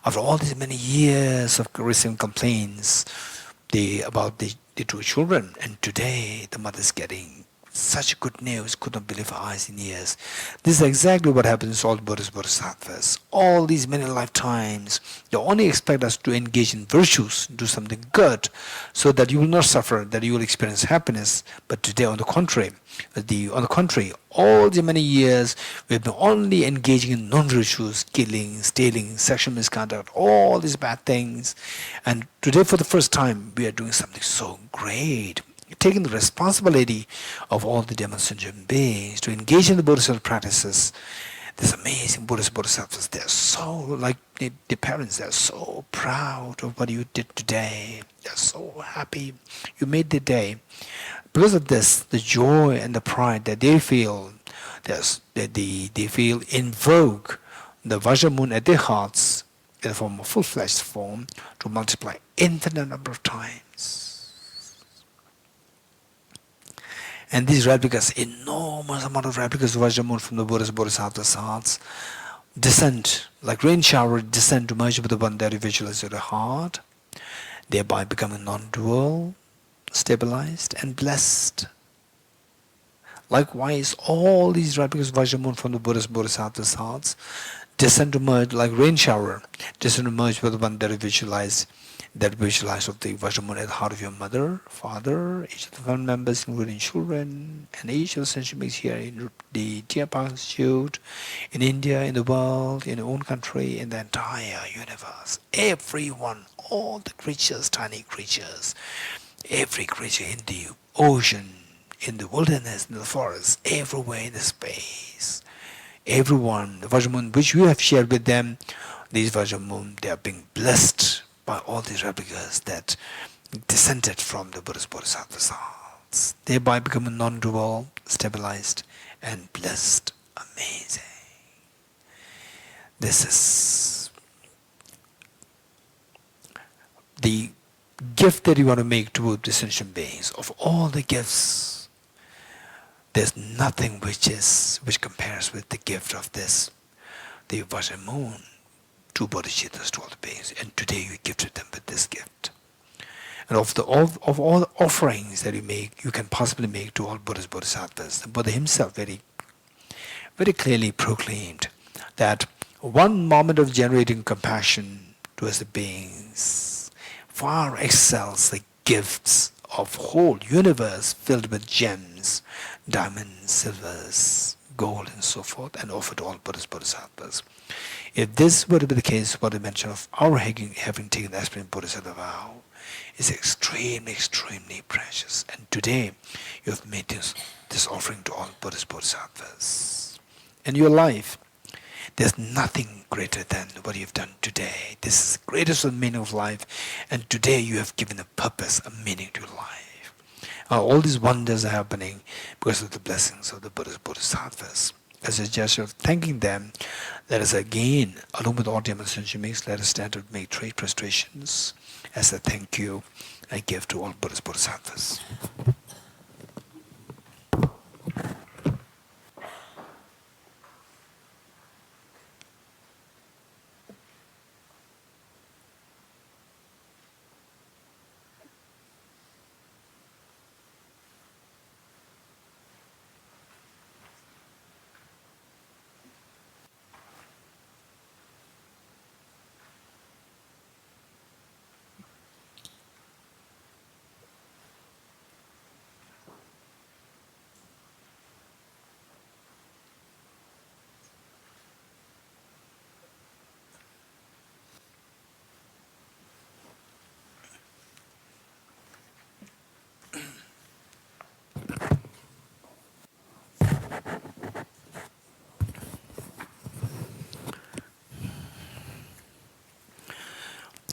After all these many years of receiving complaints about the two children, and today the mother is getting such good news, could not believe her eyes and ears. This is exactly what happens to all Buddhist Bodhisattvas. All these many lifetimes, they only expect us to engage in virtues, do something good, so that you will not suffer, that you will experience happiness. But today, on the contrary, all the many years we've been only engaging in non-virtues, killing, stealing, sexual misconduct, all these bad things. And today, for the first time, we are doing something so great, taking the responsibility of all the demonstration beings to engage in the Bodhisattva practices. These amazing Buddhist Bodhisattvas, they're so, like the parents, they're so proud of what you did today. They're so happy you made the day. Because of this, the joy and the pride that they feel, they feel invoke the Vajramoon at their hearts in the form of full-fledged form to multiply infinite number of times. And these replicas, enormous amount of replicas of Vajramoon from the Buddhist Bodhisattva's hearts, descend, like rain shower, descend to merge with the one that you visualize in the heart, thereby becoming non-dual, stabilized, and blessed. Likewise, all these replicas of Vajramoon from the Buddhist Bodhisattva's hearts descend to merge, like rain shower, descend to merge with the one that you visualize of the Vajramoon at the heart of your mother, father, each of the family members, including children, and each of the sentient beings here in the Deer Park Institute, in India, in the world, in your own country, in the entire universe. Everyone, all the creatures, tiny creatures, every creature in the ocean, in the wilderness, in the forest, everywhere in the space. Everyone, the Vajramoon which you have shared with them, these Vajramoon, they are being blessed by all these replicas that descended from the Buddhist Bodhisattva's hearts, thereby becoming non-dual, stabilized, and blessed. Amazing. This is the gift that you want to make to the sentient beings. Of all the gifts, there's nothing which compares with the gift of this, the Vajramoon, to Bodhicittas, to all the beings. And today you gifted them with this gift. And of all the offerings that you can possibly make to all Buddhist Bodhisattvas, the Buddha himself very, very clearly proclaimed that one moment of generating compassion towards the beings far excels the gifts of whole universe filled with gems, diamonds, silvers, gold, and so forth, and offered to all Buddhist Bodhisattvas. If this were to be the case, what I mentioned of our having taken the aspirant Bodhisattva vow is extremely, extremely precious. And today, you have made this offering to all Buddhist Bodhisattvas. In your life, there's nothing greater than what you've done today. This is the greatest meaning of life, and today you have given a purpose, a meaning to life. All these wonders are happening because of the blessings of the Buddhist Bodhisattvas. As a gesture of thanking them, let us again, along with all demonstration beings, let us stand and make 3 prostrations as a thank you I give to all Buddhist Bodhisattvas.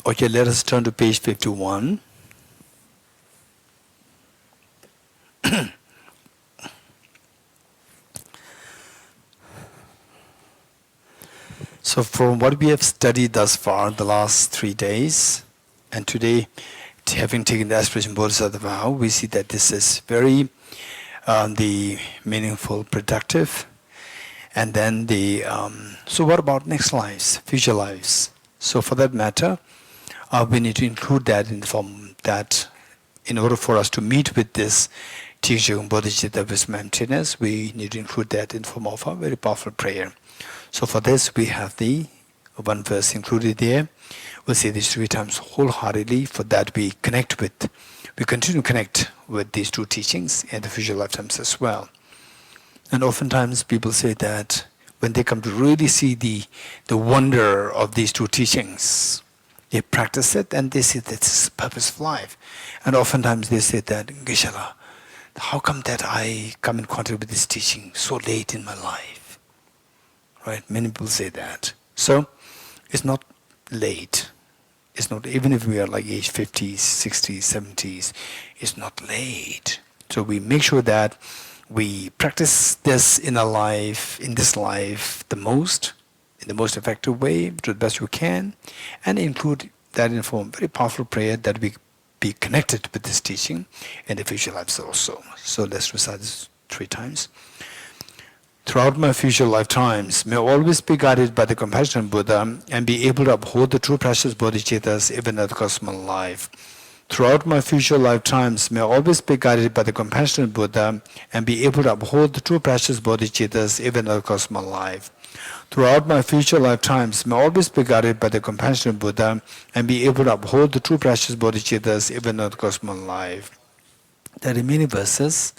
Okay, let us turn to page 51. So from what we have studied thus far, the last 3 days, and today, having taken the aspiration bodhisattva vow, we see that this is very the meaningful, productive. And then so what about next lives, future lives? So for that matter, we need to include that in the form that in order for us to meet with this teaching Bodhicitta wisdom emptiness, we need to include that in the form of a very powerful prayer. So for this, we have the one verse included there. We'll say this 3 times wholeheartedly. For that, we continue to connect with these 2 teachings in the future lifetimes as well. And oftentimes people say that when they come to really see the wonder of these 2 teachings, they practice it and they say that this is the purpose of life. And oftentimes they say that, Geshe-la, how come that I come in contact with this teaching so late in my life? Right? Many people say that. So it's not late. It's not, even if we are like age 50s, 60s, 70s, it's not late. So we make sure that we practice this in our life, in this life, in the most effective way, to the best we can, and include that in a form very powerful prayer that we be connected with this teaching in the future lives also. So let's recite this 3 times. Throughout my future lifetimes, may always be guided by the compassionate Buddha and be able to uphold the true precious bodhicittas even at the cost of my life. Throughout my future lifetimes, may always be guided by the compassionate Buddha and be able to uphold the true precious bodhicittas even at the cost of my life. Throughout my future lifetimes, may always be guided by the compassionate Buddha and be able to uphold the true precious bodhicittas even at the cost of my life. The remaining verses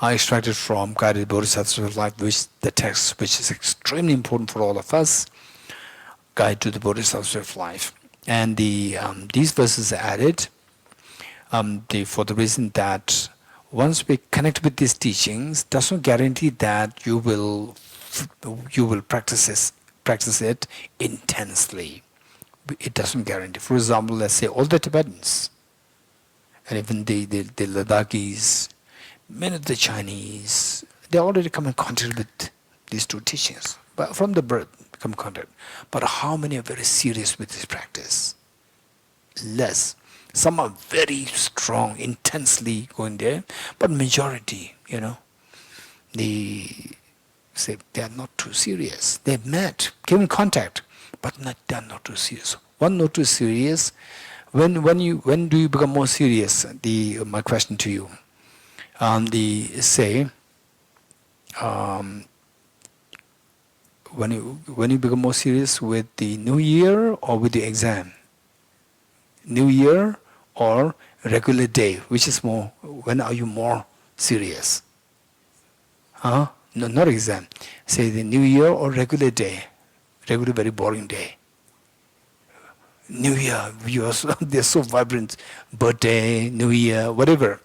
are extracted from Guided Bodhisattva of Life, which the text, which is extremely important for all of us, Guide to the Bodhisattva of Life. And these verses are added for the reason that once we connect with these teachings, does not guarantee that you will practice it intensely. It doesn't guarantee. For example, let's say all the Tibetans, and even the Ladakhis, many of the Chinese, they already come in contact with these 2 teachings, but from the birth come in contact. But how many are very serious with this practice? Less. Some are very strong, intensely going there, but majority, they say they are not too serious. They've met, came in contact, but they are not too serious. One not too serious. When do you become more serious? My question to you. When you become more serious with the New Year or with the exam? New Year or regular day? Which is more? When are you more serious? No, not exam. Say the New Year or regular day. Regular, very boring day. New Year, they're so vibrant. Birthday, New Year, whatever.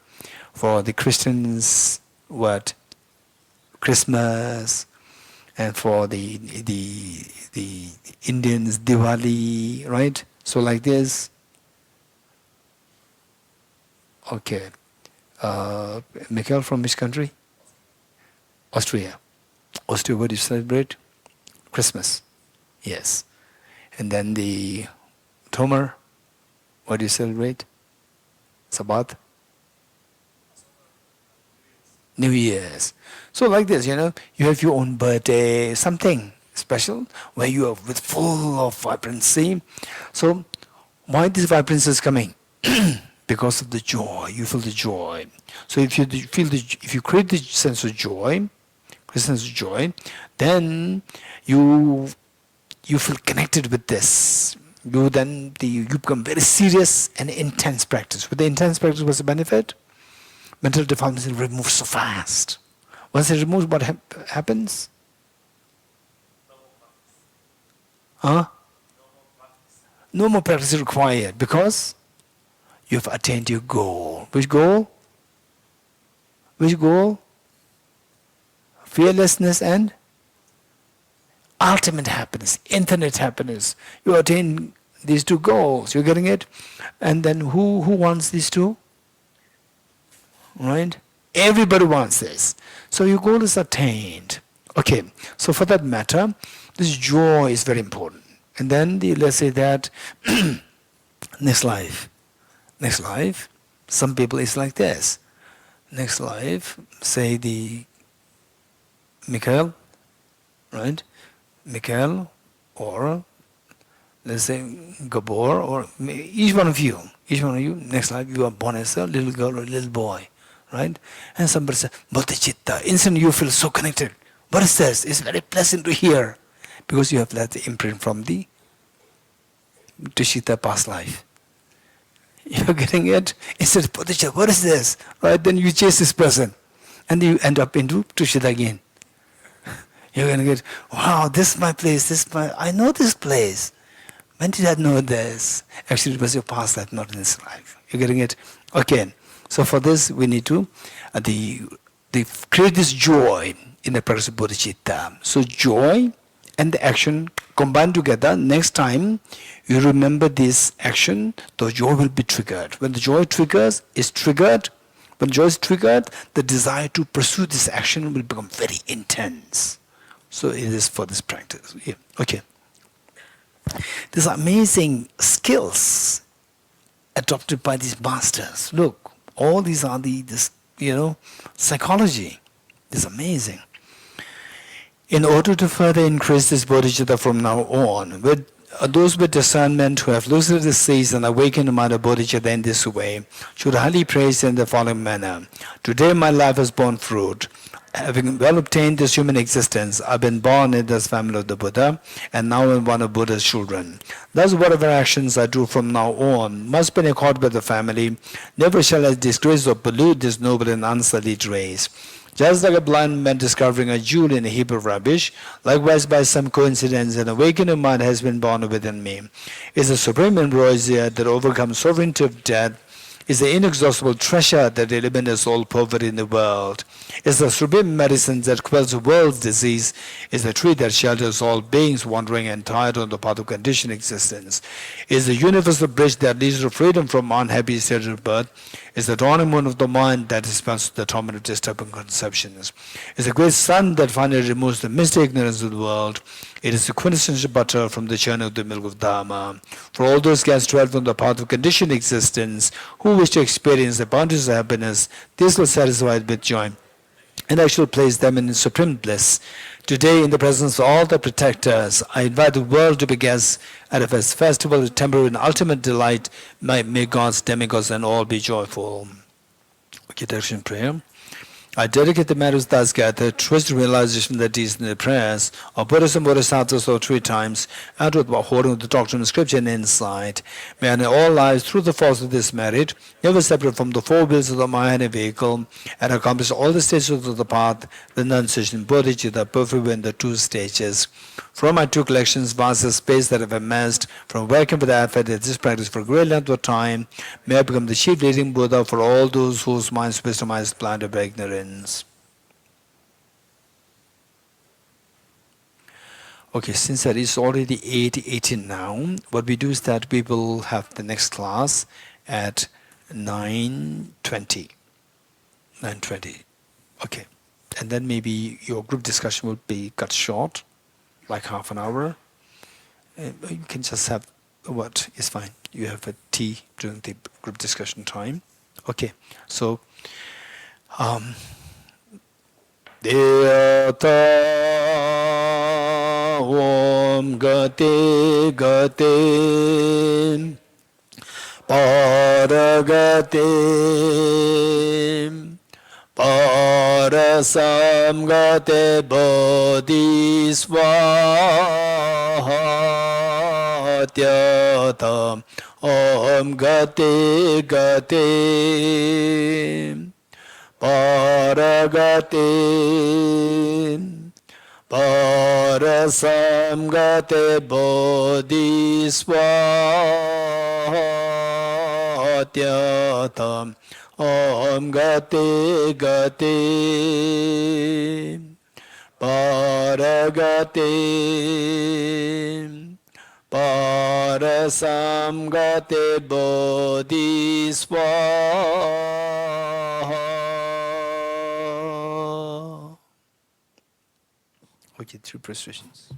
For the Christians, what? Christmas, and for the Indians, Diwali, right? So like this. Okay. Mikhail, from which country? Austria. Austria, what do you celebrate? Christmas. Yes. And then the Tomer, what do you celebrate? Sabbath? New Year's. So like this, you have your own birthday, something special, where you are with full of vibrancy. So why this vibrancy is coming? Because of the joy. You feel the joy. So if you create the sense of joy, then you feel connected with this. You become very serious and intense practice. With the intense practice, what's the benefit? Mental defilements will remove so fast. Once it removes, what happens? No more practice is required because you have attained your goal. Which goal? Which goal? Fearlessness and ultimate happiness, infinite happiness. You attain These two goals, you're getting it? And then who wants these two? Right? Everybody wants this. So your goal is attained. Okay, so for that matter, this joy is very important. And then let's say that next life. Next life, some people it's like this. Next life, say the Mikhail, right? Mikhail, or let's say Gabor, or each one of you, next life you are born as a little girl or a little boy, right? And somebody says, Bodhicitta, instantly you feel so connected. What is this? It's very pleasant to hear, because you have let the imprint from the Bodhicitta past life. You're getting it? Instead of Bodhicitta, what is this? Right? Then you chase this person, and you end up into Tushita again. You're going to get, wow, this is my place, I know this place. When did I know this? Actually, it was your past life, not in this life. You're getting it? Okay. So for this, we need to create this joy in the practice of bodhicitta. So joy and the action combined together. Next time you remember this action, the joy will be triggered. When the joy is triggered, the desire to pursue this action will become very intense. So it is for this practice. Yeah. Okay. These amazing skills adopted by these masters. Look, all these are this psychology. It's amazing. In order to further increase this bodhicitta from now on, with those with discernment who have lucidly seized and awakened the mind of bodhicitta in this way, should highly praise in the following manner. Today my life has borne fruit. Having well obtained this human existence, I've been born in this family of the Buddha, and now am one of Buddha's children. Thus, whatever actions I do from now on must be in accord with the family. Never shall I disgrace or pollute this noble and unsullied race. Just like a blind man discovering a jewel in a heap of rubbish, likewise by some coincidence an awakening mind has been born within me. Is the supreme ambrosia that overcomes sovereignty of death, is the inexhaustible treasure that eliminates all poverty in the world, is the supreme medicine that quells the world's disease, is the tree that shelters all beings wandering and tired on the path of conditioned existence, is the universal bridge that leads to freedom from unhappy state of birth, is the dawning moon of the mind that dispenses the torment of disturbing conceptions, is the great sun that finally removes the misty ignorance of the world. It is the quintessential butter from the churn of the milk of Dharma. For all those cast dwell from the path of conditioned existence, who wish to experience the bounties of happiness, this will satisfy with joy, and I shall place them in supreme bliss. Today, in the presence of all the protectors, I invite the world to be guests at a festival of temporary and ultimate delight. May gods, demigods, and all be joyful. Okay, direction prayer. I dedicate the matters thus gathered towards the realization of the deeds in the prayers of Buddhas and Bodhisattvas or 3 times, and with the holding of the doctrine of scripture and insight. May I in all lives, through the force of this merit, never separate from the 4 wheels of the mind and vehicle, and accomplish all the stages of the path, the renunciation, bodhicitta, perfectly in the 2 stages. From my 2 collections, vast space that I've amassed, from working with the effort at this practice for a great length of time, may I become the chief leading Buddha for all those whose minds wisdom is blinded by ignorance. Okay, since that is already 8:18 now, what we do is that we will have the next class at 9:20. 9:20. Okay. And then maybe your group discussion will be cut short, like half an hour. You can just have what is fine. You have a tea during the group discussion time. Okay. So Deyata Om Gati Gati Paragati Parasam Gati Bodhisvahatyata Om Gati Gati Paragati Parasamgate Bodhisvatyatam Om Gati Gati Paragati Parasamgate Bodhisvaha. Okay, 3 prostrations.